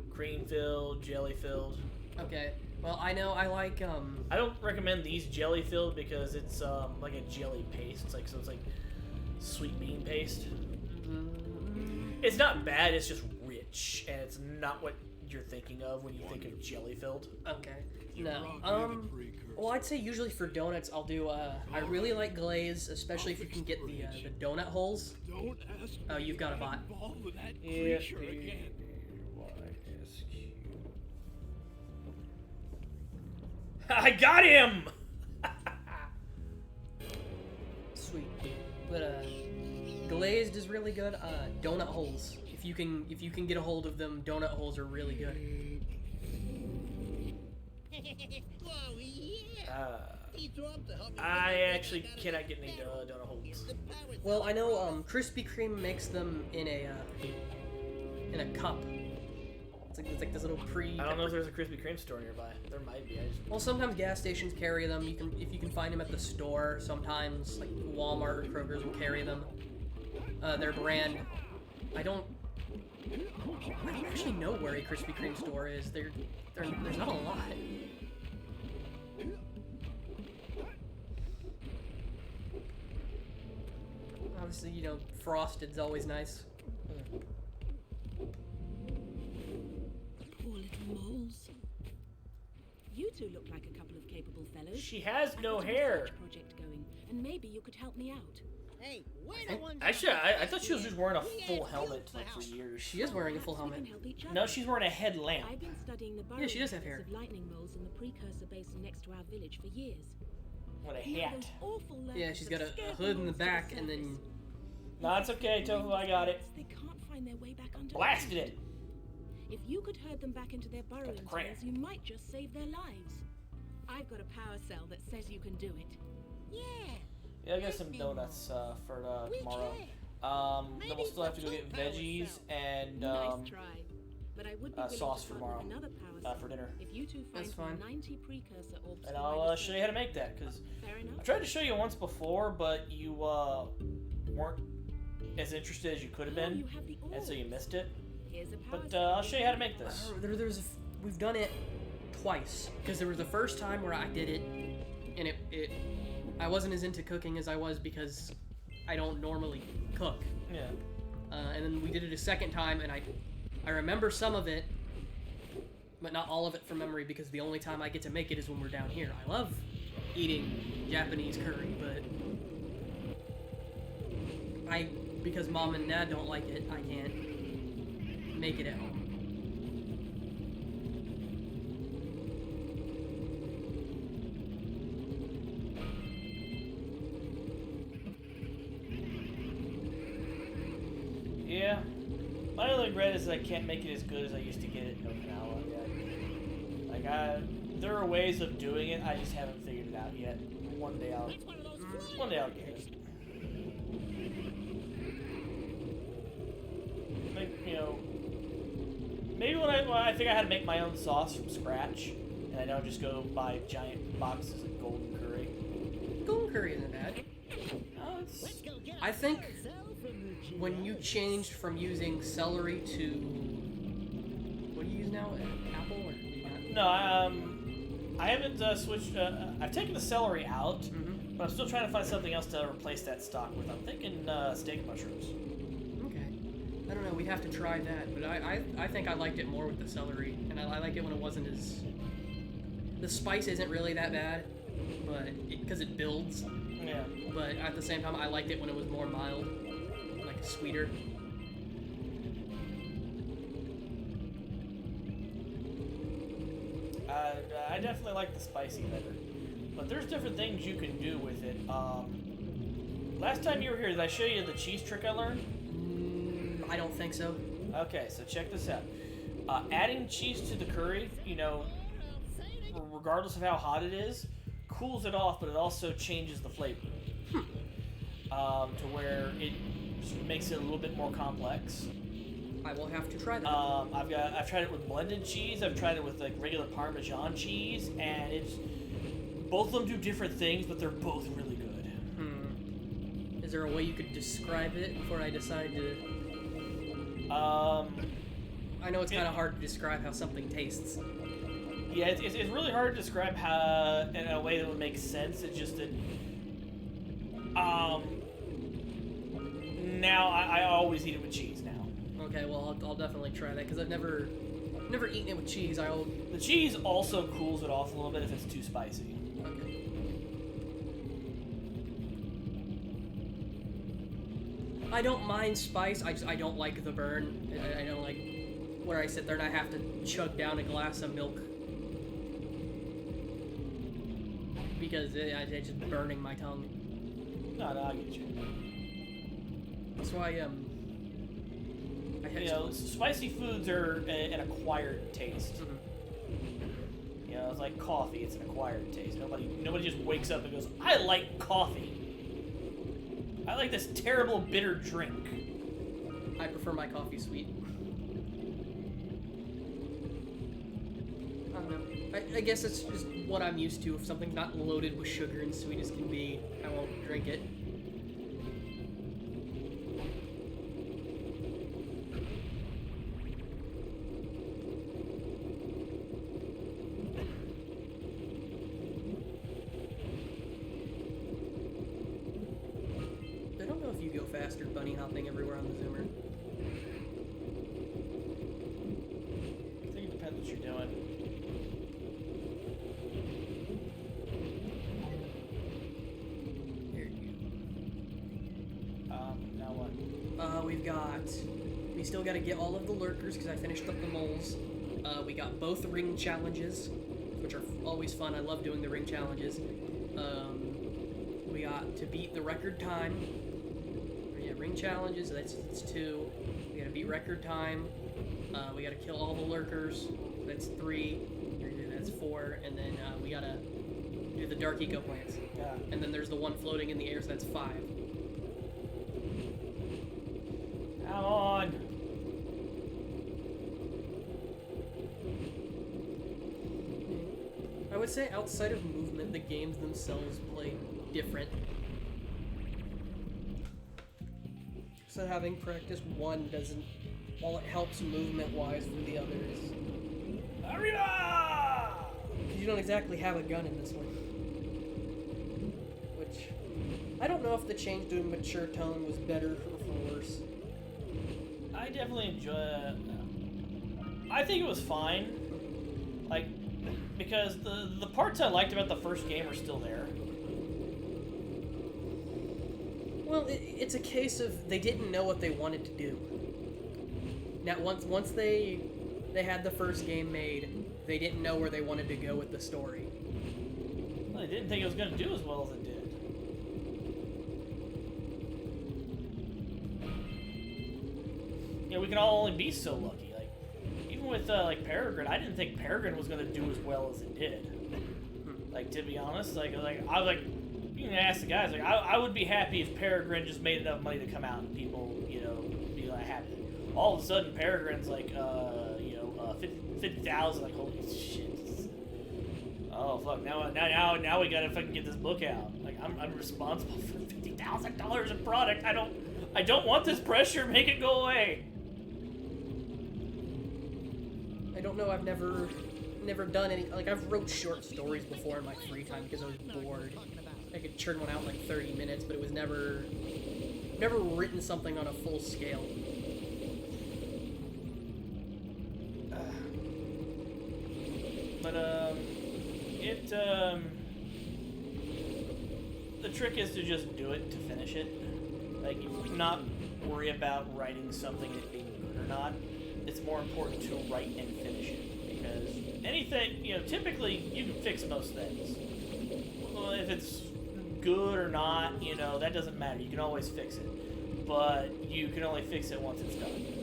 cream filled, jelly filled. Okay. Well, I know I like I don't recommend these jelly filled because it's like a jelly paste. It's like sweet bean paste. It's not bad. It's just rich, and it's not what you're thinking of when you think of jelly filled. Okay. No. Well, I'd say usually for donuts, I'll do. I really like glaze, especially if you can get the donut holes. Oh, you've got a bot. Yeah. I got him. Sweet. But glazed is really good. Donut holes. If you can get a hold of them, donut holes are really good. Whoa, yeah. I actually cannot get any donut holes. Well, I know Krispy Kreme makes them in a cup. It's like this little I don't know if there's a Krispy Kreme store nearby. There might be. Well, sometimes gas stations carry them. If you can find them at the store. Sometimes like Walmart or Kroger's will carry them. Their brand. I don't actually know where a Krispy Kreme store is. There's not a lot. Obviously, you know, Frosted's always nice. Poor little moles. You two look like a couple of capable fellows. She has no I've got a hair. research project going, and maybe you could help me out. Hey, we're the ones. Actually, I thought she was just wearing a full helmet like for years. She is wearing a full helmet. No, she's wearing a headlamp. I've been studying the Yeah, she does have hair. of lightning moles in the precursor basin next to our village for years. What a You know, hat. those awful Yeah, lurkers she's that got a scare hood in the moles to back, and surface. then No, it's okay, Tofu, I got it. They can't find their way back under. Blasted it. If you could herd them back into their burrowing cramp. tunnels, you might just save their lives. I've got a power cell that says you can do it. Yeah. Yeah, I'll get some donuts for tomorrow. Then we'll still have to go get veggies and Nice try. But I would be willing sauce to for part with tomorrow, another power for dinner. if you two find That's fine. 90 precursor orbs. And for I'll my show you how to make that, because Fair enough. I tried to show you once before, but you weren't as interested as you could have been, You have the and so you missed it. Here's a power But cell. I'll show you how to make this. We've done it twice, because there was the first time where I did it, and I wasn't as into cooking as I was because I don't normally cook. Yeah. And then we did it a second time, and I remember some of it, but not all of it from memory, because the only time I get to make it is when we're down here. I love eating Japanese curry, but because Mom and Dad don't like it, I can't make it at home. Yeah. My only regret is that I can't make it as good as I used to get it in Okinawa yet. Like, there are ways of doing it, I just haven't figured it out yet. One day I'll get it. Like, maybe when I think I had to make my own sauce from scratch, and I don't just go buy giant boxes of golden curry. Golden curry isn't bad. I think when you changed from using celery to what do you use now? Apple or no? I haven't switched. I've taken the celery out, but I'm still trying to find something else to replace that stock with. I'm thinking steak mushrooms. Okay. I don't know. We'd have to try that, but I think I liked it more with the celery, and I like it when it wasn't as. The spice isn't really that bad, but because it builds. Yeah. But at the same time, I liked it when it was more mild, like sweeter. I definitely like the spicy better, but there's different things you can do with it. Last time you were here, did I show you the cheese trick I learned? I don't think so. Okay, so check this out. Adding cheese to the curry, regardless of how hot it is, cools it off, but it also changes the flavor to where it makes it a little bit more complex. I will have to try that. I've tried it with blended cheese. I've tried it with like regular Parmesan cheese, and both of them do different things, but they're both really good. Is there a way you could describe it before I decide to? I know it's kind of hard to describe how something tastes. Yeah, it's really hard to describe how in a way that would make sense. It's just that now I always eat it with cheese now. Okay, well I'll definitely try that because I've never eaten it with cheese. The cheese also cools it off a little bit if it's too spicy. Okay. I don't mind spice. I don't like the burn. I don't like where I sit there and I have to chug down a glass of milk because it's just burning my tongue. No, I get you. That's why spicy foods are an acquired taste. It's like coffee. It's an acquired taste. Nobody just wakes up and goes, I like coffee. I like this terrible bitter drink. I prefer my coffee sweet. I don't know. I guess it's just what I'm used to. If something's not loaded with sugar and sweet as can be, I won't drink it. Faster bunny hopping everywhere on the zoomer. I think it depends what you're doing. Here you go. Now what? We still got to get all of the lurkers because I finished up the moles. We got both ring challenges, which are always fun. I love doing the ring challenges. We got to beat the record time. Ring challenges, that's 2. We gotta beat record time. We gotta kill all the lurkers, that's 3. That's 4. And then we gotta do the dark eco plants. Yeah. And then there's the one floating in the air, so that's 5. Come on. I would say outside of movement, the games themselves play different. So having practice one doesn't, while it helps movement-wise for the others. Arriba! Because you don't exactly have a gun in this one. Which, I don't know if the change to a mature tone was better or for worse. I definitely enjoy. I think it was fine. Like, because the parts I liked about the first game are still there. Well, it's a case of they didn't know what they wanted to do. Now, once they had the first game made, they didn't know where they wanted to go with the story. Well, they didn't think it was going to do as well as it did. You know, we can all only be so lucky. Like, even with like Peregrine, I didn't think Peregrine was going to do as well as it did. Like, to be honest, I was like, you can ask the guys, like, I would be happy if Peregrine just made enough money to come out and people, you know, be like happy. All of a sudden, Peregrine's like, 50,000. Like, holy shit! Oh fuck! Now we gotta fucking get this book out. Like, I'm responsible for $50,000 in product. I don't want this pressure. Make it go away. I don't know. I've never done any. Like, I've wrote short stories before in my free time because I was bored. I could churn one out in like 30 minutes, but it was never written something on a full scale. The trick is to just do it to finish it. Like, not worry about writing something and being good or not. It's more important to write and finish it, because anything, you know, typically you can fix most things. Well, if it's good or not, you know, that doesn't matter. You can always fix it, but you can only fix it once it's done.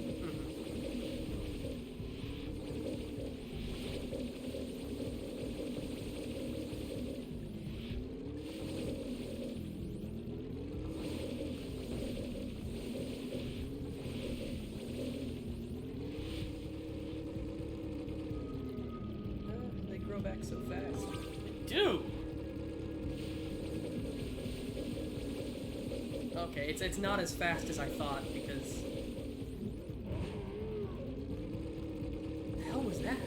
They grow back so fast. They do. Okay, it's not as fast as I thought, because... What the hell was that?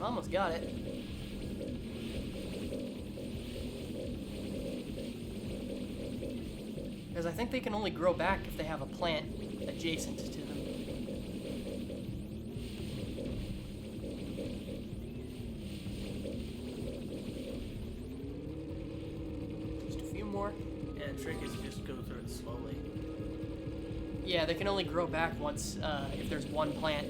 Almost got it. Because I think they can only grow back if they have a plant adjacent to them. Just a few more. Yeah, the trick is to just go through it slowly. Yeah, they can only grow back once if there's one plant.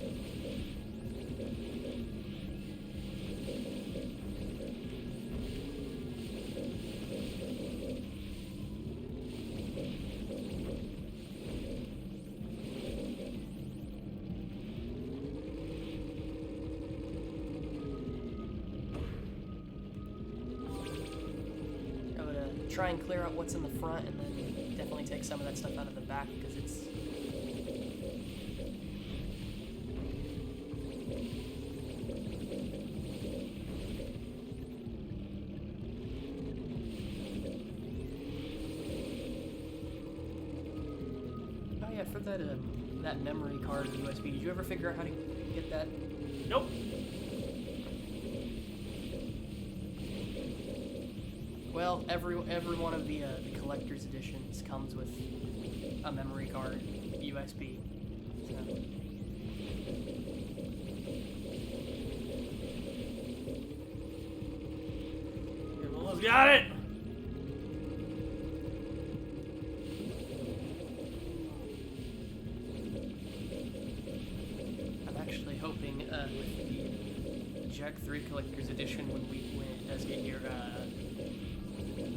Try and clear out what's in the front, and then definitely take some of that stuff out of the back, because it's... Oh yeah, for that memory card USB, did you ever figure out how to get that? Nope. Well, every one of the collector's editions comes with a memory card USB. So. We've almost got it. I'm actually hoping with the Jak 3 collector's edition, when it does get here.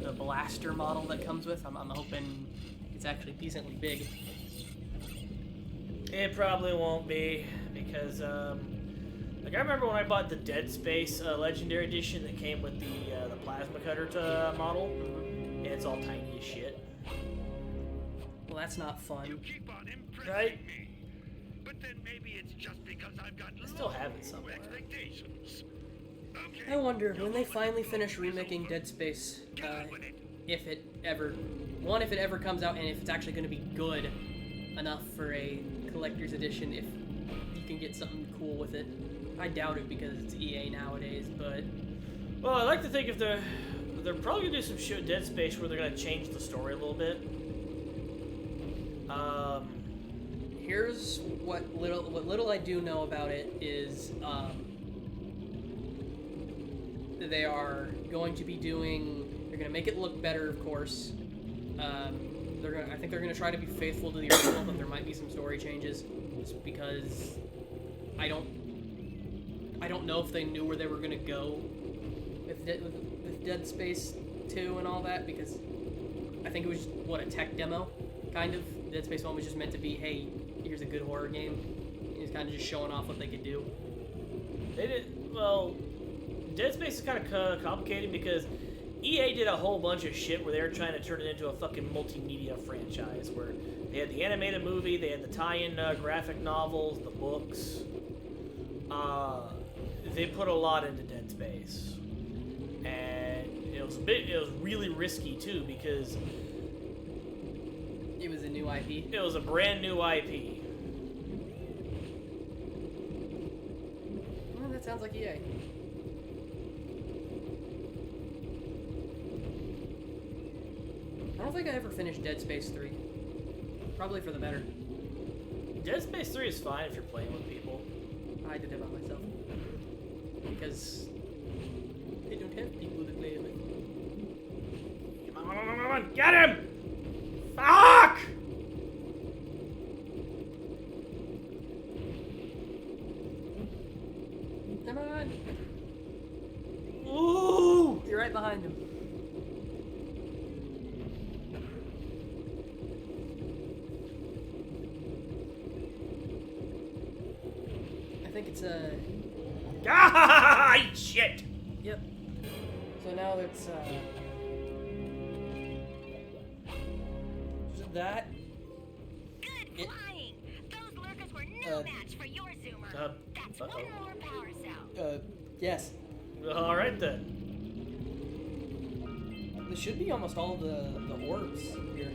The blaster model that comes with. I'm hoping it's actually decently big. It probably won't be because, like I remember when I bought the Dead Space Legendary Edition that came with the plasma cutter model. It's all tiny as shit. Well, that's not fun. Right? But then maybe it's just because I've got I still have it somewhere. expectations. Okay. I wonder when they finally finish remaking Dead Space, if it ever comes out and if it's actually going to be good enough for a collector's edition, if you can get something cool with it. I doubt it because it's EA nowadays, but... Well, I like to think if they're probably going to do some shit with Dead Space where they're going to change the story a little bit. Here's what little I do know about it is, they are going to be doing... They're going to make it look better, of course. I think they're going to try to be faithful to the original, but there might be some story changes. Just because I don't know if they knew where they were going to go with Dead Space 2 and all that, because I think it was, a tech demo, kind of. Dead Space 1 was just meant to be, hey, here's a good horror game. It was kind of just showing off what they could do. Dead Space is kind of complicated because EA did a whole bunch of shit where they were trying to turn it into a fucking multimedia franchise where they had the animated movie, they had the tie-in graphic novels, the books. They put a lot into Dead Space. And it was really risky too because it was a new IP. It was a brand new IP. Well, that sounds like EA. I don't think I ever finished Dead Space 3. Probably for the better. Dead Space 3 is fine if you're playing with people. I did it by myself. Because they don't have people to play with. Come on, get him! Fuck! Come on! Ooh! You're right behind him. I think it's Ah, shit! Yep. So now it's that. Good flying! Those lurkers were no match for your zoomer. That's one more power cell. Yes. Alright then. This should be almost all the orbs here.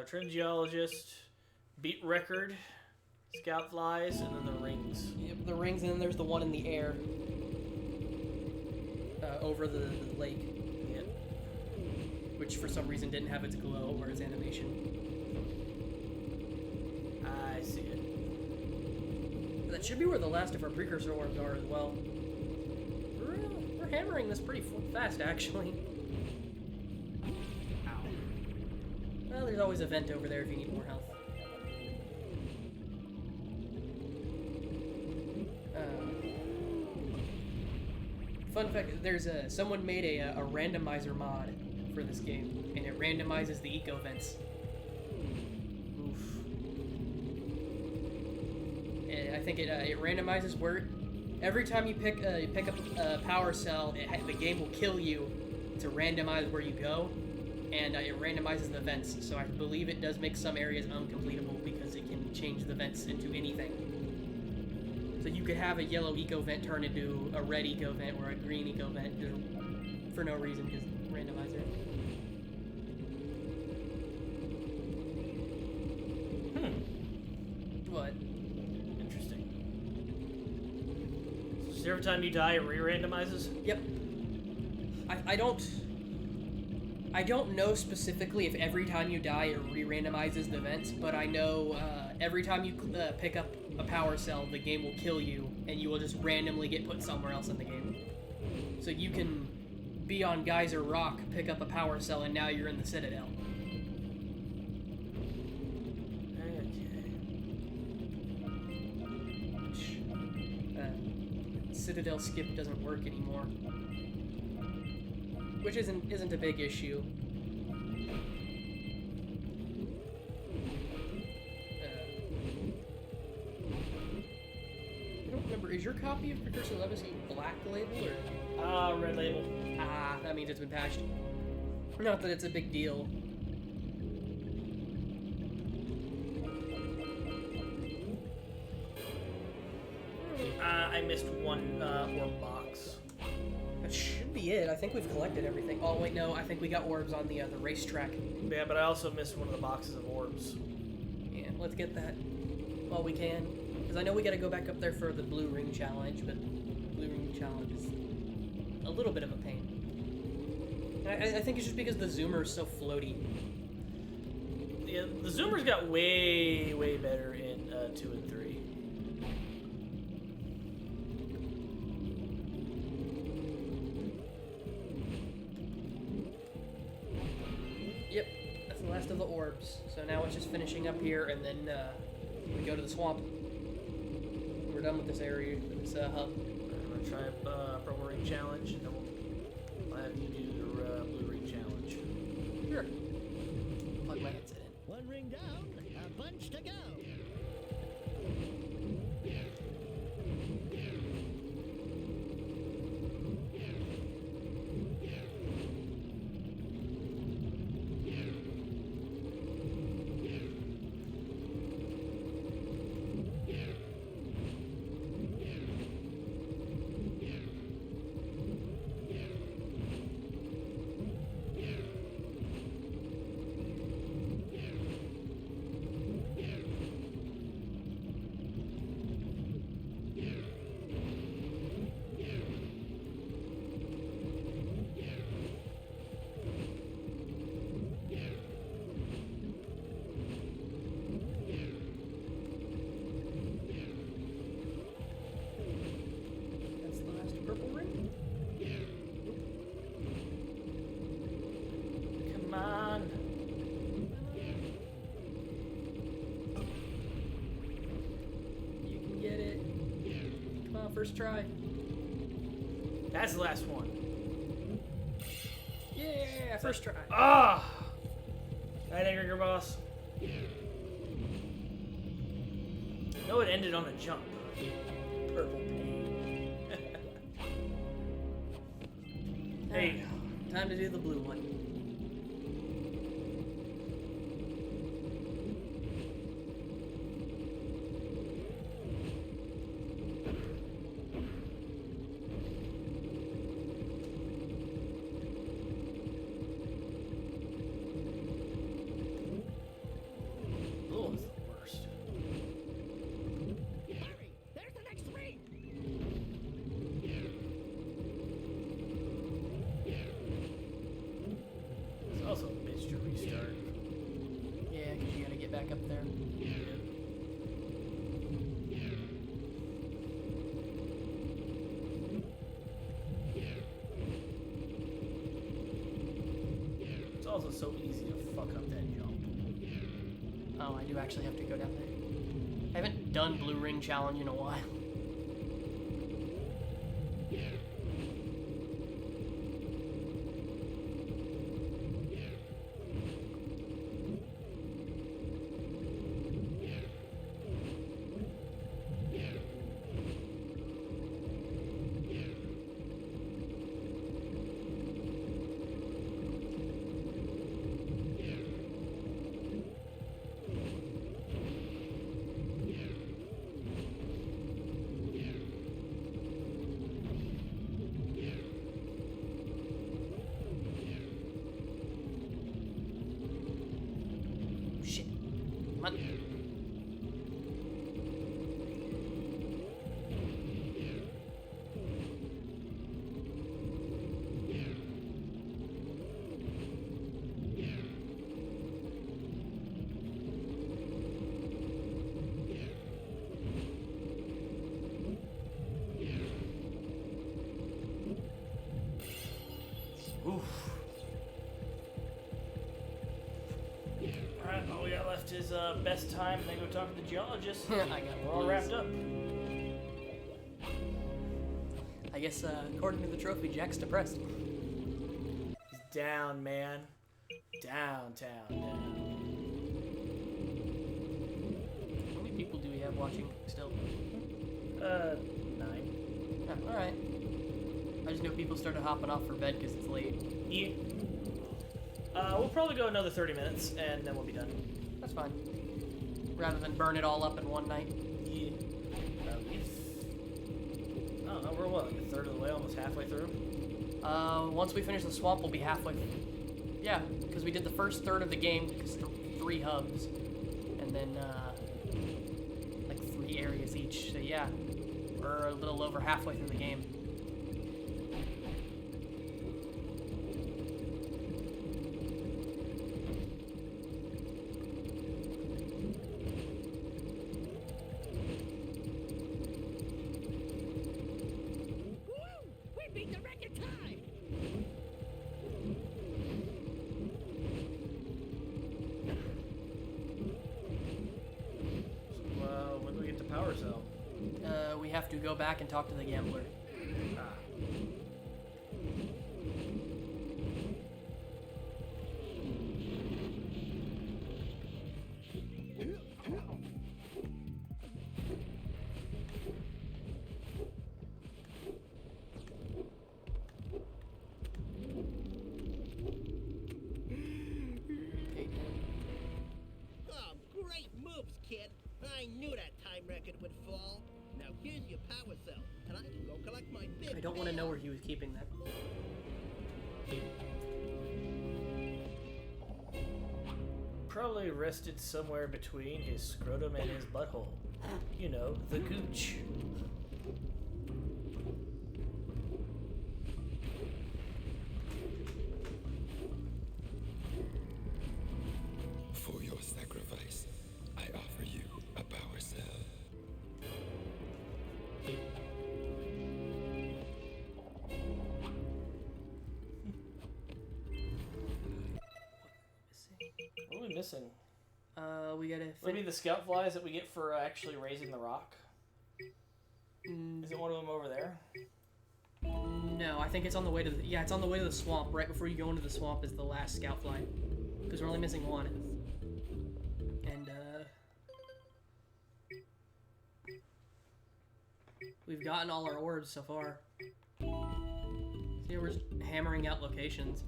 Trend Geologist, Beat Record, Scout Flies, and then the rings. Yep, the rings, and then there's the one in the air. Over the lake. Yep. Which for some reason didn't have its glow or its animation. I see it. That should be where the last of our precursor orbs are as well. We're hammering this pretty fast, actually. Ow. Well, there's always a vent over there if you need more health. Fun fact, there's someone made a randomizer mod for this game, and it randomizes the eco vents. Oof. And I think it randomizes where every time you pick up a power cell, the game will kill you to randomize where you go, and it randomizes the vents. So I believe it does make some areas uncompletable because it can change the vents into anything. So you could have a yellow eco vent turn into a red eco vent or a green eco vent for no reason, because randomizer. What? Interesting. So every time you die, it re-randomizes? Yep. I don't know specifically if every time you die it re-randomizes the vents, but I know every time you pick up a power cell, the game will kill you, and you will just randomly get put somewhere else in the game. So you can be on Geyser Rock, pick up a power cell, and now you're in the Citadel. Citadel skip doesn't work anymore, which isn't a big issue. remember, is your copy of Precursor Legacy black label or? Red label. Ah, that means it's been patched. Not that it's a big deal. I missed one orb box. That should be it. I think we've collected everything. Oh wait, no. I think we got orbs on the racetrack. Yeah, but I also missed one of the boxes of orbs. Yeah, let's get that while we can. Because I know we got to go back up there for the blue ring challenge, but blue ring challenge is a little bit of a pain. I think it's just because the zoomer is so floaty. Yeah, the zoomers got way better in 2 and 3. Yep, that's the last of the orbs. So now it's just finishing up here, and then we go to the swamp. We're done with this area, this hub. I'm gonna try Purple Ring Challenge, and then I'll have you do the Blue Ring Challenge. Sure. Plug my headset in. One ring down, a bunch to go. First try. That's the last one. Yeah, first try. Ah! That angry boss. No, it ended on a jump. Purple pain. Hey, time to do the blue one. Back up there. It's also so easy to fuck up that jump. Oh, I do actually have to go down there. I haven't done Blue Ring Challenge in a while. Come on. Oof. Alright, all we got left is best time and then go talk to the geologist. I got We're all wrapped up. I guess, according to the trophy, Jack's depressed. He's down, man. Down. How many people do we have watching still? 9. Yeah, alright. I just know people started hopping off for bed because it's late. Yeah. We'll probably go another 30 minutes, and then we'll be done. That's fine. Rather than burn it all up in one night. Yeah. I don't know, we're what, like a third of the way, almost halfway through? Once we finish the swamp, we'll be halfway. Yeah, because we did the first third of the game, because 3 hubs, and then, like 3 areas each. So yeah, we're a little over halfway through the game. We have to go back and talk to the gambler. Great moves, kid. I knew that time record would fall. Now here's your power cell, and I can go collect my big. I don't want to know where he was keeping that. Probably rested somewhere between his scrotum and his butthole. You know, the gooch. For your sacrifice, I offer you a power cell. What are we missing? We gotta. Maybe the scout flies that we get for actually raising the rock. Is it one of them over there? No, I think it's on the way to the. Yeah, it's on the way to the swamp. Right before you go into the swamp is the last scout fly, because we're only missing 1. And we've gotten all our orbs so far. See, we're just hammering out locations.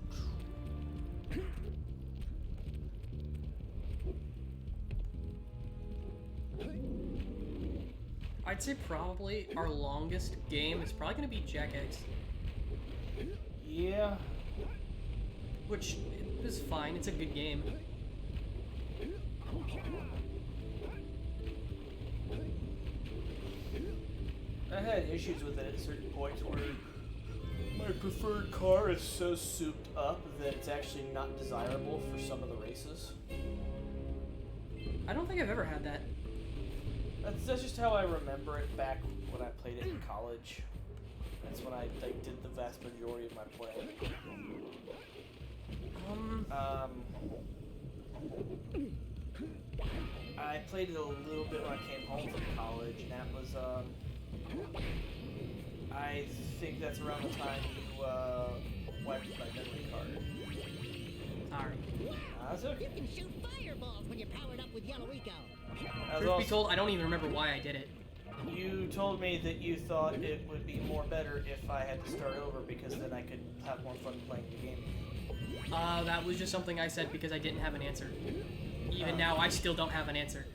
I'd say probably our longest game is probably going to be Jak X. Yeah. Which is fine, it's a good game. I had issues with it at certain points where my preferred car is so souped up that it's actually not desirable for some of the races. I don't think I've ever had that. That's just how I remember it back when I played it in college. That's when I did the vast majority of my playing. I played it a little bit when I came home from college, and that was, I think that's around the time you, wiped my memory card. Sorry. That's okay. You can shoot fireballs when you're powered up with Yellow Eco. Truth be told, I don't even remember why I did it. You told me that you thought it would be more better if I had to start over because then I could have more fun playing the game. That was just something I said because I didn't have an answer. Even now, I still don't have an answer.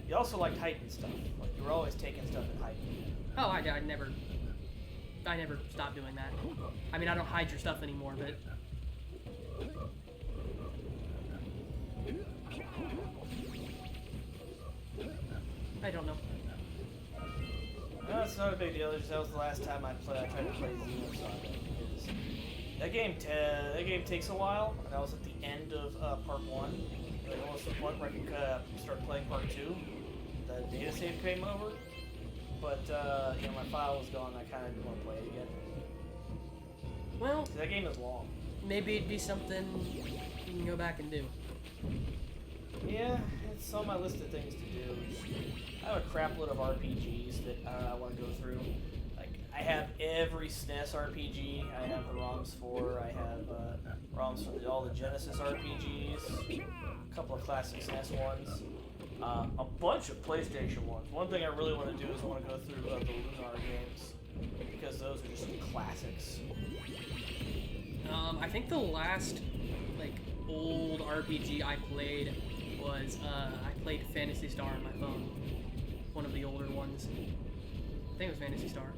You also liked hiding stuff. Like, you were always taking stuff and hiding. Oh, I never stopped doing that. I mean, I don't hide your stuff anymore, but... I don't know. No, it's not a big deal. That was the last time I tried to play Xenosonic. That game takes a while, and I was at the end of part 1. Like almost to the point where I could start playing part 2. The data save came over, but you know, my file was gone. I kind of didn't want to play it again. Well, that game is long. Maybe it'd be something you can go back and do. Yeah, it's on my list of things to do. I have a crap load of RPGs that I want to go through. Like, I have every SNES RPG. I have the ROMs for. I have ROMs for all the Genesis RPGs. A couple of classic SNES ones. A bunch of PlayStation ones. One thing I really want to do is I want to go through the Lunar games because those are just classics. I think the last like old RPG I played was I played Phantasy Star on my phone. One of the older ones. I think it was Phantasy Star.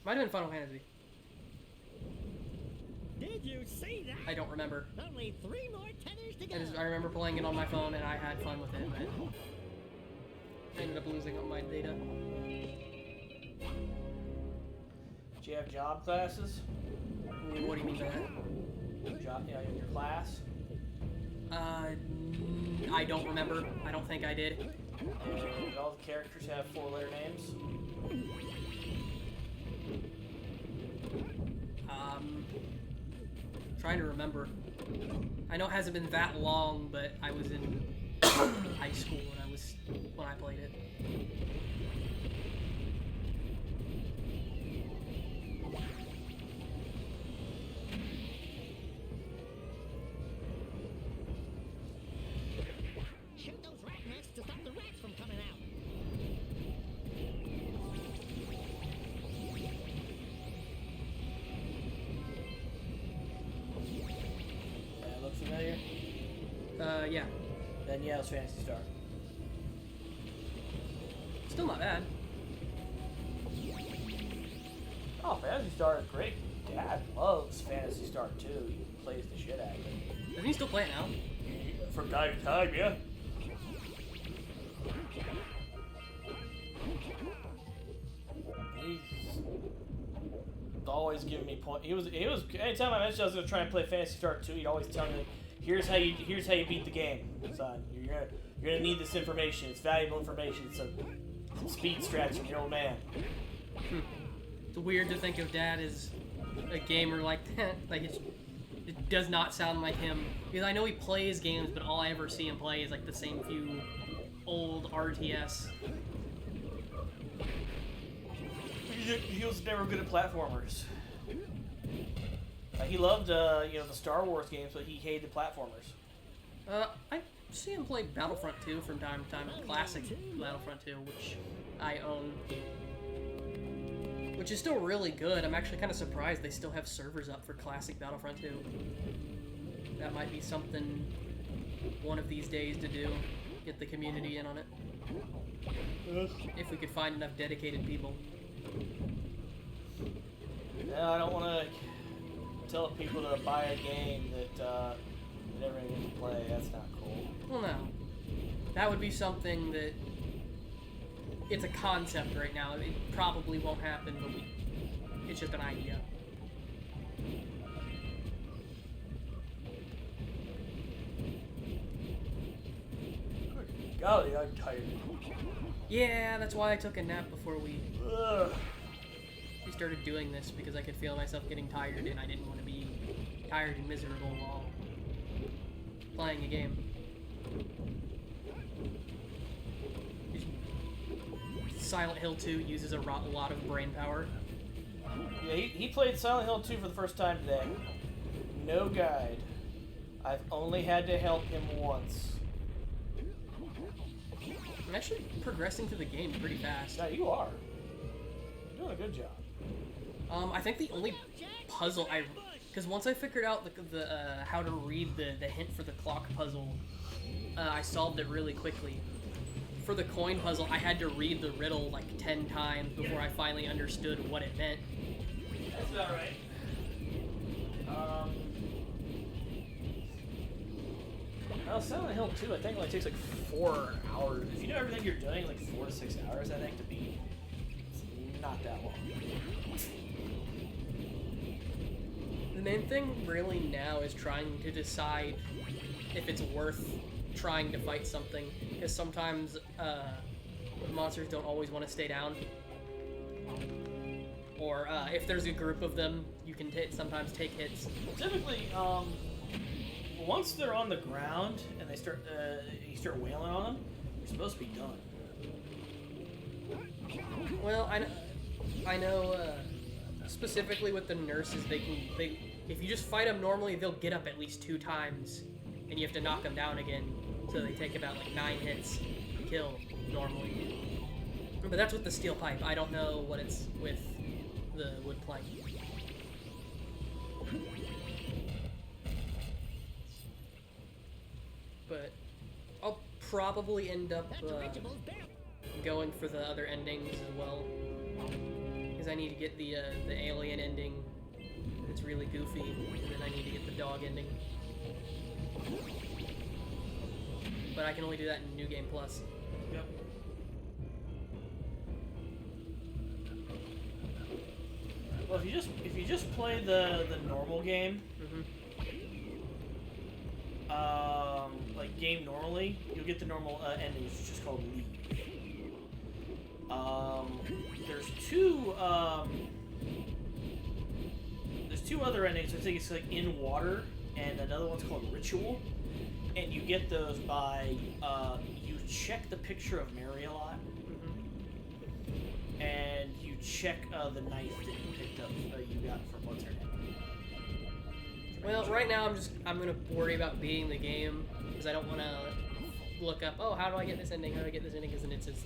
Might have been Final Fantasy. Did you see that? I don't remember. Only 3 more tethers to go. I remember playing it on my phone and I had fun with it, but I ended up losing all my data. Do you have job classes? What do you mean by that? Job, yeah, in your class? I don't remember. I don't think I did. And all the characters have 4-letter names? Trying to remember. I know it hasn't been that long, but I was in high school when I played it. Shoot those rat nests to stop the rats from coming out. That look familiar? Yeah. Then yeah, it's Phantasy Star. Still not bad. Oh, Phantasy Star is great. Dad loves Phantasy Star too. He plays the shit out of it. Doesn't he still play it now? From time to time, yeah. He's always giving me point. He was. Anytime I mentioned I was gonna try and play Phantasy Star 2, he'd always tell me, "Here's how you beat the game, son. You're gonna need this information. It's valuable information. It's some speed strats from your old man." It's weird to think of Dad as a gamer like that. Like it does not sound like him. Because I know he plays games, but all I ever see him play is like the same few old RTS. He was never good at platformers. He loved, the Star Wars games, but he hated platformers. I see him play Battlefront 2 from time to time. Classic Battlefront 2, which I own. Which is still really good. I'm actually kind of surprised they still have servers up for classic Battlefront 2. That might be something one of these days to do. Get the community in on it. If we could find enough dedicated people. No, I don't want to tell people to buy a game that everyone gets to play. That's not cool. Well, no. That would be something that... It's a concept right now. It probably won't happen, but it's just an idea. Golly, I'm tired. Yeah, that's why I took a nap before we started doing this, because I could feel myself getting tired and I didn't want to be tired and miserable while playing a game. Silent Hill 2 uses a lot of brain power. Yeah, he played Silent Hill 2 for the first time today. No guide. I've only had to help him once. I'm actually progressing through the game pretty fast. Yeah, you are. You're doing a good job. I think the only puzzle because once I figured out the how to read the hint for the clock puzzle, I solved it really quickly. For the coin puzzle, I had to read the riddle like 10 times before I finally understood what it meant. That's about right. Well, Silent Hill 2, I think only takes like 4 hours. If you know everything you're doing, like 4 to 6 hours, I think, to beat. It's not that long. The main thing really now is trying to decide if it's worth trying to fight something, because sometimes monsters don't always want to stay down, or if there's a group of them, you can sometimes take hits. Typically, once they're on the ground and they start, you start wailing on them, you're supposed to be done. Well, I know specifically with the nurses, if you just fight them normally, they'll get up at least 2 times, and you have to knock them down again. So they take about like 9 hits to kill normally. But that's with the steel pipe. I don't know what it's with the wood plank. But I'll probably end up going for the other endings as well, because I need to get the alien ending. It's really goofy, and then I need to get the dog ending. But I can only do that in New Game Plus. Yep. Well, if you just play the normal game, like game normally, you'll get the normal ending, which is just called Leave. There's two other endings. I think it's like In Water, and another one's called Ritual. And you get those by you check the picture of Mary a lot, and you check the knife that you picked up. You got from what's her name. Well, right now I'm gonna worry about beating the game because I don't want to look up. Oh, how do I get this ending? How do I get this ending? Because then it's just.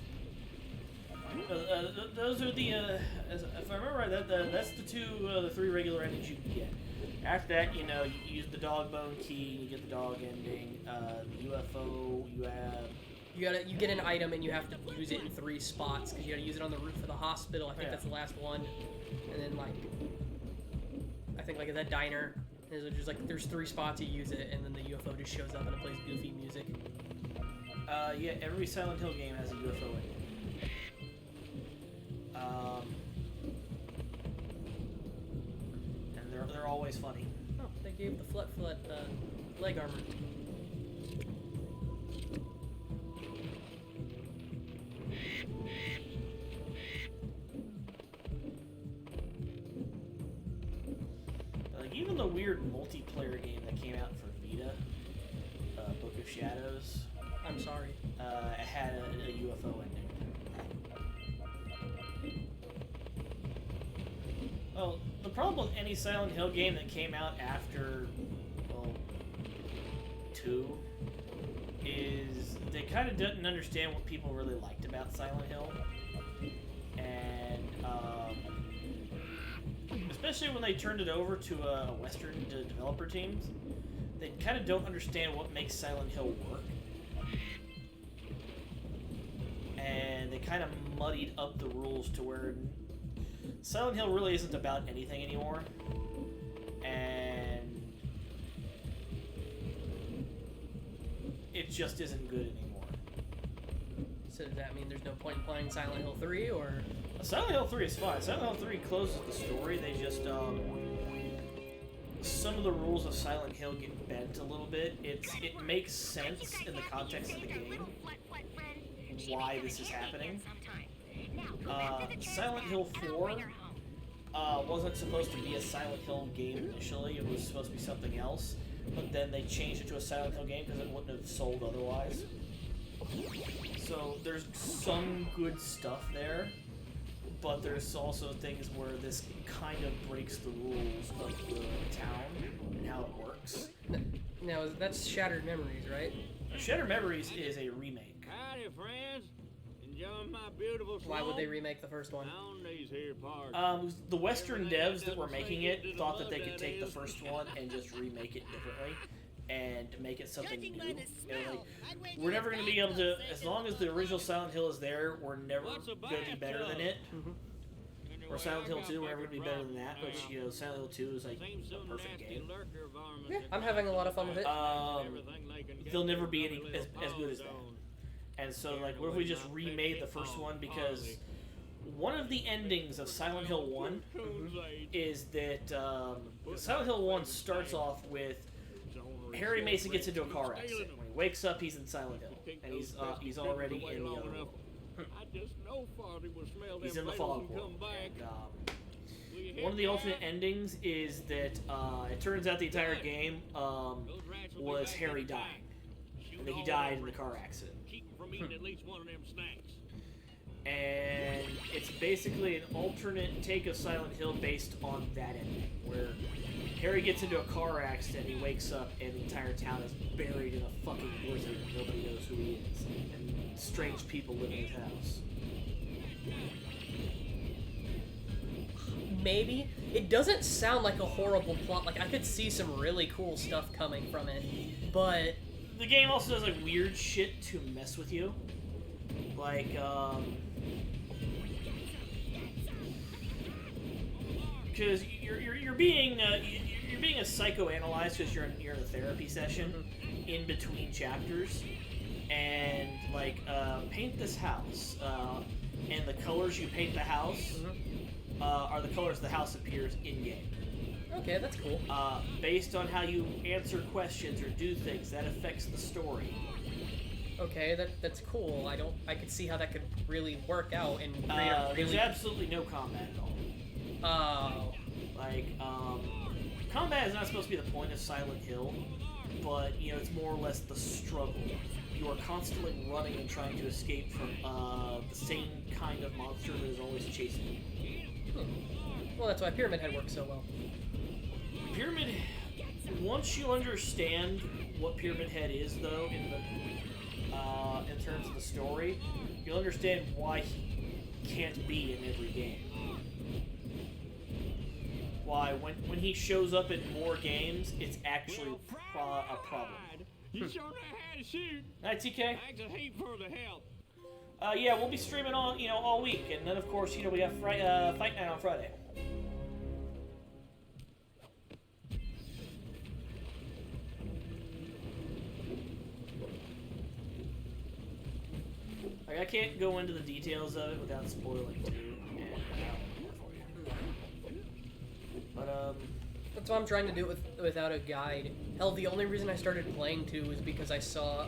Those are the if I remember right, that's the 3 regular endings you can get. After that, you use the dog bone key, you get the dog ending, the UFO, you get an item and you have to use it in 3 spots because you gotta use it on the roof of the hospital. I think that's the last one, and then I think at that diner, there's 3 spots you use it, and then the UFO just shows up and it plays goofy music. Yeah, every Silent Hill game has a UFO ending. And they're always funny. Oh, they gave the Flut leg armor. Even the weird multiplayer game that came out for Vita, Book of Shadows. I'm sorry. It had a UFO ending. Well, the problem with any Silent Hill game that came out after, 2, is they kind of didn't understand what people really liked about Silent Hill. And, especially when they turned it over to Western developer teams, they kind of don't understand what makes Silent Hill work. And they kind of muddied up the rules to where Silent Hill really isn't about anything anymore. And it just isn't good anymore. So does that mean there's no point in playing Silent Hill 3, or...? Silent Hill 3 is fine. Silent Hill 3 closes the story. They just, some of the rules of Silent Hill get bent a little bit. It makes sense in the context of the game why this is happening. Silent Hill 4 wasn't supposed to be a Silent Hill game initially. It was supposed to be something else, but then they changed it to a Silent Hill game because it wouldn't have sold otherwise. So there's some good stuff there, but there's also things where this kind of breaks the rules of the town and how it works. Now, that's Shattered Memories, right? Shattered Memories is a remake. Howdy, friends. Enjoying my beautiful swamp? Why would they remake the first one? On these here parts. The Western devs that were making it thought that they could take the first one and just remake it differently and make it something new. We're never going to be able to, as long as the original Silent Hill is there, we're never going to be better than it. Or Silent Hill 2, we're never going to be better than that, which, Silent Hill 2 is like a perfect game. Yeah, I'm having a lot of fun with it. They'll never be as good as that. And so, what if we just remade the first one? Because one of the endings of Silent Hill 1 is that Silent Hill 1 starts off with Harry Mason gets into a car accident. When he wakes up, he's in Silent Hill, and he's already in the other world. He's in the fog world. And, one of the alternate endings is that it turns out the entire game was Harry dying, and that he died in the car accident. and it's basically an alternate take of Silent Hill based on that ending, where Harry gets into a car accident, he wakes up, and the entire town is buried in a fucking blizzard. Nobody knows who he is, and strange people live in his house. Maybe. It doesn't sound like a horrible plot. Like, I could see some really cool stuff coming from it, but... The game also does, like, weird shit to mess with you. Like, because you're being psychoanalyzed because you're in a therapy session in between chapters, and like paint this house, and the colors you paint the house are the colors the house appears in game. Okay, that's cool. Based on how you answer questions or do things, that affects the story. Okay, that's cool. I could see how that could really work out and create a really... There's absolutely no combat at all. Oh. Like, combat is not supposed to be the point of Silent Hill, but, you know, it's more or less the struggle. You are constantly running and trying to escape from the same kind of monster that is always chasing you. Well, that's why Pyramid Head works so well. Pyramid... Once you understand what Pyramid Head is, though, in terms of the story, you'll understand why he can't be in every game. Why, when he shows up in more games, it's actually a problem. You sure know how to shoot. Night, TK. Thanks a heap for the help. Yeah, we'll be streaming all week, and then of course, we got Fight Night on Friday. Like, I can't go into the details of it without spoiling too, and for you. But that's why I'm trying to do it without a guide. Hell, the only reason I started playing 2 was because I saw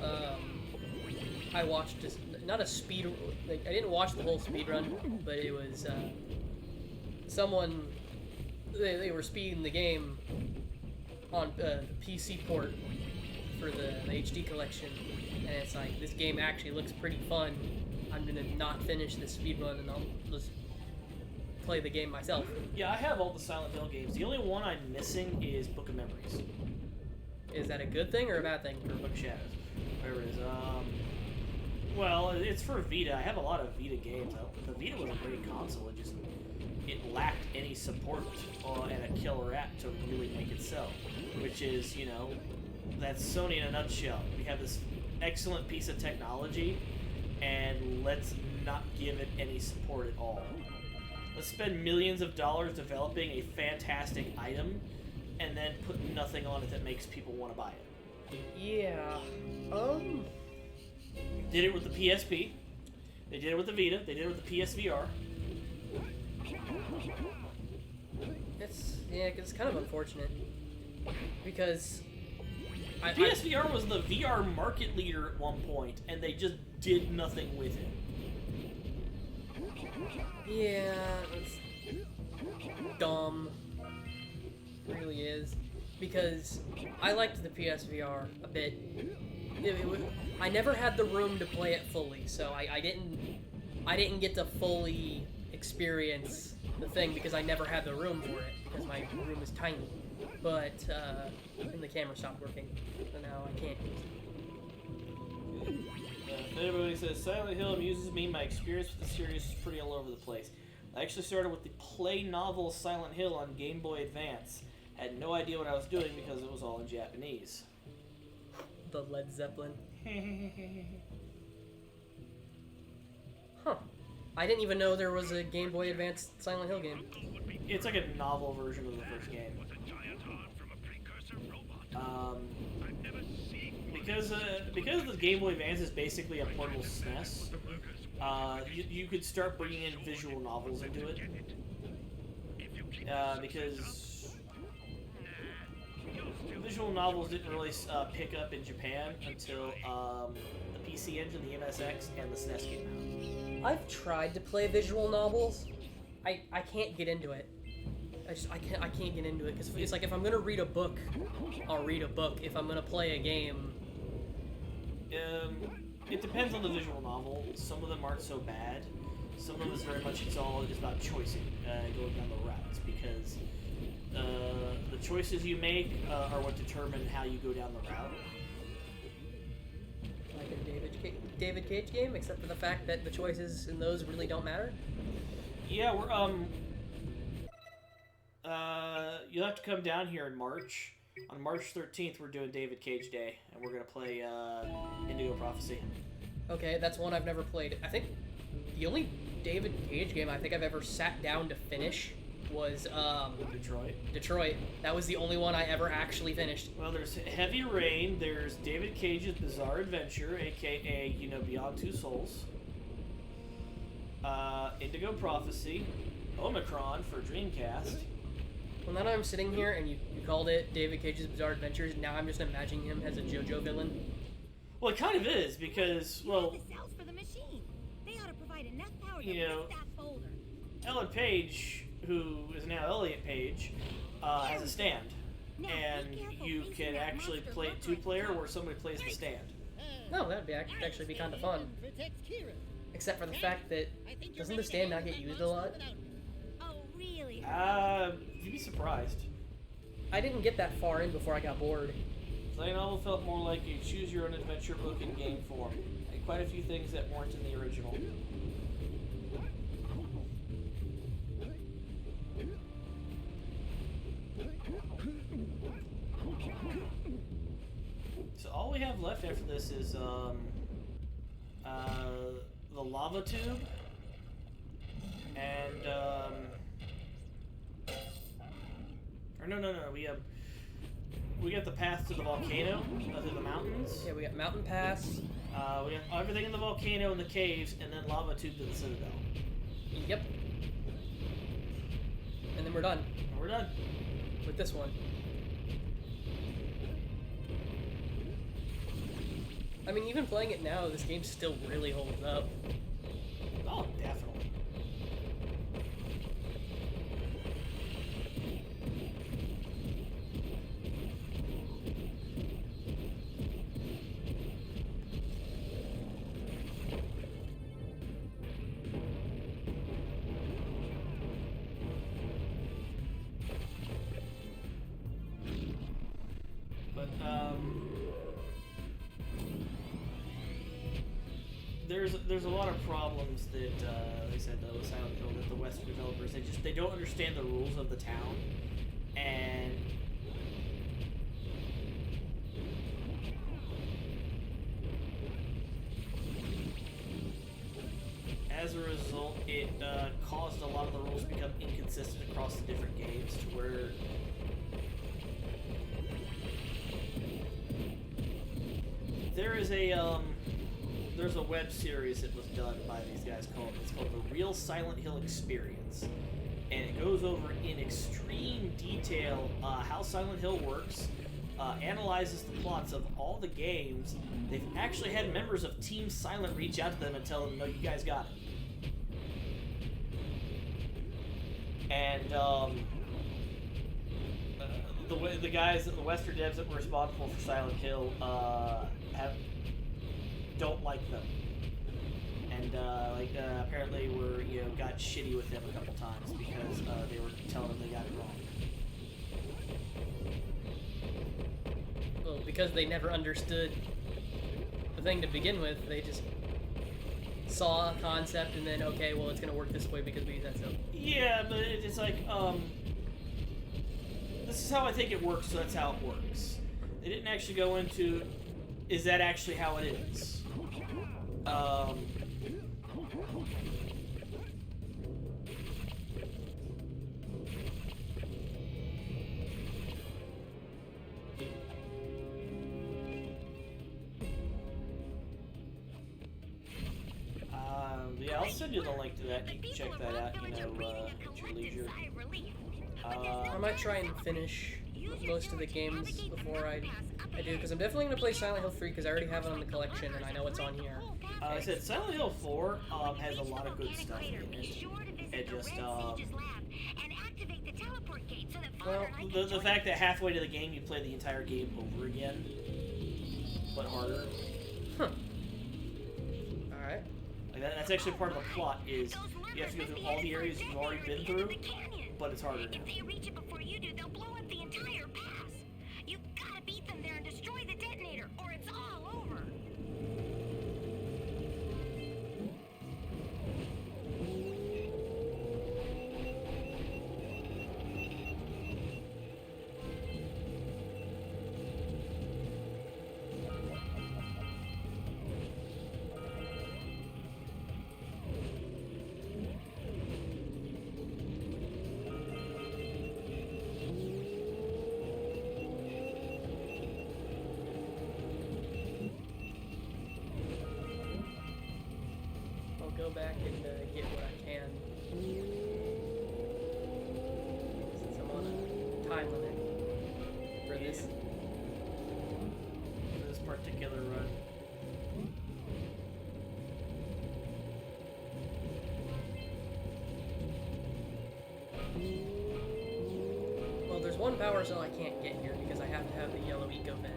I watched not a speed, like, I didn't watch the whole speed run, but it was someone they were speeding the game on the PC port for the HD collection, and it's like, this game actually looks pretty fun. I'm gonna not finish the speed run and I'll just play the game myself. Yeah, I have all the Silent Hill games. The only one I'm missing is Book of Memories. Is that a good thing or a bad thing? Or Book of Shadows, whatever it is. Well, it's for Vita. I have a lot of Vita games. The Vita was a great console. It lacked any support and a killer app to really make it sell, which is, that's Sony in a nutshell. We have this excellent piece of technology, and let's not give it any support at all. Let's spend millions of dollars developing a fantastic item, and then put nothing on it that makes people want to buy it. Yeah. Did it with the PSP. They did it with the Vita. They did it with the PSVR. It's kind of unfortunate because PSVR was the VR market leader at one point, and they just did nothing with it. Yeah, it's dumb. It really is. Because I liked the PSVR a bit. I never had the room to play it fully, so I didn't get to fully experience the thing because I never had the room for it, because my room is tiny. But, and the camera stopped working, so now I can't use it. Everybody says, Silent Hill amuses me. My experience with the series is pretty all over the place. I actually started with the play novel Silent Hill on Game Boy Advance. Had no idea what I was doing because it was all in Japanese. The Led Zeppelin. Huh. I didn't even know there was a Game Boy Advance Silent Hill game. It's like a novel version of the first game. Because the Game Boy Advance is basically a portable SNES, you could start bringing in visual novels into it. Because visual novels didn't really pick up in Japan until the PC Engine, the MSX, and the SNES came out. I've tried to play visual novels. I can't get into it. I can't get into it because it's like, if I'm gonna read a book, I'll read a book. If I'm gonna play a game, it depends on the visual novel. Some of them aren't so bad. some of us very much it's all is about choicing, going down the routes, because the choices you make are what determine how you go down the route. Like a David Cage game, except for the fact that the choices in those really don't matter. Yeah, we're you'll have to come down here in March. On March 13th, we're doing David Cage Day, and we're gonna play Indigo Prophecy. Okay, that's one I've never played. I think the only David Cage game I think I've ever sat down to finish was Detroit. That was the only one I ever actually finished. Well, there's Heavy Rain, there's David Cage's Bizarre Adventure, aka, Beyond Two Souls, Indigo Prophecy, Omicron for Dreamcast. Well, now that I'm sitting here and you called it David Cage's Bizarre Adventures, now I'm just imagining him as a JoJo villain. Well, it kind of is, because, well, The cells for the machine. They ought to provide enough power to You know, lift that folder. Ellen Page, who is now Elliot Page, has a stand. And you can actually play it two-player where somebody plays the stand. No, that'd be actually be kind of fun. Except for the fact that doesn't the stand not get used a lot? Oh, really? You'd be surprised. I didn't get that far in before I got bored. The novel felt more like a choose-your-own-adventure book in game form. And quite a few things that weren't in the original. So all we have left after this is the lava tube and or no, we got the path to the volcano, to the mountains. Yeah, we got Mountain Pass. We got everything in the volcano and the caves, and then lava tube to the citadel. Yep. And then we're done. And we're done with this one. I mean, even playing it now, this game still really holds up. Oh, definitely. But, there's a lot of problems that they said with Silent Hill, that the Western developers they don't understand the rules of the town, and as a result, it caused a lot of the rules to become inconsistent across the different games, to where there's a web series that was done by these guys called The Real Silent Hill Experience, and it goes over in extreme detail how Silent Hill works, analyzes the plots of all the games. They've actually had members of Team Silent reach out to them and tell them, no, you guys got it. And the guys, the Western devs that were responsible for Silent Hill don't like them, and apparently got shitty with them a couple times because they were telling them they got it wrong. Well, because they never understood the thing to begin with, they just saw a concept and then, okay, well, it's gonna work this way because we said so. Yeah, but it's like, this is how I think it works, so that's how it works. They didn't actually go into, is that actually how it is? Yeah, I'll send you the link to that. You can check that out, at your leisure. I might try and finish most of the games before I do, because I'm definitely going to play Silent Hill 3 because I already have it on the collection and I know it's on here. I said Silent Hill 4 has a lot of good stuff in it. It just, well, the fact that halfway to the game you play the entire game over again, but harder. Huh. Alright. Like That's actually part of the plot. Is you have to go through all the areas you've already been through, but it's harder now. If they reach it before you do, they'll blow up the entire pass. You gotta beat them there and destroy the detonator, or it's all over. Go back and get what I can. Since I'm on a time limit for this particular run. Well, there's one power cell I can't get here because I have to have the yellow eco vent.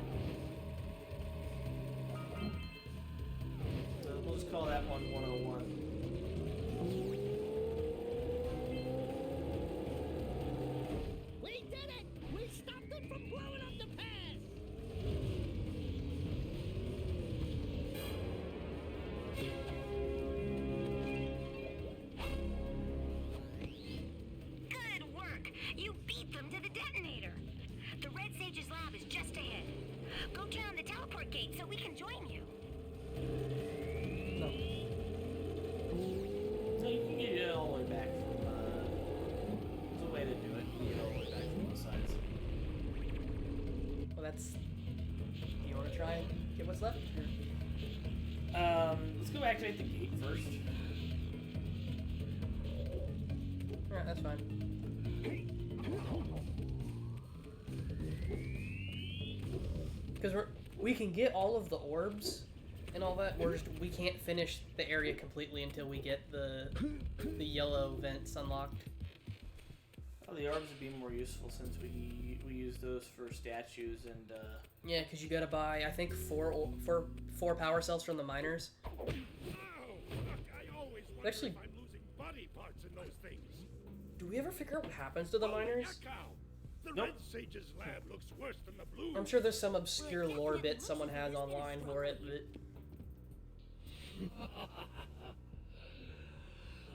So we'll just call that one 101. We did it! We stopped them from blowing up the pass! Good work! You beat them to the detonator. The Red Sage's lab is just ahead. Go turn on the teleport gate so we can join you. No. So you can get it all the way back from, there's a way to do it. You can get all the way back from both sides. Well, that's... Do you want to try and get what's left? Let's go activate the gate first. Alright, that's fine. Because we can get all of the orbs and all that. We can't finish the area completely until we get the yellow vents unlocked. Oh, the orbs would be more useful since we use those for statues and Yeah, because you gotta buy I think four power cells from the miners. Oh, look, I always wonder Actually, if I'm losing body parts in those things. do we ever figure out what happens to the miners? The Nope. Red Sage's lab looks worse than the blue. I'm sure there's some obscure lore bit someone has online for it.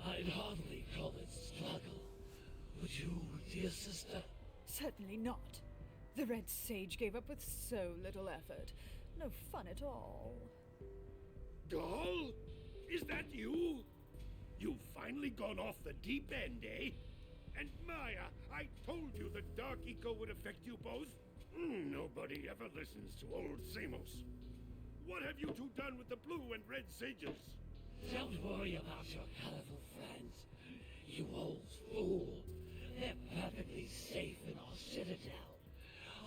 I'd hardly call it struggle. Would you, dear sister? Certainly not. The Red Sage gave up with so little effort. No fun at all. Doll? Is that you? You've finally gone off the deep end, eh? And Maya, I told you the dark eco would affect you both. Nobody ever listens to old Samos. What have you two done with the blue and red sages? Don't worry about your colorful friends. You old fool. They're perfectly safe in our citadel.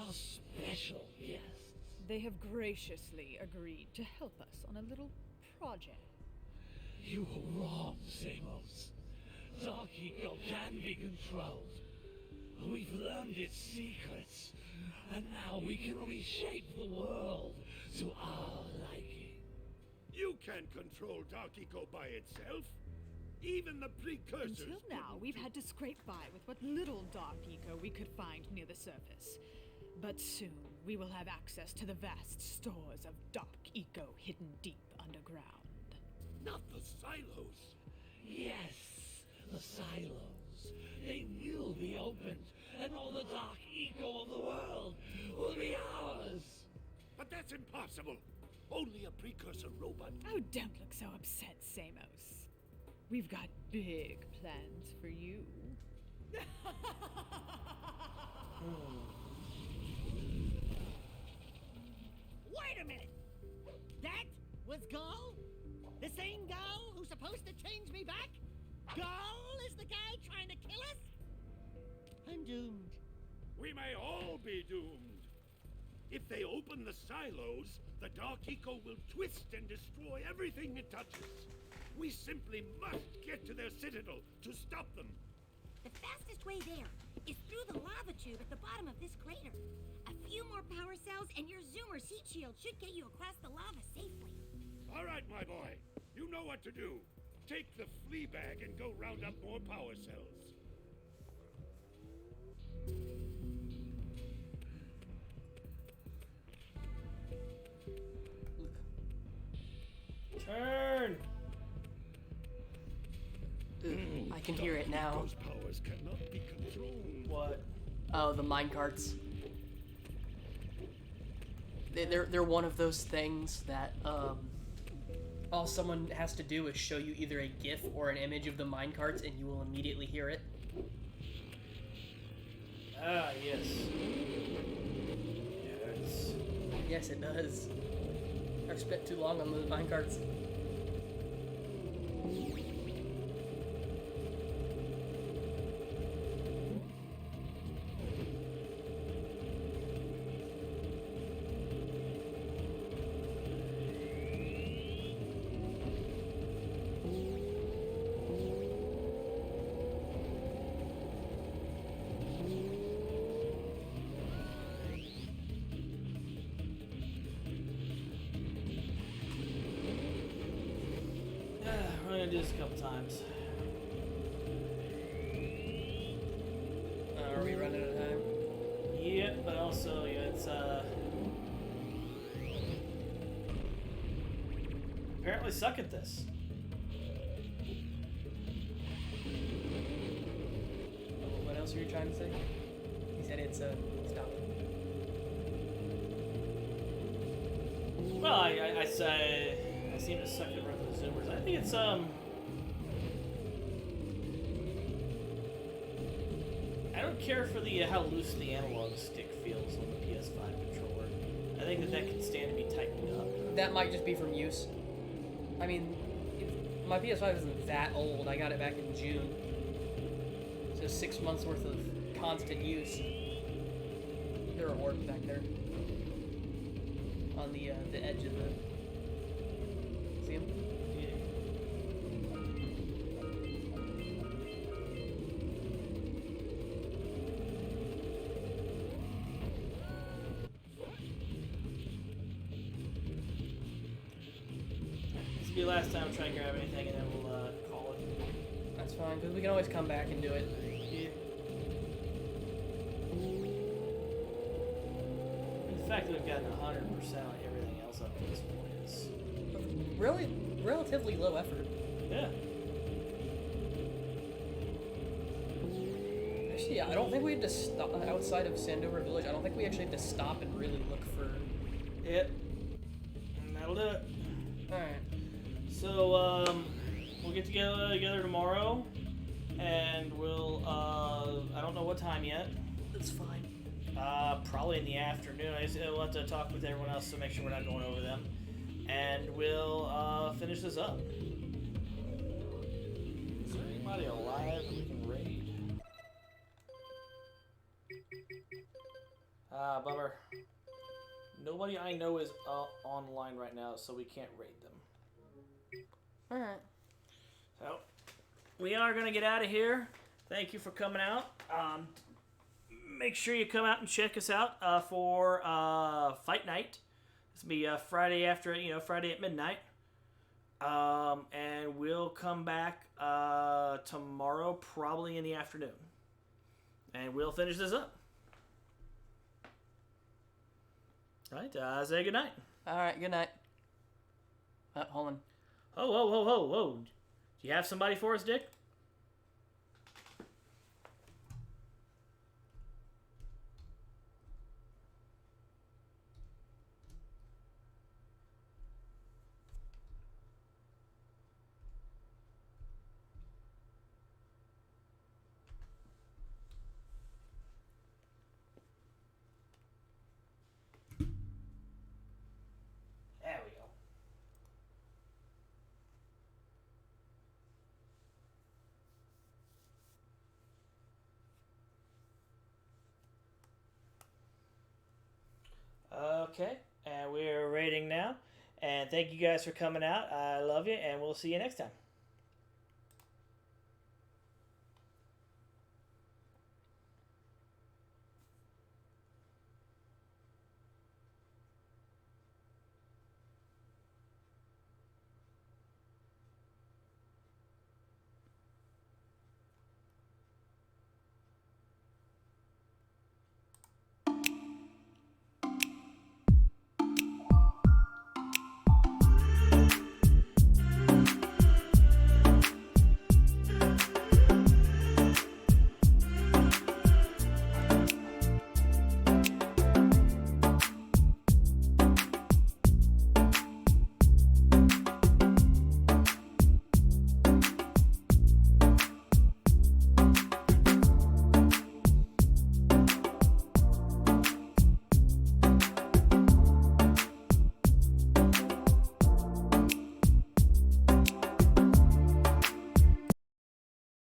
Our special guests. They have graciously agreed to help us on a little project. You were wrong, Samos. Dark Eco can be controlled. We've learned its secrets, and now we can reshape the world to our liking. You can't control Dark Eco by itself. Even the precursors. Until now, we've had to scrape by with what little Dark Eco we could find near the surface. But soon, we will have access to the vast stores of Dark Eco hidden deep underground. Not the silos. Yes, the silos. They will be opened, and all the Dark Eco of the world will be ours. But that's impossible. Only a precursor robot. Oh, don't look so upset, Samos. We've got big plans for you. Wait a minute! That was Gull? The same Gull who's supposed to change me back? Gull is the guy trying to kill us? I'm doomed. We may all be doomed. If they open the silos, the Dark Eco will twist and destroy everything it touches. We simply must get to their citadel to stop them. The fastest way there is through the lava tube at the bottom of this crater. A few more power cells and your Zoomer's heat shield should get you across the lava safely. All right, my boy. You know what to do. Take the flea bag and go round up more power cells. Turn! I can hear it now. Those powers cannot be controlled. What? Oh, the minecarts. They're one of those things that all someone has to do is show you either a GIF or an image of the minecarts, and you will immediately hear it. Ah, yes. Yes. Yes, it does. I've spent too long on those minecarts. We're gonna do this a couple times. Are we running out of time? Yeah, but also, yeah, it's apparently suck at this. What else were you trying to say? He said it's stop. Well, I say I seem to suck at running the zoomers. I think it's I don't care for the how loose the analog stick feels on the PS5 controller. I think that can stand to be tightened up. That might just be from use. I mean, my PS5 isn't that old. I got it back in June. So 6 months worth of constant use. There are orbs back there. On the edge of the... See them? Yeah. This will be the last time I try and grab anything, and then we'll call it. That's fine, because we can always come back and do it. Yeah. The fact that we've gotten 100% on everything else up to this point is Really, relatively low effort. yeah. Actually, yeah, I don't think we had to stop outside of Sandover Village. I don't think we actually had to stop and really look for it. And that'll do it. Alright. So, we'll get together tomorrow, and we'll, I don't know what time yet. That's fine. Probably in the afternoon. We'll have to talk with everyone else to make sure we're not going over them. And we'll, finish this up. Is there anybody alive that we can raid? Bummer. Nobody I know is online right now, so we can't raid them. Alright. So, we are going to get out of here. Thank you for coming out. Make sure you come out and check us out for Fight Night. This will be Friday after, Friday at midnight. And we'll come back tomorrow, probably in the afternoon. And we'll finish this up. All right, say good night. All right, good night. Hold on. Whoa. Do you have somebody for us, Dick? There we go. Okay, and we're rating now. And thank you guys for coming out. I love you, and we'll see you next time.